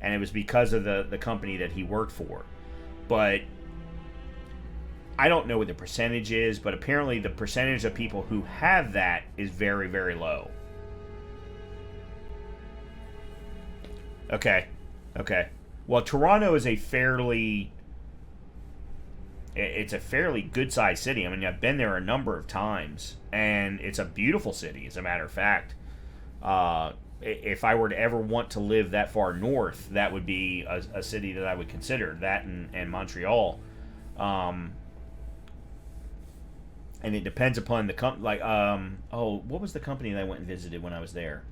And it was because of the company that he worked for. But I don't know what the percentage is, but apparently the percentage of people who have that is very, very low. Okay. Well, Toronto is a fairly good-sized city. I mean, I've been there a number of times, and it's a beautiful city, as a matter of fact. If I were to ever want to live that far north, that would be a city that I would consider, that and Montreal. And it depends upon the company. What was the company that I went and visited when I was there?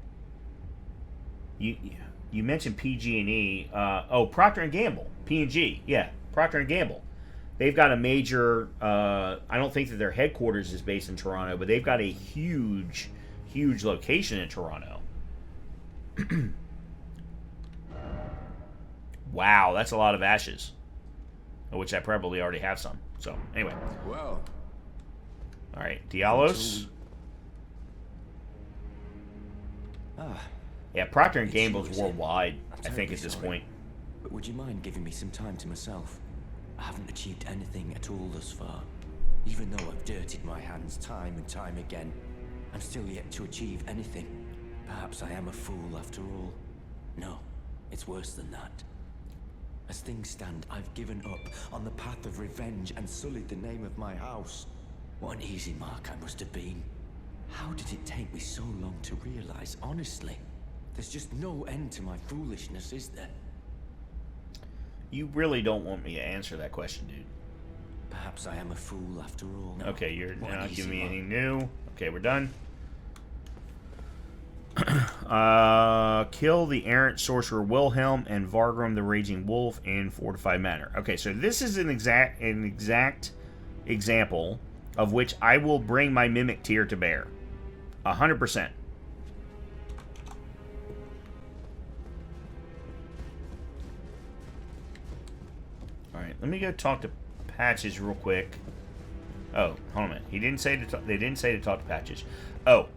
You mentioned PG&E. Procter & Gamble. P&G. Yeah, Procter & Gamble. They've got a major... I don't think that their headquarters is based in Toronto, but they've got a huge location in Toronto. Wow, that's a lot of ashes. Which I probably already have some. So, anyway. Well... Alright, Dialos. Yeah, Procter & Gamble's worldwide, I think, at this point. But would you mind giving me some time to myself? I haven't achieved anything at all thus far. Even though I've dirtied my hands time and time again, I'm still yet to achieve anything. Perhaps I am a fool after all. No, it's worse than that. As things stand, I've given up on the path of revenge and sullied the name of my house. What an easy mark I must have been. How did it take me so long to realize, honestly? There's just no end to my foolishness, is there? You really don't want me to answer that question, dude. Perhaps I am a fool after all. No. Okay, you're not giving me anything new. Okay, we're done. Kill the errant sorcerer Wilhelm and Vargrim the Raging Wolf in fortified manner. Okay, so this is an exact example of which I will bring my Mimic tier to bear. 100%. Alright, let me go talk to Patches real quick. Oh, hold on a minute. They didn't say to talk to Patches. Oh.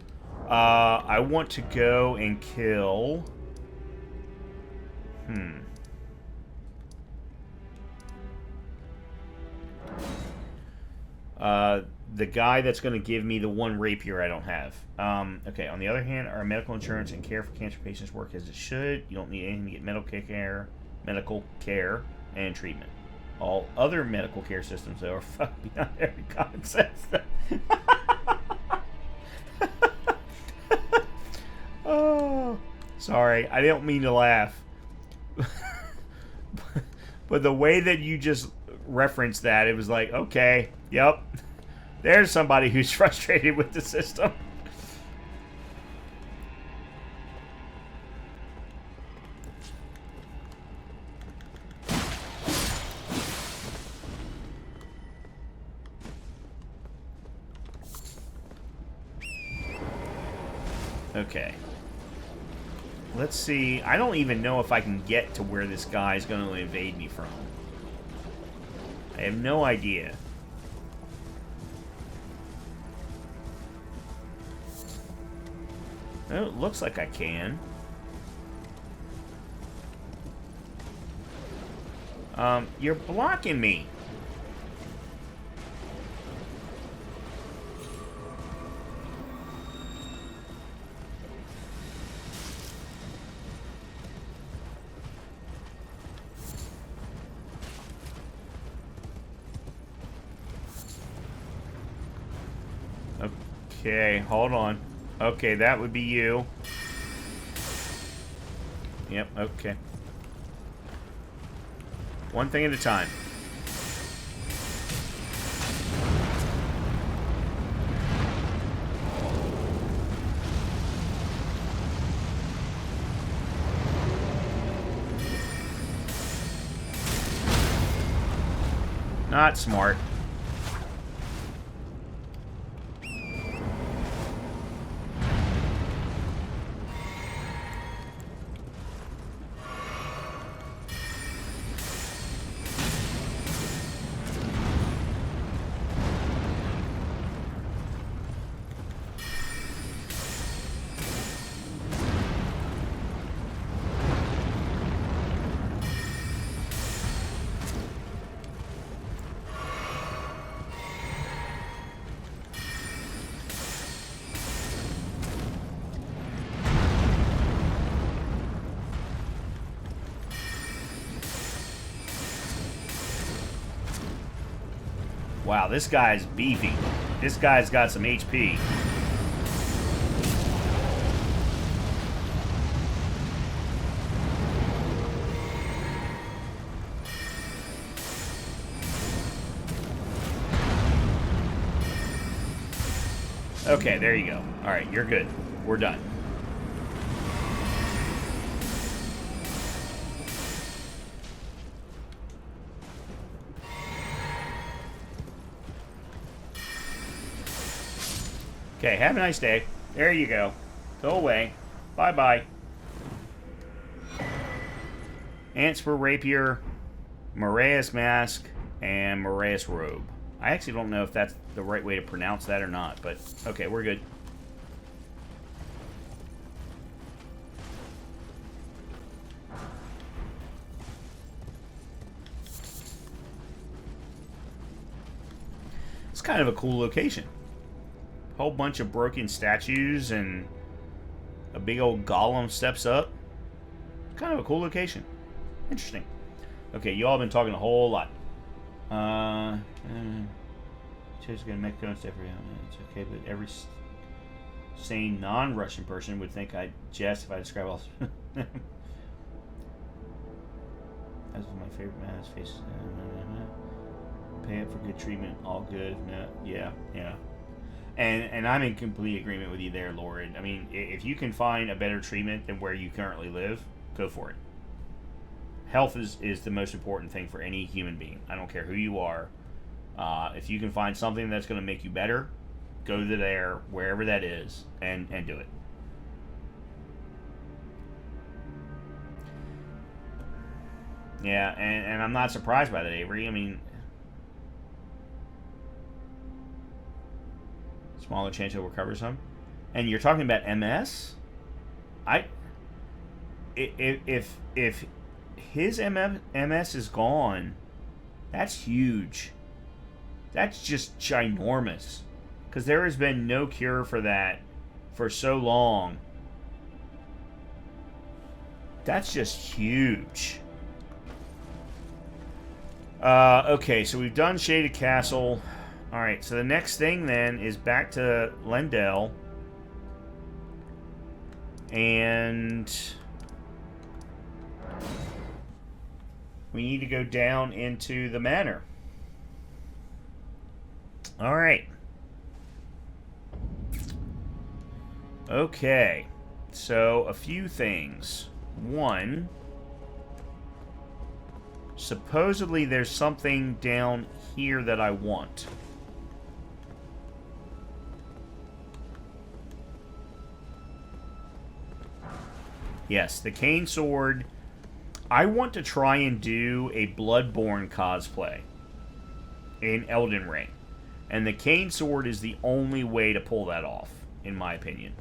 I want to go and kill... the guy that's going to give me the one rapier I don't have. Okay, on the other hand, our medical insurance and care for cancer patients work as it should. You don't need anything to get medical care and treatment. All other medical care systems, though, are fucked beyond every common sense. Oh, sorry. I don't mean to laugh. But the way that you just referenced that, it was like, okay, yep. There's somebody who's frustrated with the system. Okay. Let's see. I don't even know if I can get to where this guy is going to invade me from. I have no idea. Oh, it looks like I can. You're blocking me. Okay, hold on. Okay, that would be you. Yep, okay. One thing at a time. Not smart. Wow, this guy's beefy. This guy's got some HP. Okay, there you go. Alright, you're good. We're done. Okay, have a nice day. There you go. Go away. Bye-bye. Ansper Rapier, Moraeus Mask, and Moraeus Robe. I actually don't know if that's the right way to pronounce that or not, but okay, we're good. It's kind of a cool location. Whole bunch of broken statues and a big old golem steps up. Kind of a cool location. Interesting. Okay, you all been talking a whole lot. Just gonna Mexico and stuff. It's okay, but every sane non-Russian person would think I'd jest if I describe all. That's my favorite man. His face. Pay up for good treatment. All good. No, yeah. And I'm in complete agreement with you there, Lord. I mean, if you can find a better treatment than where you currently live, go for it. Health is the most important thing for any human being. I don't care who you are. If you can find something that's going to make you better, go to there, wherever that is, and do it. Yeah, and I'm not surprised by that, Avery. I mean, smaller chance he'll recover some. And you're talking about MS? If his MS is gone, that's huge. That's just ginormous. Because there has been no cure for that for so long. That's just huge. Okay, so we've done Shaded Castle. Alright, so the next thing then is back to Lendel. And we need to go down into the manor. Alright. Okay. So, a few things. One, supposedly there's something down here that I want. Yes, the cane sword. I want to try and do a Bloodborne cosplay in Elden Ring. And the cane sword is the only way to pull that off, in my opinion.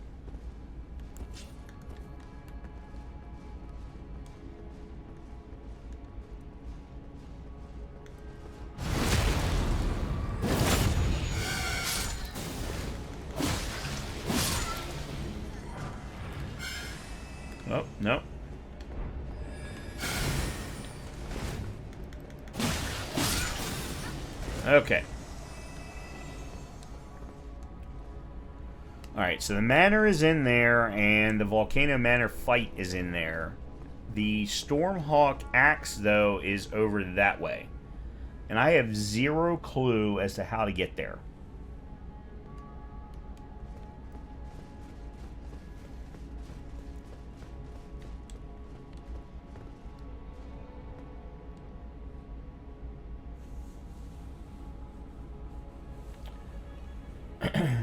Oh, no. Okay. Alright, so the manor is in there, and the Volcano Manor fight is in there. The Stormhawk axe, though, is over that way. And I have zero clue as to how to get there.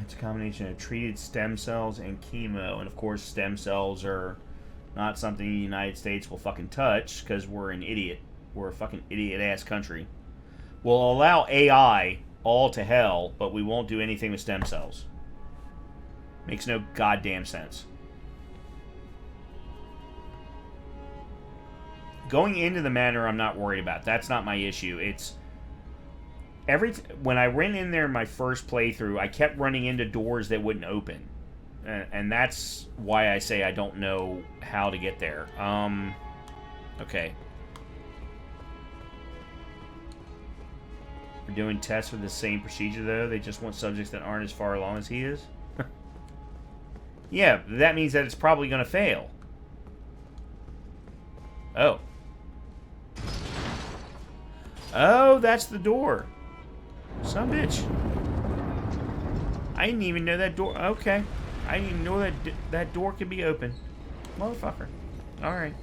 It's a combination of treated stem cells and chemo. And of course, stem cells are not something the United States will fucking touch because we're an idiot. We're a fucking idiot-ass country. We'll allow AI all to hell, but we won't do anything with stem cells. Makes no goddamn sense. Going into the manor, I'm not worried about. That's not my issue. It's when I went in there in my first playthrough, I kept running into doors that wouldn't open. And that's why I say I don't know how to get there. Okay. We're doing tests with the same procedure, though. They just want subjects that aren't as far along as he is. Yeah, that means that it's probably going to fail. Oh. Oh, that's the door. Son of a bitch. I didn't even know that door... Okay. I didn't even know that that door could be open. Motherfucker. Alright.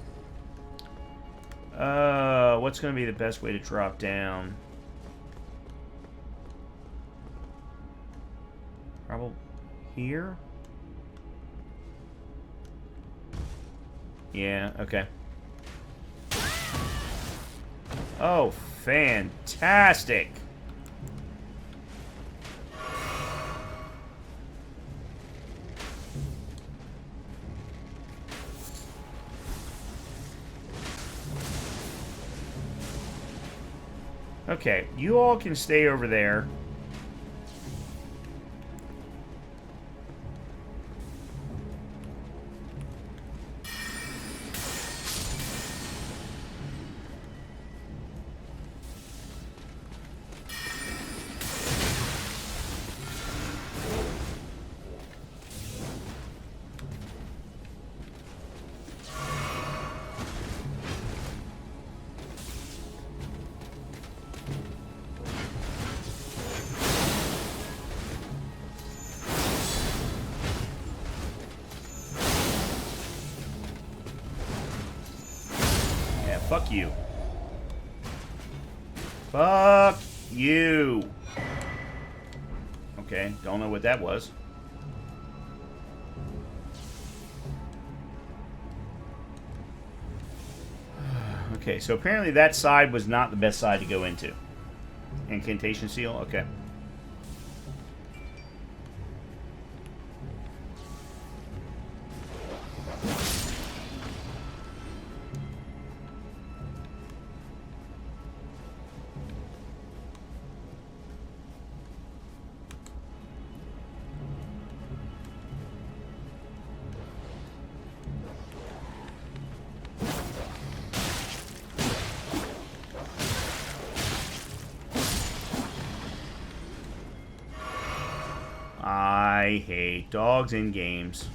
What's going to be the best way to drop down? Probably here? Yeah, okay. Oh, fantastic! Okay, you all can stay over there. Fuck you. Fuck you. Okay, don't know what that was. Okay, so apparently that side was not the best side to go into. Incantation seal? Okay. I hate dogs in games.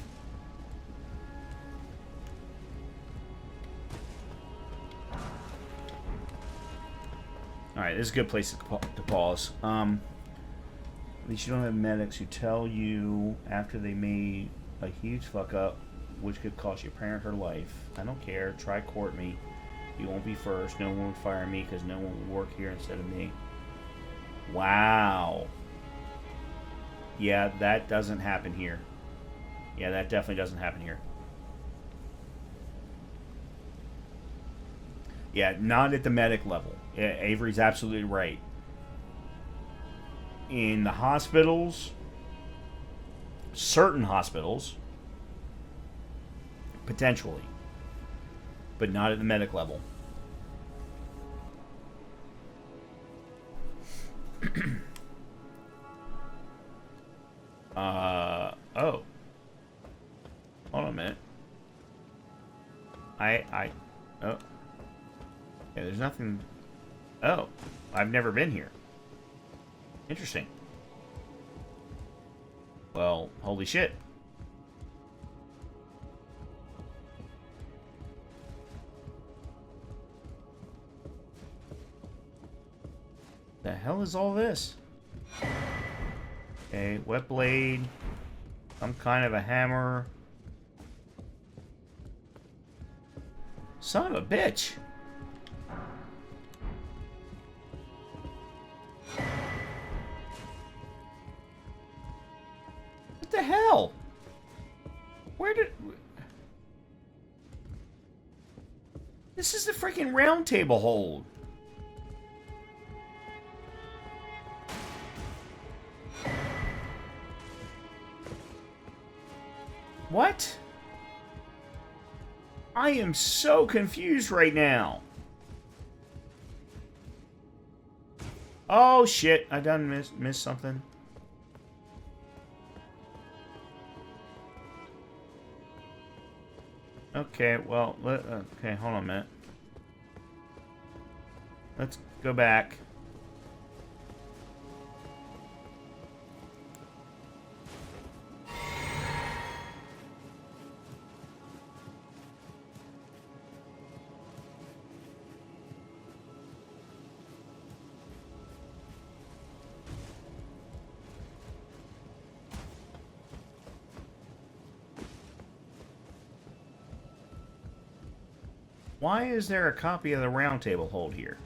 Alright, this is a good place to pause. At least you don't have medics who tell you after they made a huge fuck up, which could cost your parent her life. I don't care. Try court me. You won't be first. No one will fire me because no one will work here instead of me. Wow. Yeah, that doesn't happen here. Yeah, that definitely doesn't happen here. Yeah, not at the medic level. Yeah, Avery's absolutely right. In the hospitals, certain hospitals, potentially, but not at the medic level. Oh. Hold on a minute. Oh. Yeah, there's nothing... Oh. I've never been here. Interesting. Well, holy shit. The hell is all this? Okay, wet blade. Some kind of a hammer. Son of a bitch. What the hell? Where did... This is the freaking round table hold. What? I am so confused right now. Oh shit, I done missed something. Okay, well, okay, hold on a minute. Let's go back. Why is there a copy of the Round Table Hold here?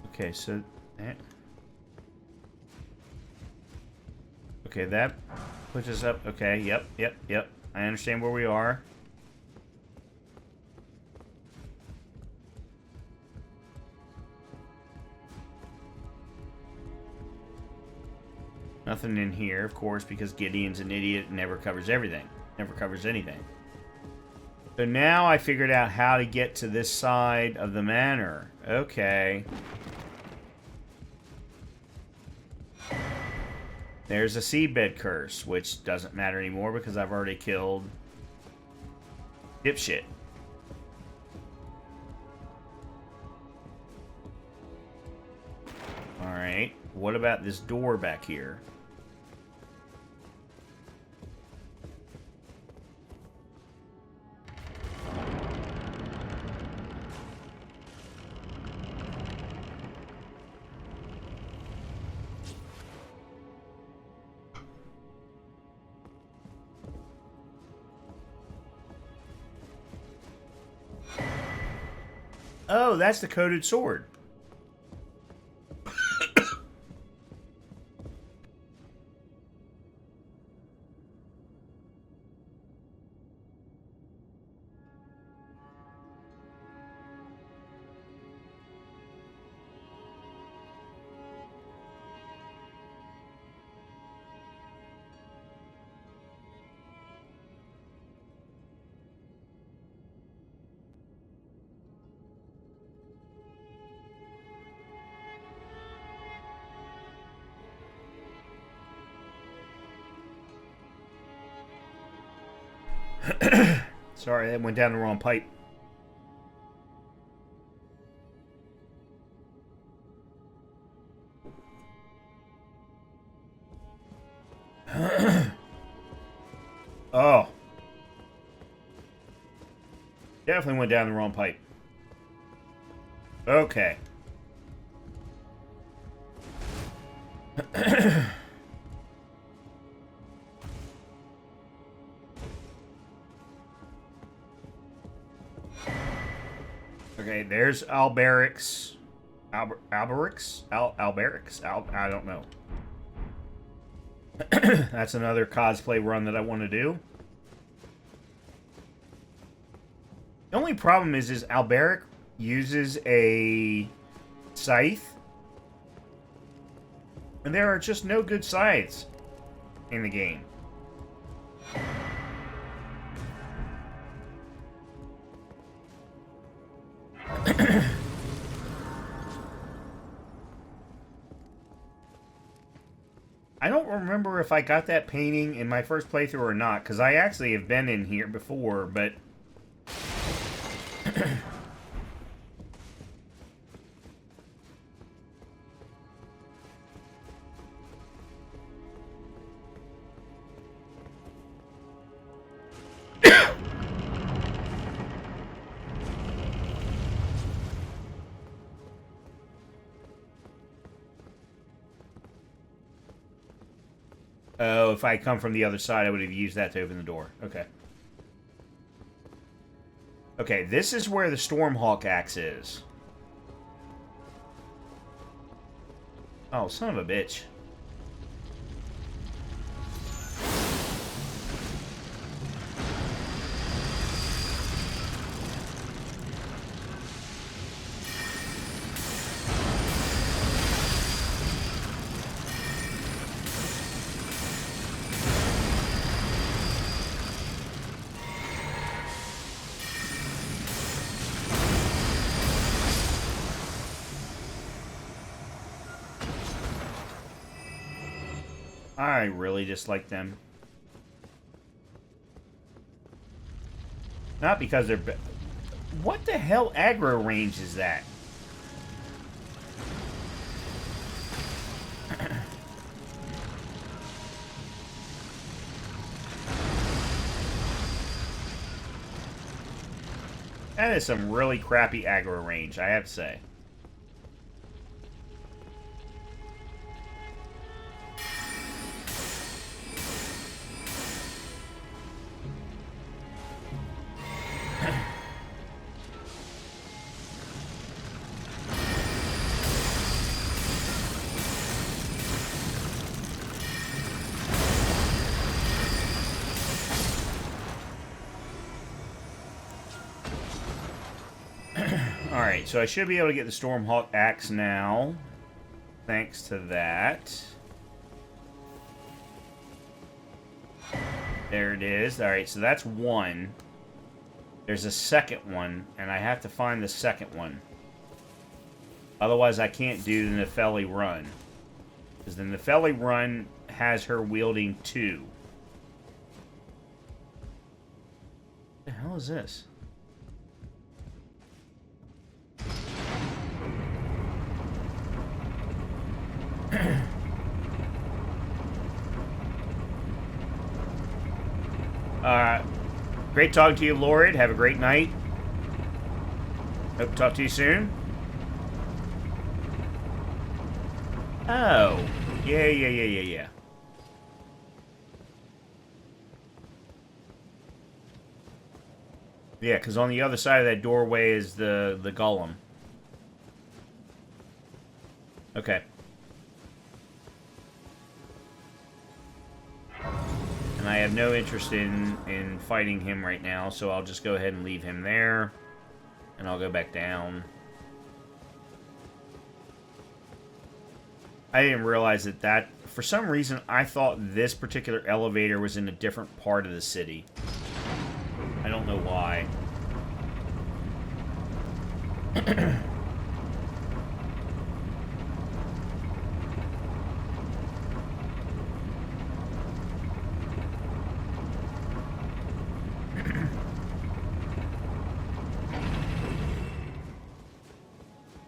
Okay, so that... Okay, that puts us up. Okay, yep. I understand where we are. Nothing in here, of course, because Gideon's an idiot and never covers everything. Never covers anything. So now I figured out how to get to this side of the manor. Okay. There's a seedbed curse, which doesn't matter anymore because I've already killed dipshit. Alright, what about this door back here? Oh, that's the coated sword. Sorry, that went down the wrong pipe. Oh. Definitely went down the wrong pipe. Okay. Okay, there's Alberic's. Alberic's? I don't know. That's another cosplay run that I want to do. The only problem is Alberic uses a scythe. And there are just no good scythes in the game. I don't remember if I got that painting in my first playthrough or not, because I actually have been in here before, but... Oh, if I come from the other side, I would have used that to open the door. Okay. Okay, this is where the Stormhawk axe is. Oh, son of a bitch. I really dislike them. Not because they're... What the hell aggro range is that? That is some really crappy aggro range, I have to say. Alright, so I should be able to get the Stormhawk Axe now. Thanks to that. There it is. Alright, so that's one. There's a second one, and I have to find the second one. Otherwise, I can't do the Nepheli run. Because the Nepheli run has her wielding two. What the hell is this? Great talking to you, Lord. Have a great night. Hope to talk to you soon. Oh. Yeah. Yeah, because on the other side of that doorway is the golem. Okay. And I have no interest in fighting him right now, so I'll just go ahead and leave him there. And I'll go back down. I didn't realize that for some reason, I thought this particular elevator was in a different part of the city. I don't know why.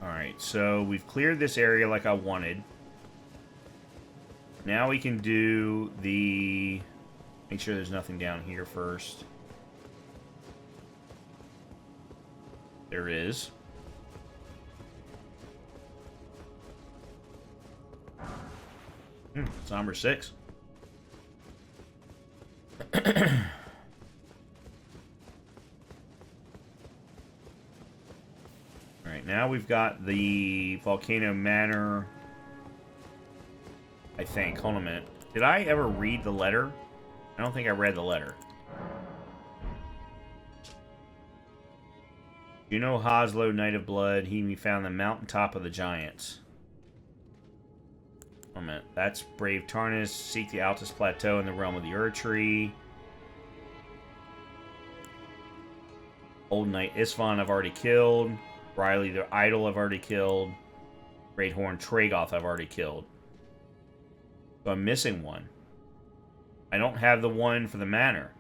Alright, so we've cleared this area like I wanted. Now we can do the... Make sure there's nothing down here first. There is. Somber 6. Alright, now we've got the Volcano Manor. I think. Hold on a minute. Did I ever read the letter? I don't think I read the letter. You know Hoslow, Knight of Blood, he we found the mountaintop of the giants. Hold on a minute. That's Brave Tarnus, seek the Altus Plateau in the realm of the Erdtree. Old Knight Isvan I've already killed. Riley the Idol I've already killed. Great Horn Tragoth I've already killed. So I'm missing one. I don't have the one for the manor.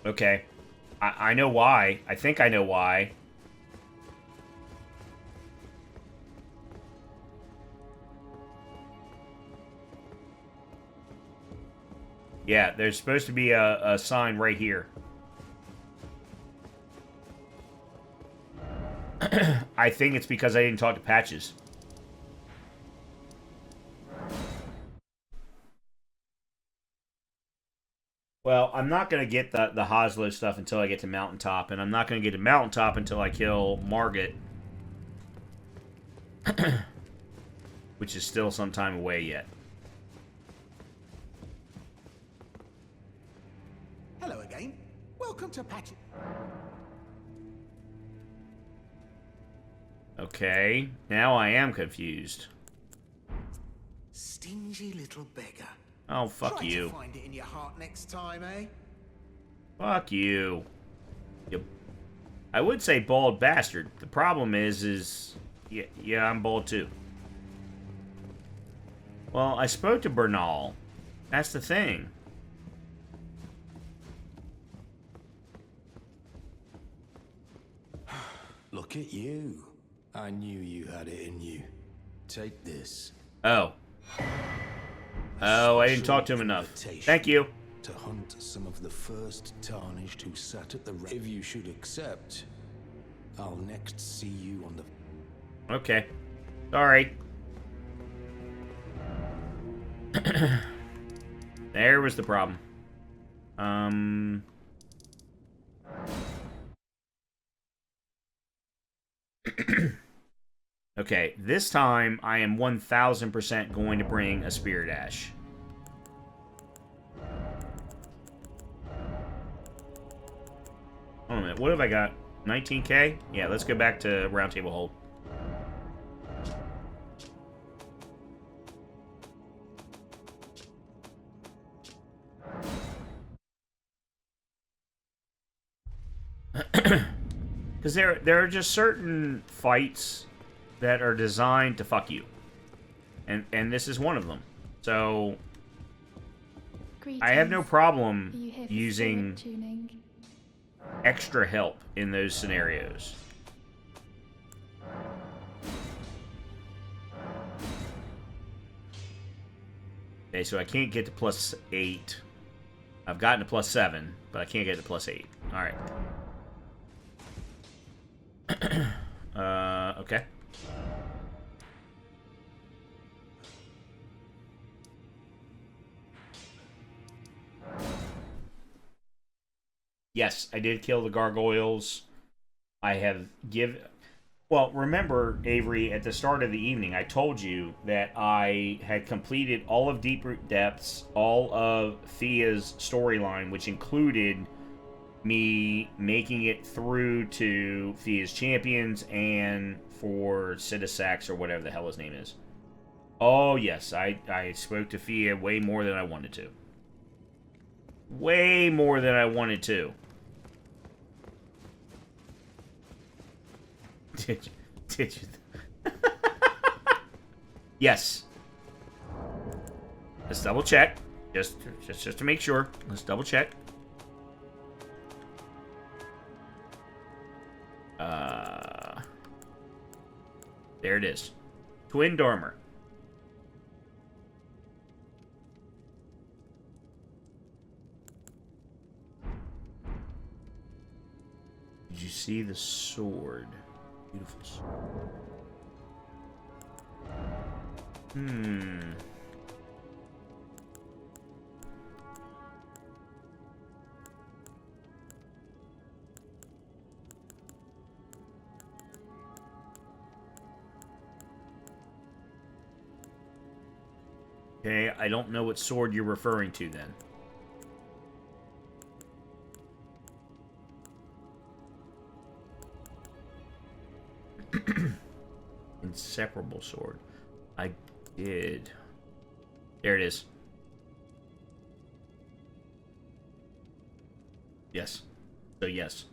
Okay. I know why. I think I know why. Yeah, there's supposed to be a sign right here. I think it's because I didn't talk to Patches. Well, I'm not going to get the Hoslow stuff until I get to Mountaintop, and I'm not going to get to Mountaintop until I kill Margit. Which is still some time away yet. Hello again. Welcome to Patches. Okay, now I am confused. Stingy little beggar. Oh, fuck Try you. To find it in your heart next time, eh? Fuck you. I would say bald bastard. The problem is yeah, I'm bald too. Well, I spoke to Bernal. That's the thing. Look at you. I knew you had it in you. Take this. Oh. Oh, I didn't talk to him enough. Thank you. to hunt some of the first Tarnished who sat at the... If you should accept, I'll next see you on the... Okay. Sorry. There was the problem. Okay, this time I am 1000% going to bring a Spirit Ash. Hold on a minute, what have I got? 19k? Yeah, let's go back to Round Table Hold. Because there are just certain fights that are designed to fuck you. And this is one of them. So Greetings. I have no problem Are you here for using spirit tuning? extra help in those scenarios. Okay, so I can't get to +8. I've gotten to +7, but I can't get to +8. Alright. Okay. Yes, I did kill the gargoyles. I have Well, remember, Avery, at the start of the evening, I told you that I had completed all of Deep Root Depths, all of Thea's storyline, which included me making it through to Thea's Champions and for Citisax or whatever the hell his name is. Oh, yes, I spoke to Thea way more than I wanted to. Way more than I wanted to. Did you? Yes. Let's double check. Just to make sure. Let's double check. There it is. Twin Dormer. Did you see the sword? Beautiful sword. Okay, I don't know what sword you're referring to then. Inseparable sword. I did. There it is. Yes. So yes.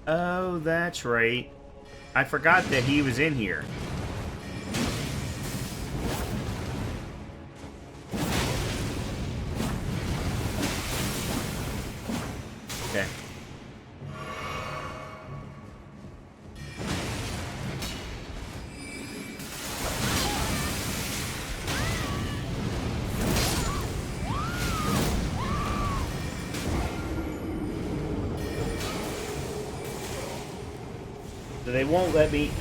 Oh, that's right. I forgot that he was in here. Okay. So they won't let me...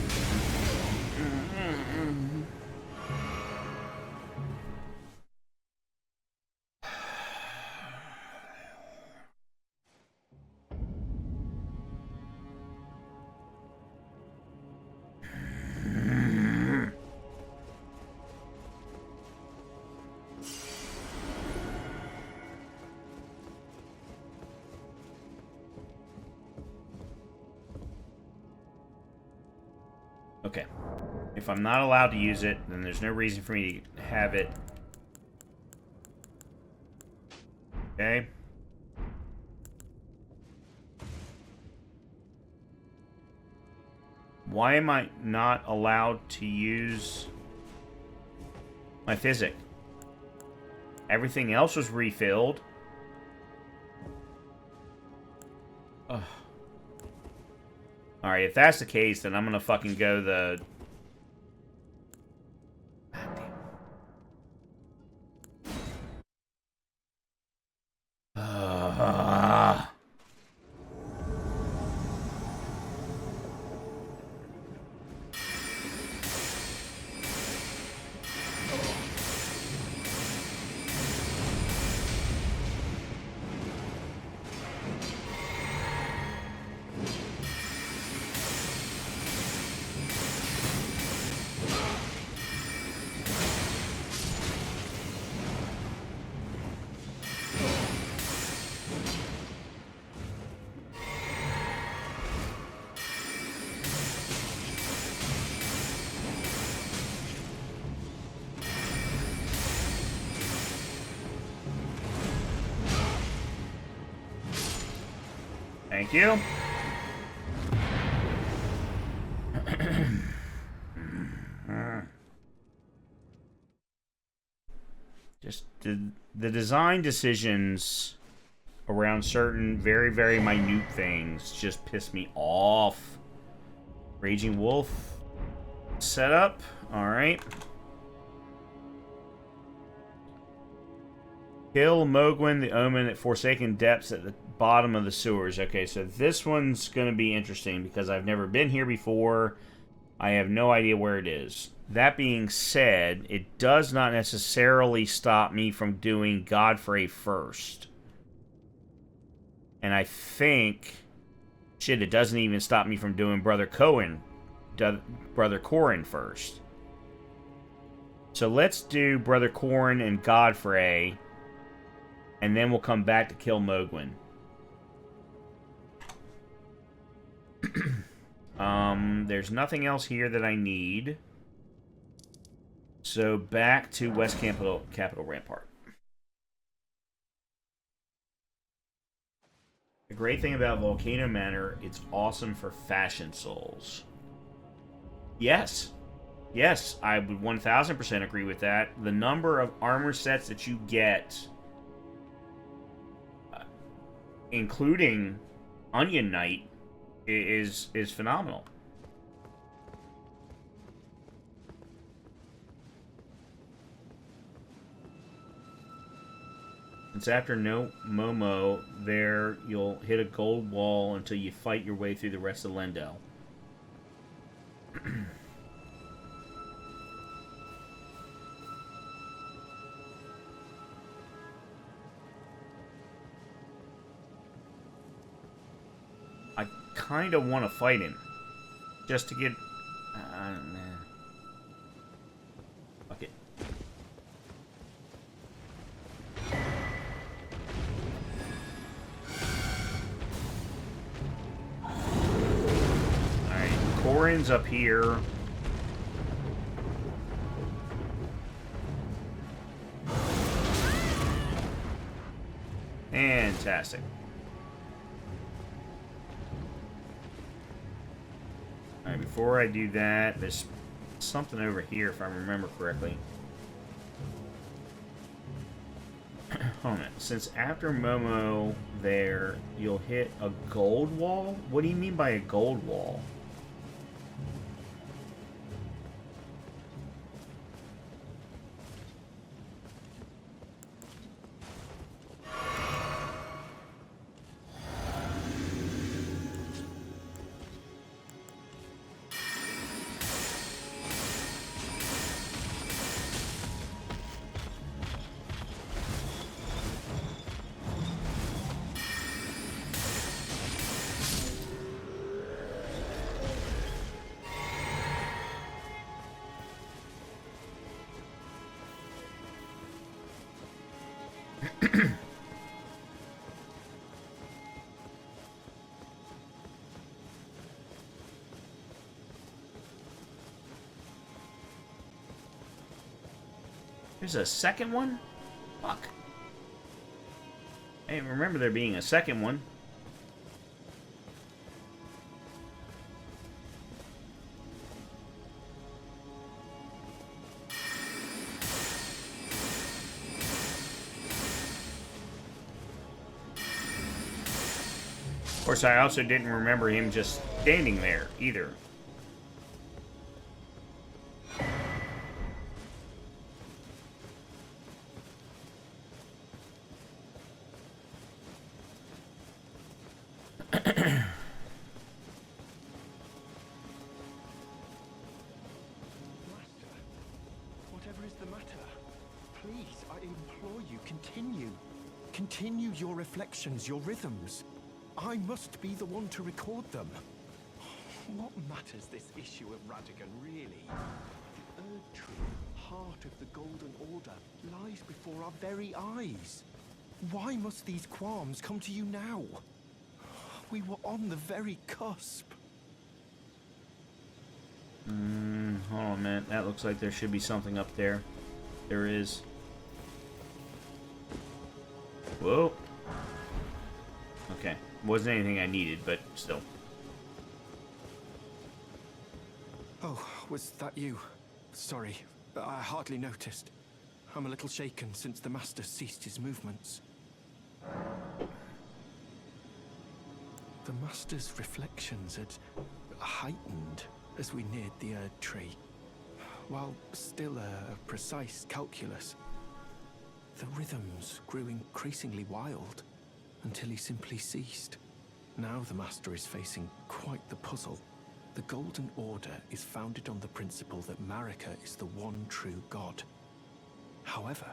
Okay. If I'm not allowed to use it, then there's no reason for me to have it. Okay. Why am I not allowed to use my physic? Everything else was refilled. Ugh. Alright, if that's the case, then I'm gonna fucking go the... Thank you. Just the design decisions around certain very, very minute things just piss me off. Raging Wolf setup. Alright. Kill Mogwin the Omen at Forsaken Depths at the bottom of the sewers. Okay, so this one's going to be interesting because I've never been here before. I have no idea where it is. That being said, it does not necessarily stop me from doing Godfrey first. And I think... Shit, it doesn't even stop me from doing Brother Corin first. So let's do Brother Corin and Godfrey, and then we'll come back to kill Mogwin. There's nothing else here that I need. So back to West Capital Rampart. The great thing about Volcano Manor, it's awesome for fashion souls. Yes. Yes, I would 1000% agree with that. The number of armor sets that you get, including Onion Knight, is phenomenal. It's after no Momo there, you'll hit a gold wall until you fight your way through the rest of Lendel. I kind of want to fight him. Just to get... man. Fuck it. Alright, Corin's up here. Fantastic. Alright, before I do that, there's something over here if I remember correctly. Hold on. Since after Momo there, you'll hit a gold wall? What do you mean by a gold wall? There's a second one? Fuck. I remember there being a second one. Of course, I also didn't remember him just standing there, either. Whatever is the matter? Please, I implore you, continue. Continue your reflections, your rhythms. I must be the one to record them. What matters this issue of Radigan, really? The Erdtree, heart of the Golden Order, lies before our very eyes. Why must these qualms come to you now? We were on the very cusp. Hold on a minute. That looks like there should be something up there. There is. Whoa. Okay. Wasn't anything I needed, but still. Oh, was that you? Sorry, I hardly noticed. I'm a little shaken since the Master ceased his movements. The Master's reflections had heightened as we neared the Erdtree. While still a precise calculus, the rhythms grew increasingly wild until he simply ceased. Now the Master is facing quite the puzzle. The Golden Order is founded on the principle that Marika is the one true god. However,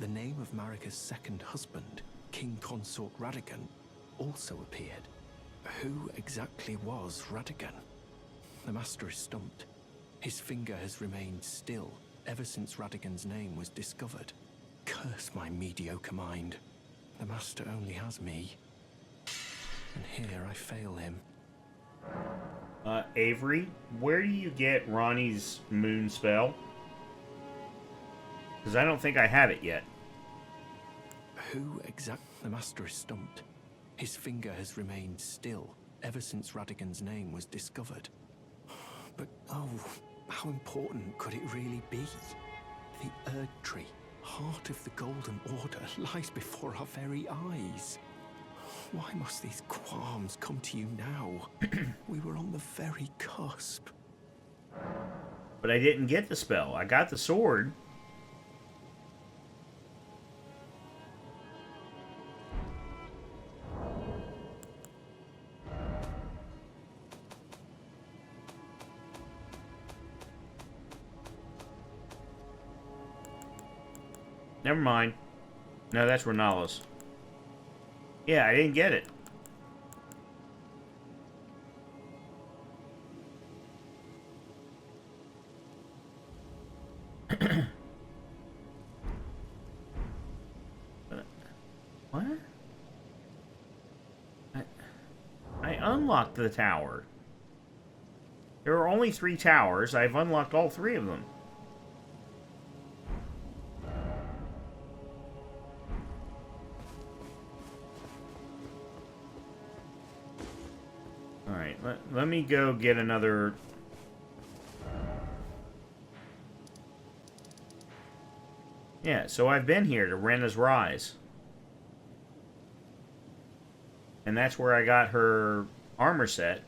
the name of Marika's second husband, King Consort Radigan, also appeared. Who exactly was Radigan? The Master is stumped. His finger has remained still ever since Radigan's name was discovered. Curse my mediocre mind. The Master only has me. And here I fail him. Avery, where do you get Ronnie's moon spell? Because I don't think I have it yet. Who exactly? The Master is stumped. His finger has remained still ever since Radigan's name was discovered. But oh, how important could it really be? The Erdtree, heart of the Golden Order, lies before our very eyes. Why must these qualms come to you now? We were on the very cusp. But I didn't get the spell. I got the sword. Never mind. No, that's Renala's. Yeah, I didn't get it. What? I unlocked the tower. There are only 3 towers. I've unlocked all 3 of them. Alright, let me go get another... Yeah, so I've been here to Rena's Rise. And that's where I got her armor set.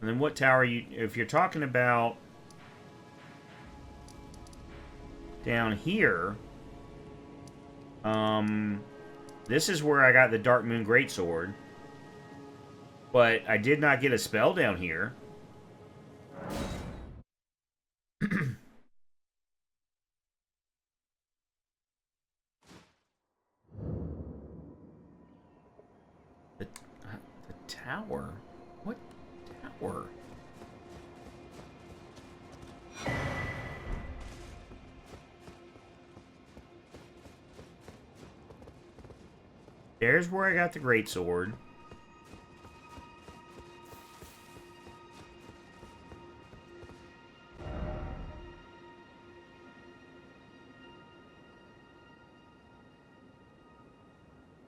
And then what tower you... If you're talking about... down here... This is where I got the Dark Moon Greatsword. But I did not get a spell down here. The tower? What tower? There's where I got the greatsword.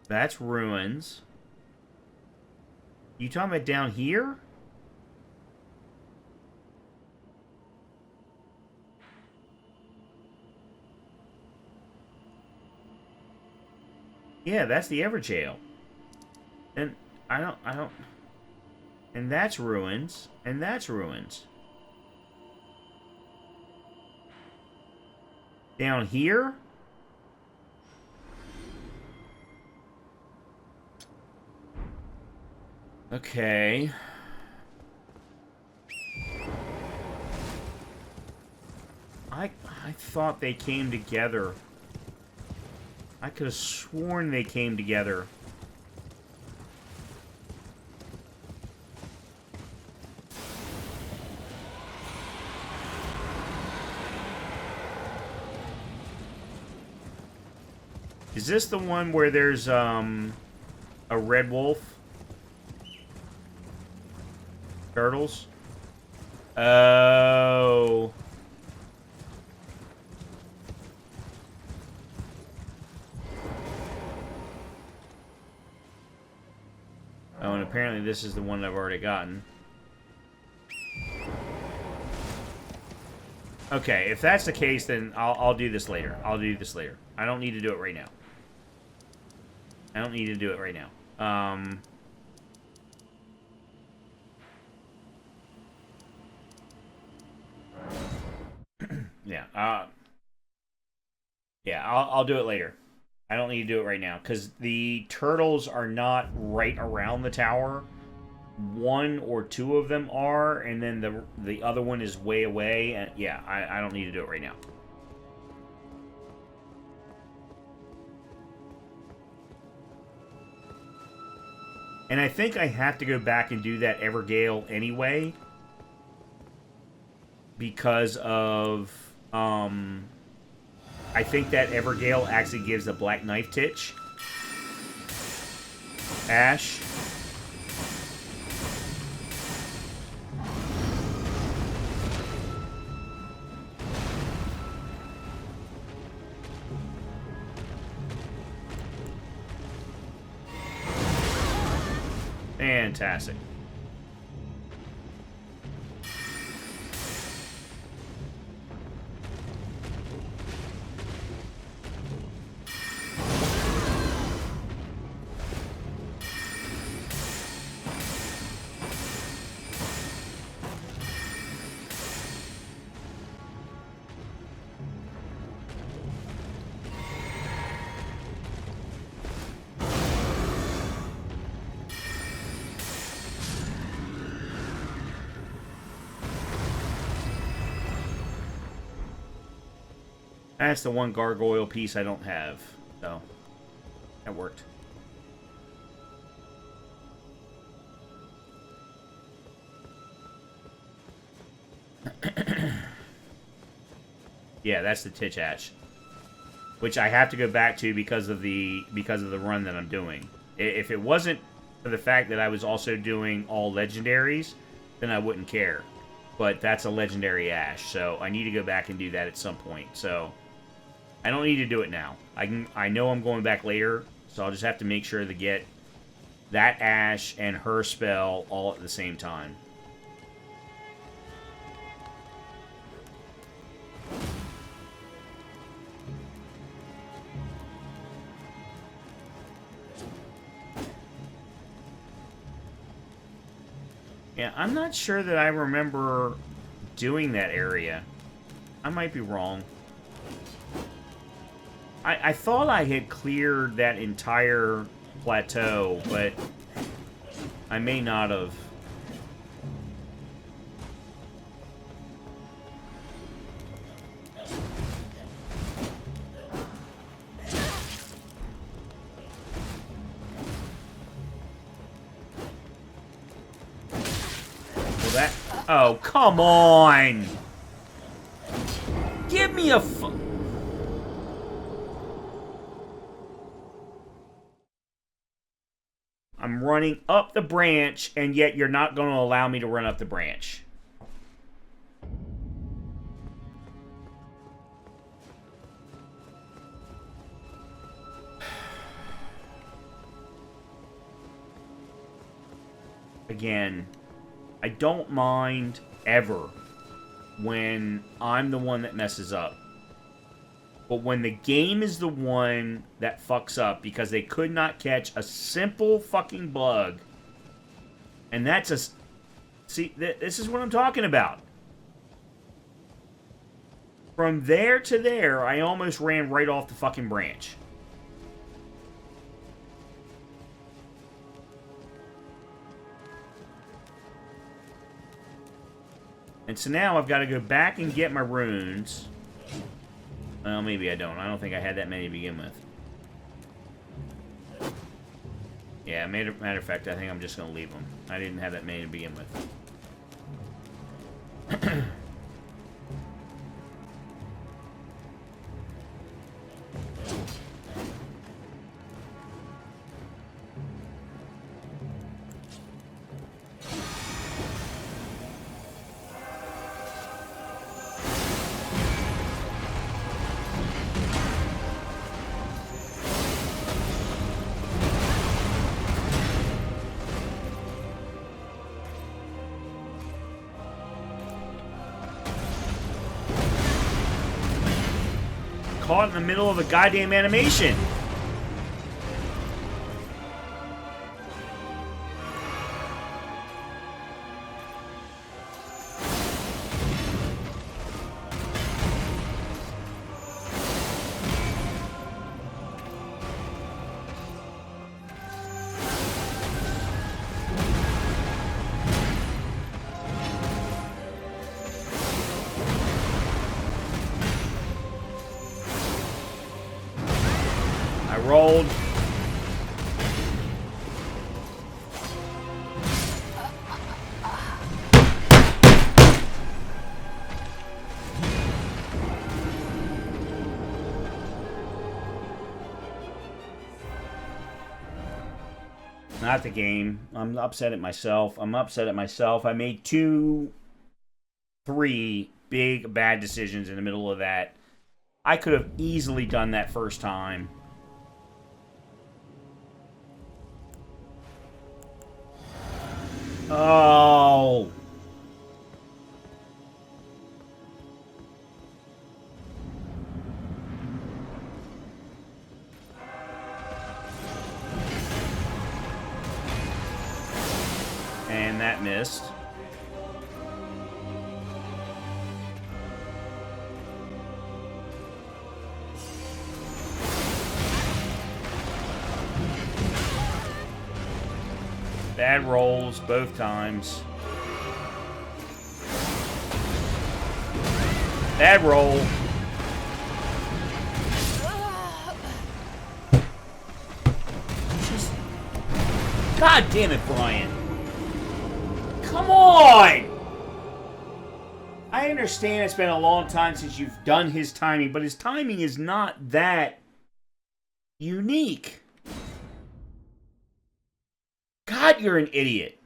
That's ruins. You talking about down here? Yeah, that's the Everjail. And I don't... And that's ruins. And that's ruins. Down here? Okay. I thought they came together. I could have sworn they came together. Is this the one where there's a red wolf? Turtles? Oh. Oh, and apparently this is the one I've already gotten. Okay, if that's the case, then I'll do this later. I'll do this later. I don't need to do it right now. I don't need to do it right now. Yeah. Yeah, I'll do it later. I don't need to do it right now because the turtles are not right around the tower. One or two of them are, and then the other one is way away. And yeah, I don't need to do it right now. And I think I have to go back and do that Evergale anyway. Because of, I think that Evergale actually gives a Black Knife Titch. Ash. Fantastic. That's the one gargoyle piece I don't have. So, that worked. Yeah, that's the Titch Ash. Which I have to go back to because of the run that I'm doing. If it wasn't for the fact that I was also doing all legendaries, then I wouldn't care. But that's a legendary Ash, so I need to go back and do that at some point. So I don't need to do it now. I know I'm going back later, so I'll just have to make sure to get that Ash and her spell all at the same time. Yeah, I'm not sure that I remember doing that area. I might be wrong. I thought I had cleared that entire plateau, but I may not have. Well, that... Oh, come on! Give me a... I'm running up the branch, and yet you're not going to allow me to run up the branch. again, I don't mind ever when I'm the one that messes up. But when the game is the one that fucks up because they could not catch a simple fucking bug, and that's a... See, this is what I'm talking about. From there to there, I almost ran right off the fucking branch. And so now I've got to go back and get my runes. Well, maybe I don't. I don't think I had that many to begin with. Yeah, matter of fact, I think I'm just going to leave them. I didn't have that many to begin with. Caught in the middle of a goddamn animation. Rolled. Not the game. I'm upset at myself. I made 3 big bad decisions in the middle of that. I could have easily done that first time. Oh. And that missed. Bad rolls both times. Bad roll. Just... God damn it, Brian. Come on! I understand it's been a long time since you've done his timing, but his timing is not that unique. God, you're an idiot.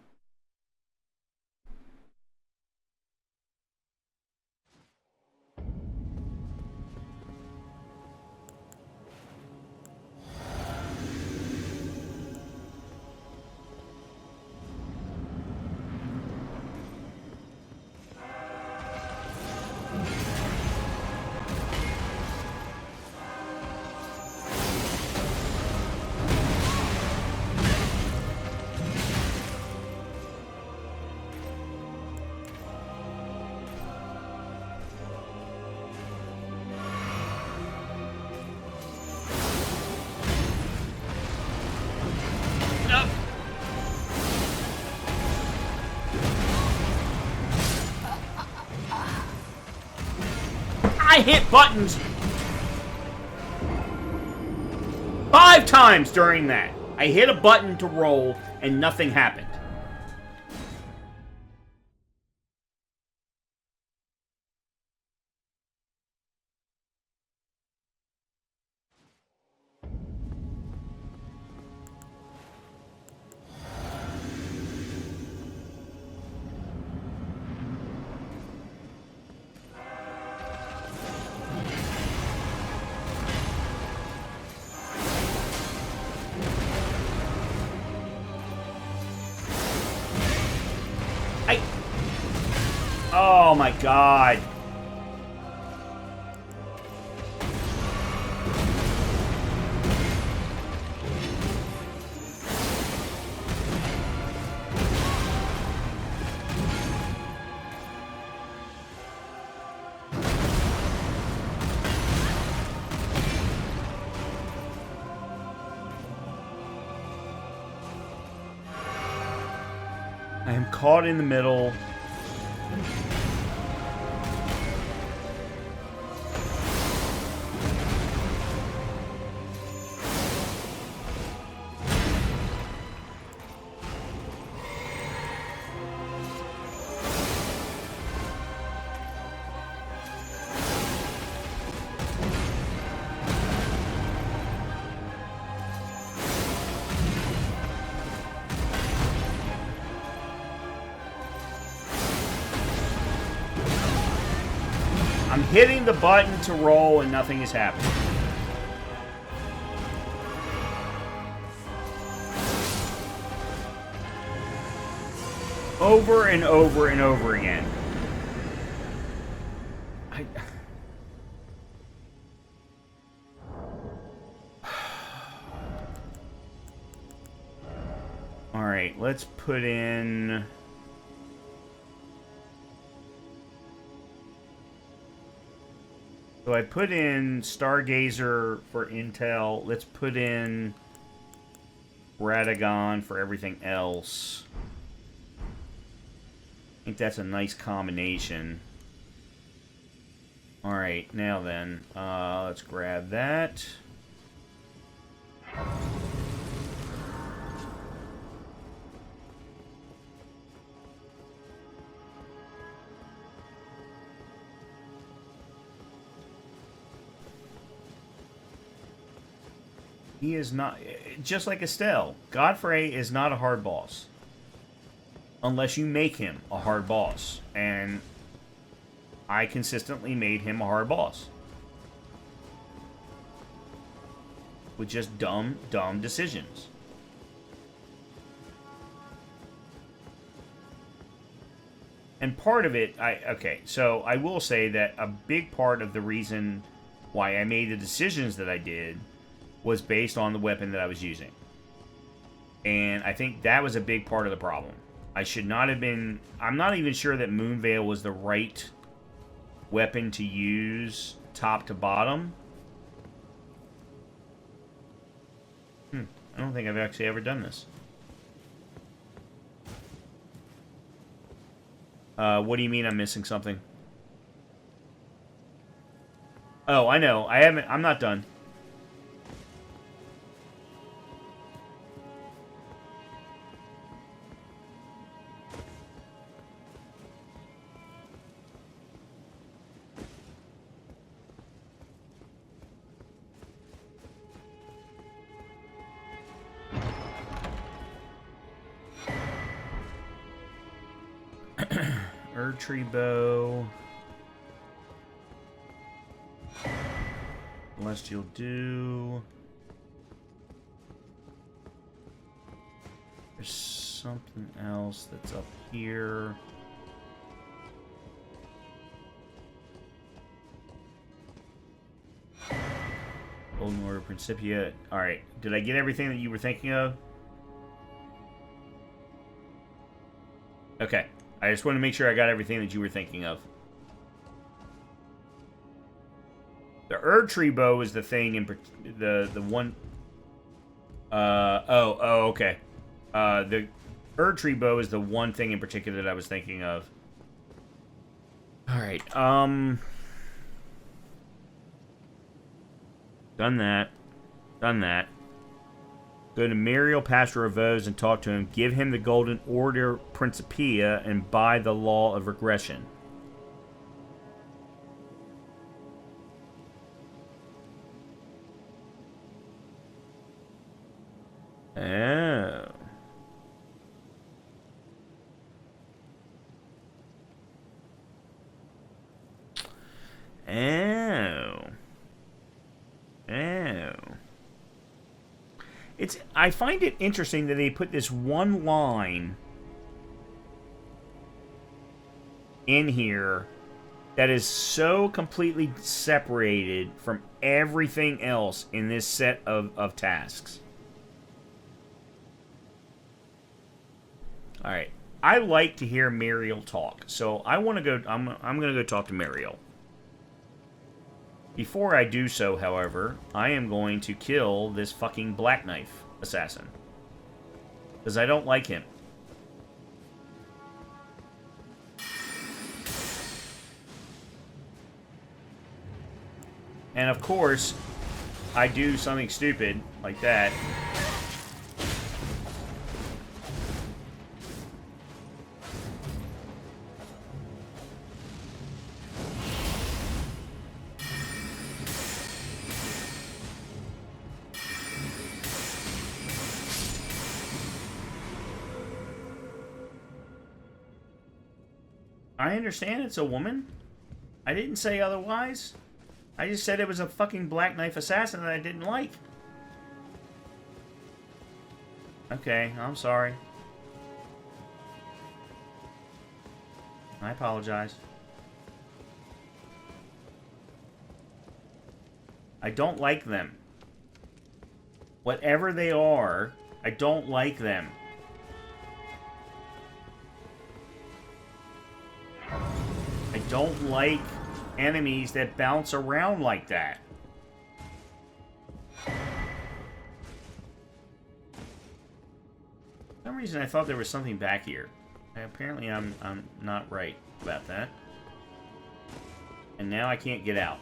I hit buttons 5 times during that. I hit a button to roll and nothing happened. Oh my god. I am caught in the middle. I'm hitting the button to roll and nothing is happening. Over and over and over again. Alright, let's put in... So I put in Stargazer for intel. Let's put in Radagon for everything else. I think that's a nice combination. Alright, now then. Let's grab that. He is not... Just like Estelle, Godfrey is not a hard boss. Unless you make him a hard boss. And I consistently made him a hard boss. With just dumb decisions. And part of it... Okay, so I will say that a big part of the reason why I made the decisions that I did was based on the weapon that I was using. And I think that was a big part of the problem. I should not have been... I'm not even sure that Moonveil was the right weapon to use top to bottom. I don't think I've actually ever done this. What do you mean I'm missing something? Oh, I know. I'm not done. Erdtree bow. Celestial dew. There's something else that's up here. Golden Order Principia. Alright, did I get everything that you were thinking of? Okay. I just want to make sure I got everything that you were thinking of. The Erdtree bow is the thing in the one. Okay. The Erdtree bow is the one thing in particular that I was thinking of. All right. Done that. Done that. Go to Muriel Pastor Revose and talk to him. Give him the Golden Order Principia and buy the Law of Regression. Oh. Oh. Oh. I find it interesting that they put this one line in here that is so completely separated from everything else in this set of tasks. Alright. I like to hear Muriel talk, so I want to go... I'm going to go talk to Muriel. Before I do so, however, I am going to kill this fucking Black Knife assassin. Because I don't like him. And of course, I do something stupid like that. I understand it's a woman. I didn't say otherwise. I just said it was a fucking Black Knife assassin that I didn't like. Okay, I'm sorry. I apologize. I don't like them. Whatever they are, I don't like them. I don't like enemies that bounce around like that. For some reason I thought there was something back here. Apparently I'm not right about that. And now I can't get out.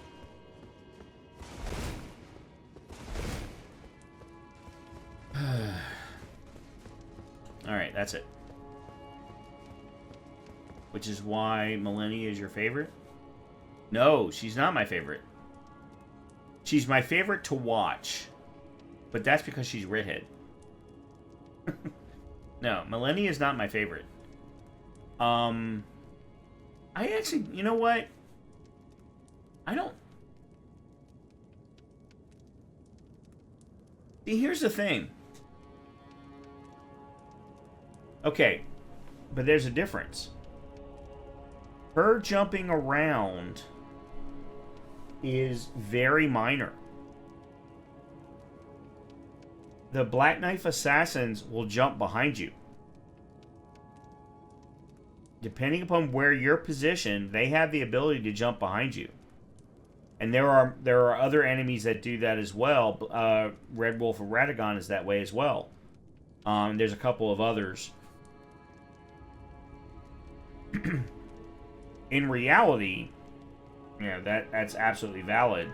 Alright, that's it. Which is why Millennia is your favorite? No, she's not my favorite. She's my favorite to watch. But that's because she's redhead. No, Millennia is not my favorite. I actually, you know what? I don't... See, here's the thing. Okay, but there's a difference. Her jumping around is very minor. The Black Knife assassins will jump behind you. Depending upon where you're positioned, they have the ability to jump behind you. And there are other enemies that do that as well. Red Wolf of Radagon is that way as well. There's a couple of others. In reality, that's absolutely valid.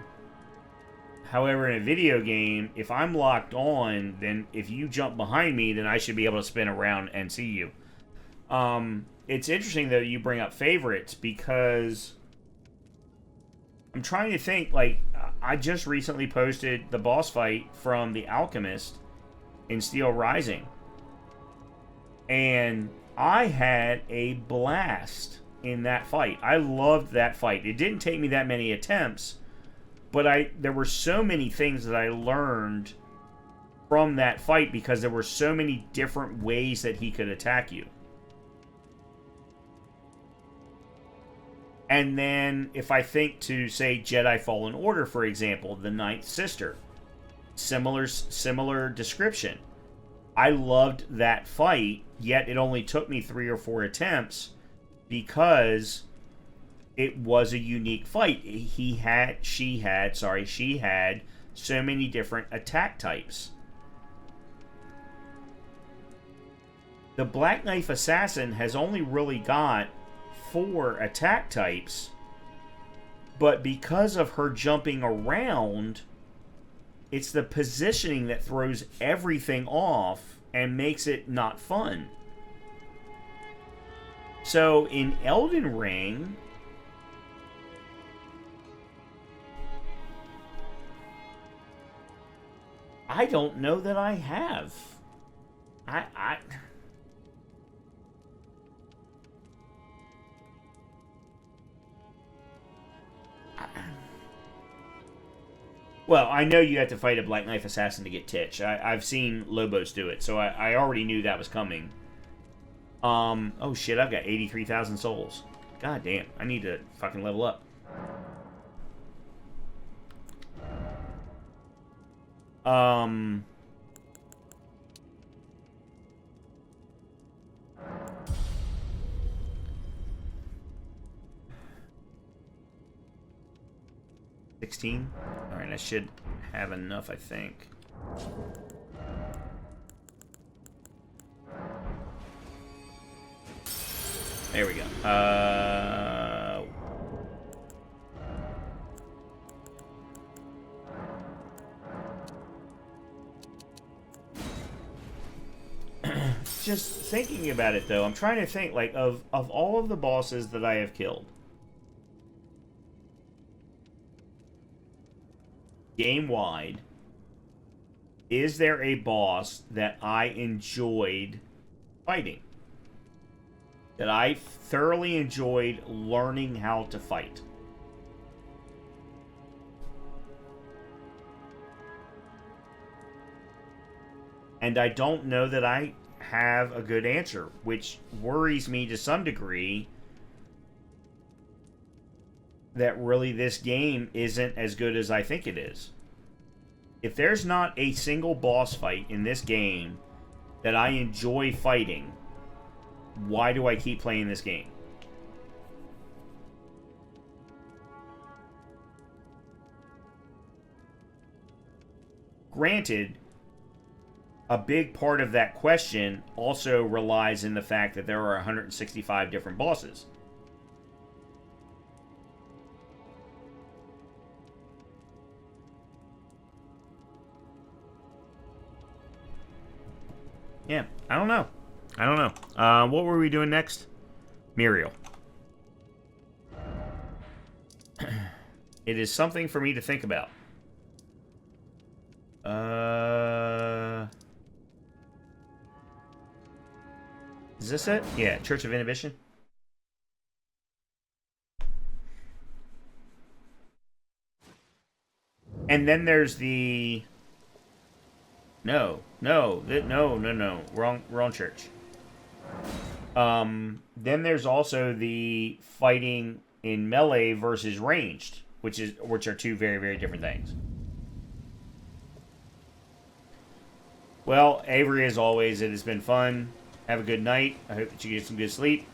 However, in a video game, if I'm locked on, then if you jump behind me, then I should be able to spin around and see you. It's interesting that you bring up favorites, because I'm trying to think, like, I just recently posted the boss fight from The Alchemist in Steel Rising. And I had a blast in that fight. I loved that fight. It didn't take me that many attempts, but there were so many things that I learned from that fight because there were so many different ways that he could attack you. And then if I think to, say, Jedi Fallen Order, for example, the Ninth Sister, similar description. I loved that fight, yet it only took me 3 or 4 attempts because it was a unique fight. She had so many different attack types. The Black Knife Assassin has only really got 4 attack types, but because of her jumping around, it's the positioning that throws everything off and makes it not fun. So in Elden Ring, I don't know that I have. Well, I know you have to fight a Black Knife Assassin to get Titch. I've seen Lobos do it, so I already knew that was coming. Oh shit, I've got 83,000 souls. God damn, I need to fucking level up. Um... 16? Alright, I should have enough, I think. There we go. Just thinking about it, though, I'm trying to think, like, of all of the bosses that I have killed, game-wide, is there a boss that I enjoyed fighting? That I thoroughly enjoyed learning how to fight? And I don't know that I have a good answer, which worries me to some degree that really this game isn't as good as I think it is. If there's not a single boss fight in this game that I enjoy fighting, why do I keep playing this game? Granted, a big part of that question also relies in the fact that there are 165 different bosses. Yeah, I don't know. What were we doing next? Muriel. It is something for me to think about. Is this it? Yeah, Church of Inhibition. And then there's the... No. Wrong church. Then there's also the fighting in melee versus ranged, which are two very, very different things. Well, Avery, as always, it has been fun. Have a good night. I hope that you get some good sleep.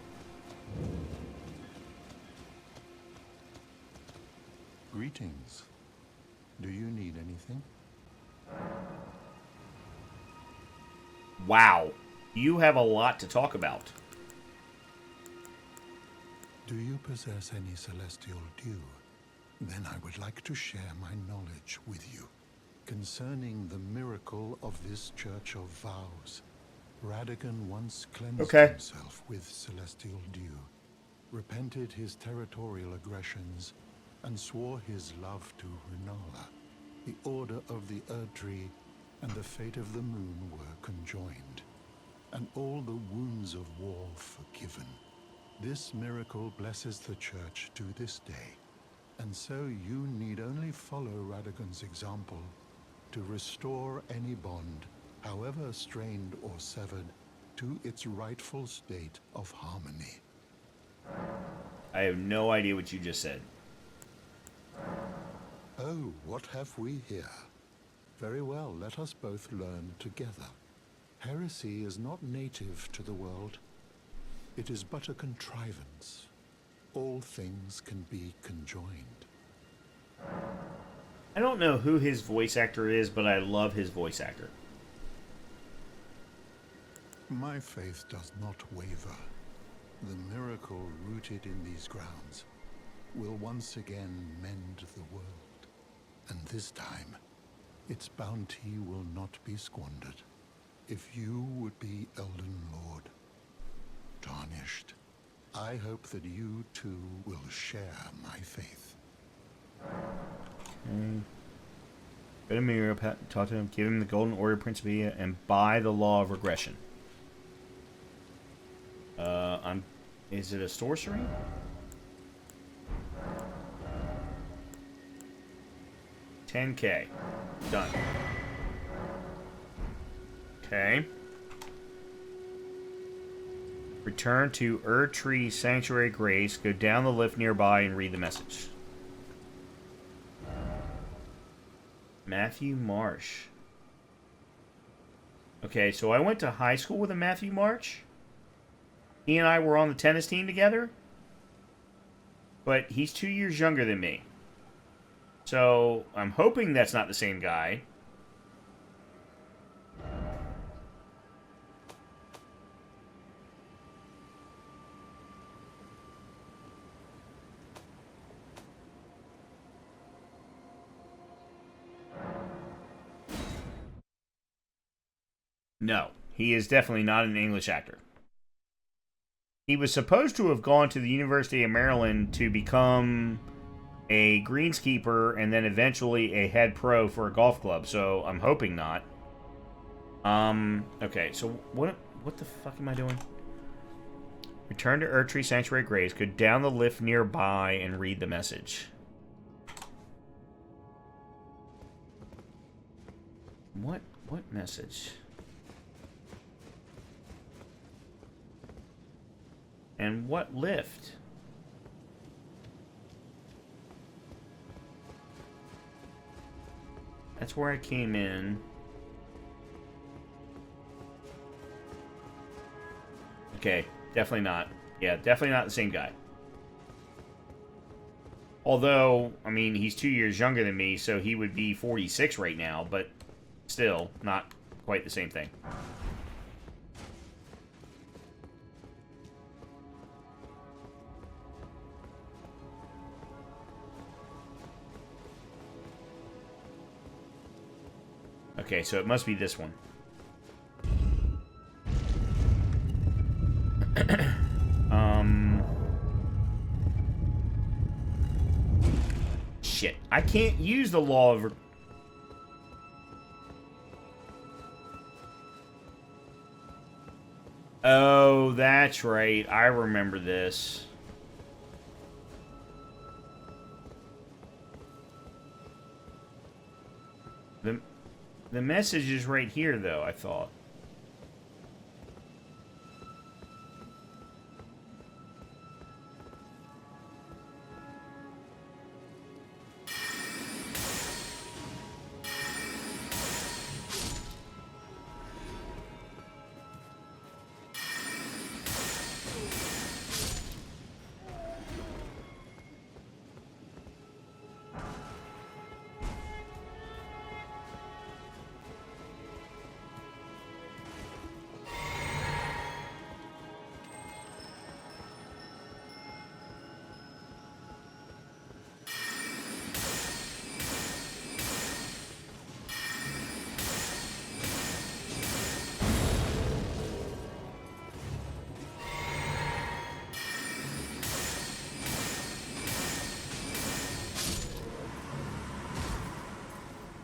Greetings. Do you need anything? Wow. You have a lot to talk about. Do you possess any celestial dew? Then I would like to share my knowledge with you. Concerning the miracle of this Church of Vows, Radagon once cleansed himself with celestial dew, repented his territorial aggressions, and swore his love to Runala. The order of the Erdtree and the fate of the moon were conjoined, and all the wounds of war forgiven. This miracle blesses the Church to this day, and so you need only follow Radagon's example to restore any bond, however strained or severed, to its rightful state of harmony. I have no idea what you just said. Oh, what have we here? Very well, let us both learn together. Heresy is not native to the world. It is but a contrivance. All things can be conjoined. I don't know who his voice actor is, but I love his voice actor. My faith does not waver. The miracle rooted in these grounds will once again mend the world. And this time, its bounty will not be squandered. If you would be Elden Lord, tarnished, I hope that you too will share my faith. Go to Muriel, talk to him, give him the Golden Order Principia, and buy the Law of Regression. Is it a sorcery? $10K. Done. Okay. Return to Erdtree Sanctuary Grace. Go down the lift nearby and read the message. Matthew Marsh. Okay, so I went to high school with a Matthew Marsh. He and I were on the tennis team together. But he's 2 years younger than me. So I'm hoping that's not the same guy. No, he is definitely not an English actor. He was supposed to have gone to the University of Maryland to become a greenskeeper and then eventually a head pro for a golf club, so I'm hoping not. Okay, so what the fuck am I doing? Return to Erdtree Sanctuary Grace. Go down the lift nearby and read the message. What message? And what lift? That's where I came in. Okay, definitely not. Yeah, definitely not the same guy. Although, I mean, he's 2 years younger than me, so he would be 46 right now, but still not quite the same thing. Okay, so it must be this one. Shit. I can't use the law of... Oh, that's right. I remember this. The message is right here, though, I thought.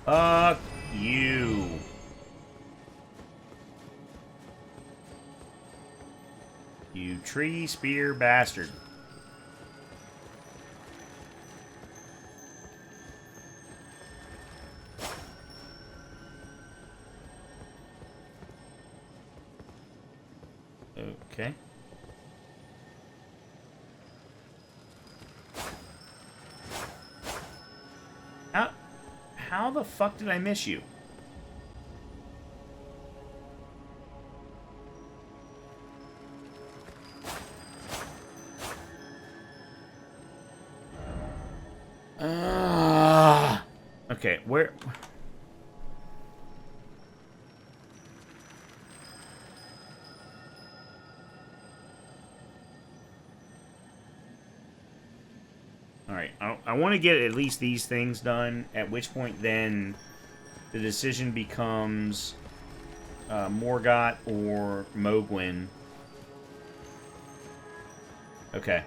Fuck you. You tree spear bastard. Okay. How the fuck did I miss you? Okay, where... Alright, I want to get at least these things done, at which point then the decision becomes Morgott or Mogwin. Okay,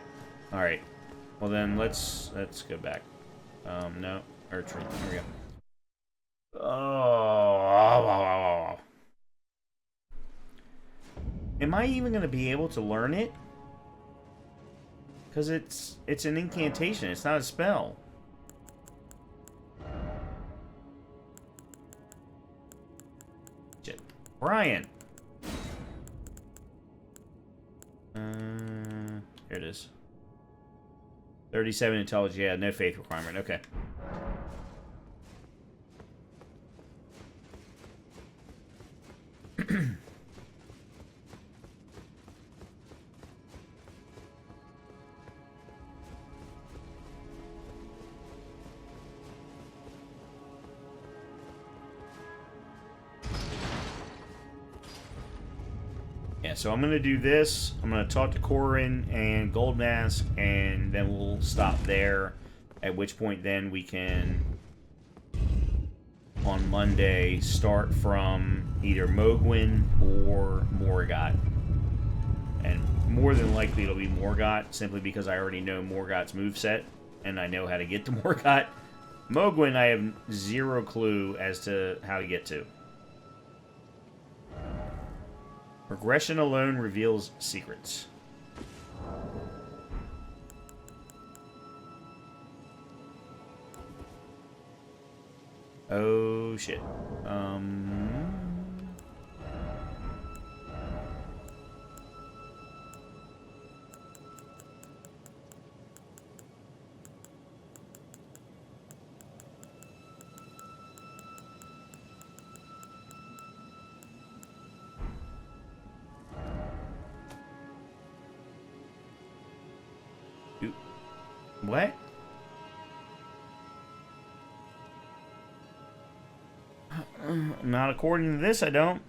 alright. Well then, let's go back. No, Erdtree, here we go. Oh. Am I even going to be able to learn it? Because it's an incantation. It's not a spell. Shit. Brian. 37 intelligence. Yeah, no faith requirement. Okay. Yeah, so I'm going to do this. I'm going to talk to Corin and Goldmask, and then we'll stop there. At which point then we can, on Monday, start from either Mogwin or Morgott. And more than likely it'll be Morgott, simply because I already know Morgott's moveset, and I know how to get to Morgott. Mogwin, I have zero clue as to how to get to. Regression alone reveals secrets. Oh, shit. What? Not according to this, I don't.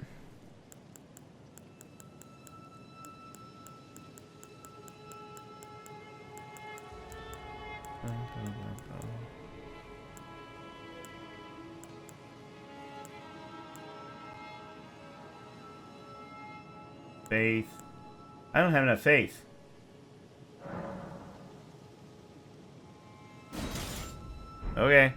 Faith. I don't have enough faith. Okay.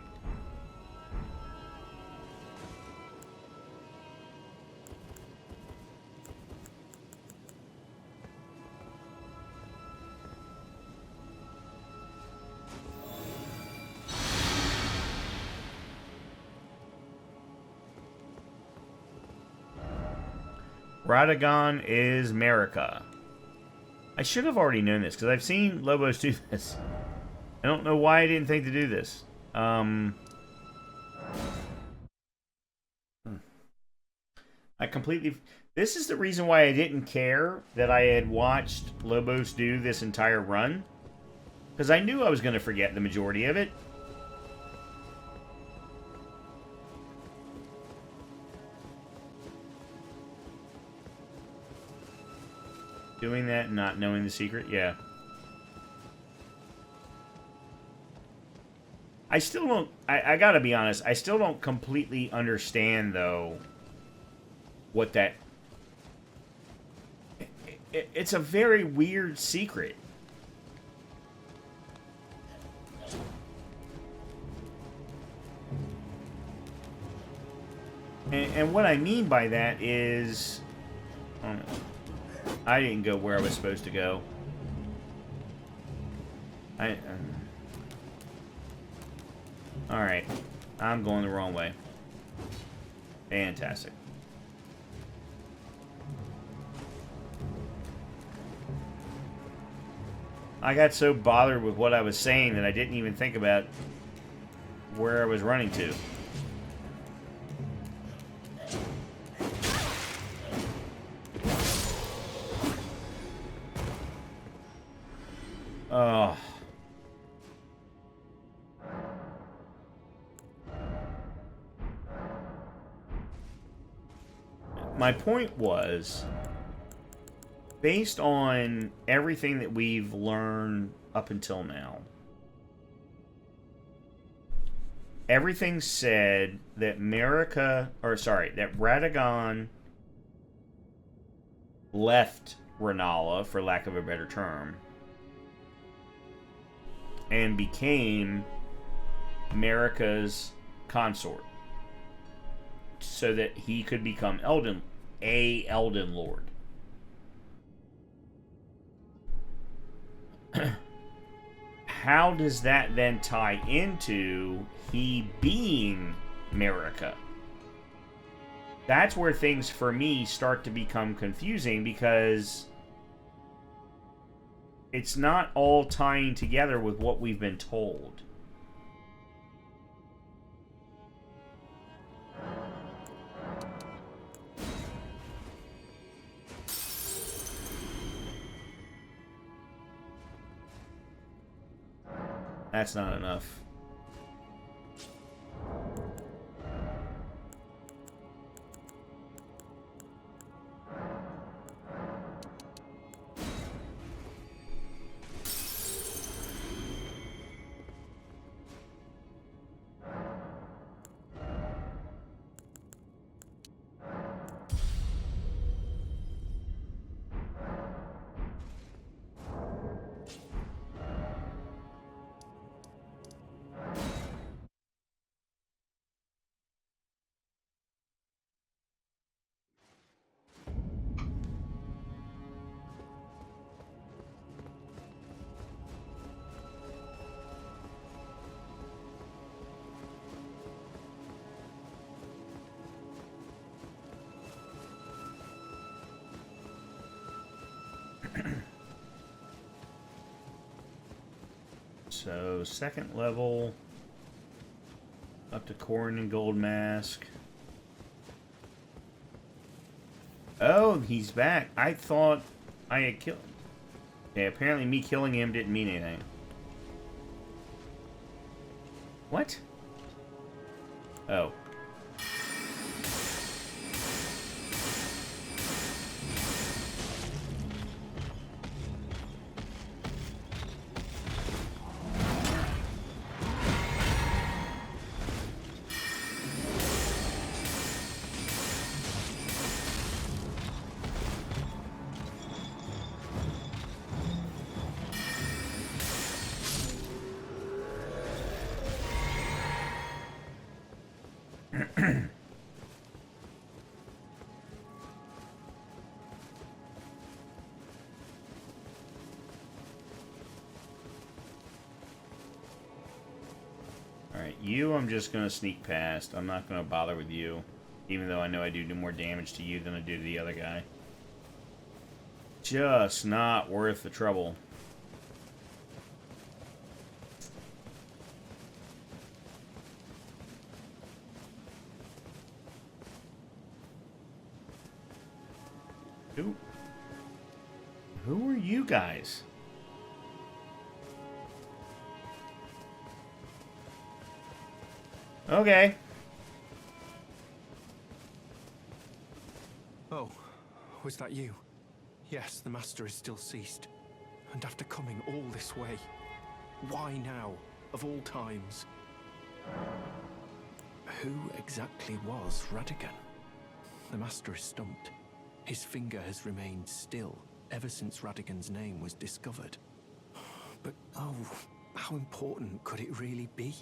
Radagon is America. I should have already known this, because I've seen Lobos do this. I don't know why I didn't think to do this. I completely... This is the reason why I didn't care that I had watched Lobos do this entire run. Because I knew I was going to forget the majority of it. Doing that and not knowing the secret? Yeah. I still don't... I gotta be honest. I still don't completely understand, though, what that... It's a very weird secret. And what I mean by that is... I didn't go where I was supposed to go. Alright. I'm going the wrong way. Fantastic. I got so bothered with what I was saying that I didn't even think about where I was running to. Oh. My point was, based on everything that we've learned up until now, everything said that that Radagon left Renala, for lack of a better term, and became Marika's consort, so that he could become Elden Lord. How does that then tie into he being Marika? That's where things for me start to become confusing, because It's not all tying together with what we've been told. That's not enough. So, second level, up to Corn and Gold Mask. Oh, he's back. I thought I had killed him. Okay, apparently me killing him didn't mean anything. What? Oh. Alright, you I'm just going to sneak past. I'm not going to bother with you. Even though I know I do more damage to you than I do to the other guy. Just not worth the trouble. Who are you guys? Okay. Oh, was that you? Yes, the Master is still ceased. And after coming all this way, why now, of all times? Who exactly was Radigan? The Master is stumped. His finger has remained still ever since Radigan's name was discovered. But oh, how important could it really be?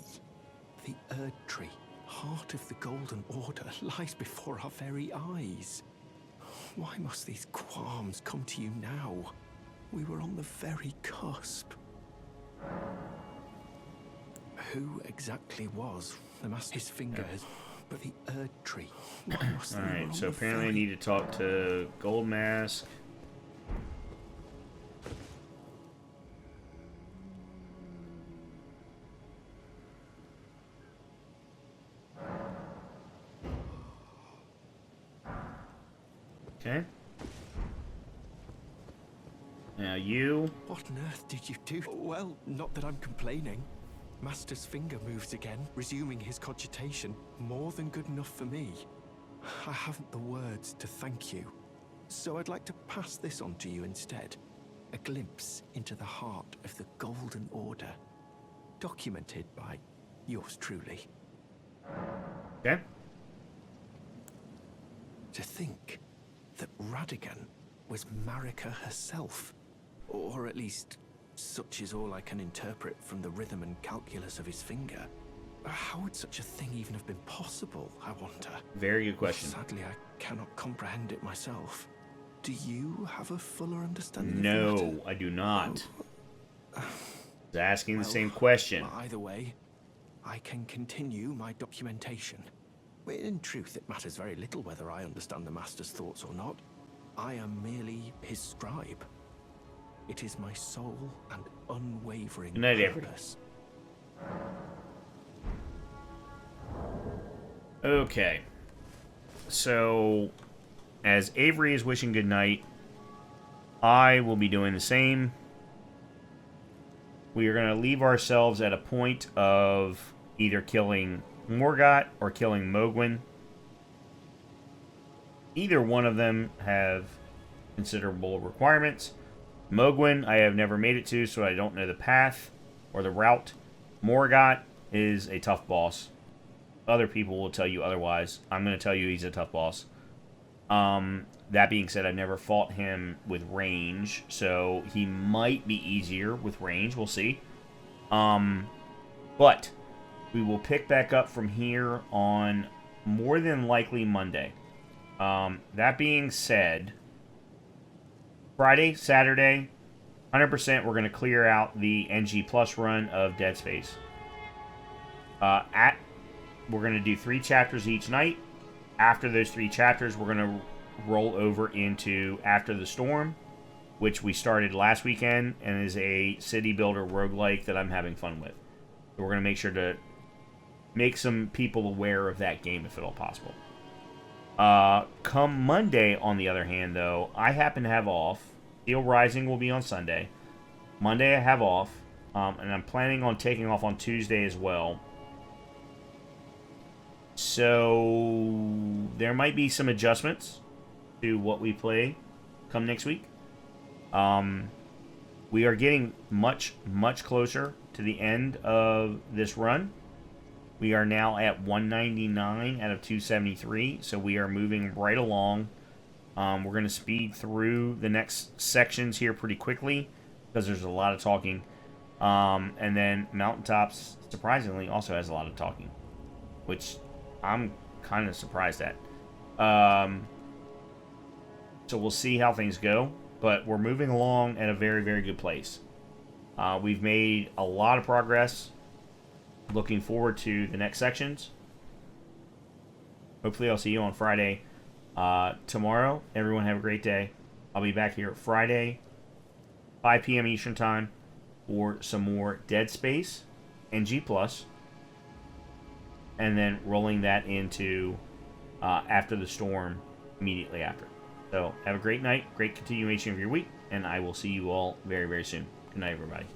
The Erdtree, heart of the Golden Order, lies before our very eyes. Why must these qualms come to you now? We were on the very cusp. Who exactly was the Master? His finger has... But the Erdtree. Alright, so apparently I need to talk to Gold Mask. Okay. Now you... What on earth did you do? Well, not that I'm complaining. Master's finger moves again, resuming his cogitation. More than good enough for me. I haven't the words to thank you. So I'd like to pass this on to you instead. A glimpse into the heart of the Golden Order. Documented by yours truly. Okay. To think that Radigan was Marika herself. Or at least, such is all I can interpret from the rhythm and calculus of his finger. How would such a thing even have been possible, I wonder? Very good question. Sadly, I cannot comprehend it myself. Do you have a fuller understanding? No, I do not. I was asking the same question. Either way, I can continue my documentation. In truth, it matters very little whether I understand the Master's thoughts or not. I am merely his scribe. It is my sole and unwavering Good night, everybody. purpose. Okay. So, as Avery is wishing good night, I will be doing the same. We are going to leave ourselves at a point of either killing Morgott or killing Mogwin. Either one of them have considerable requirements. Mogwin, I have never made it to, so I don't know the path or the route. Morgott is a tough boss. Other people will tell you otherwise. I'm going to tell you he's a tough boss. That being said, I've never fought him with range, so he might be easier with range. We'll see. But we will pick back up from here on more than likely Monday. That being said, Friday, Saturday, 100% we're going to clear out the NG Plus run of Dead Space. We're going to do 3 chapters each night. After those 3 chapters, we're going to roll over into After the Storm, which we started last weekend and is a city builder roguelike that I'm having fun with. So we're going to make sure to make some people aware of that game if at all possible. Come Monday, on the other hand, though, I happen to have off. Steel Rising will be on Sunday. Monday I have off, and I'm planning on taking off on Tuesday as well. So there might be some adjustments to what we play come next week. We are getting much, much closer to the end of this run. We are now at 199 out of 273, so we are moving right along. We're going to speed through the next sections here pretty quickly because there's a lot of talking. And then Mountaintops, surprisingly, also has a lot of talking, which I'm kind of surprised at. So we'll see how things go, but we're moving along at a very, very good place. We've made a lot of progress. Looking forward to the next sections. Hopefully I'll see you on Friday. Tomorrow, everyone have a great day. I'll be back here Friday, 5 p.m. Eastern Time, for some more Dead Space and G+, and then rolling that into After the Storm immediately after. So have a great night, great continuation of your week, and I will see you all very, very soon. Good night, everybody.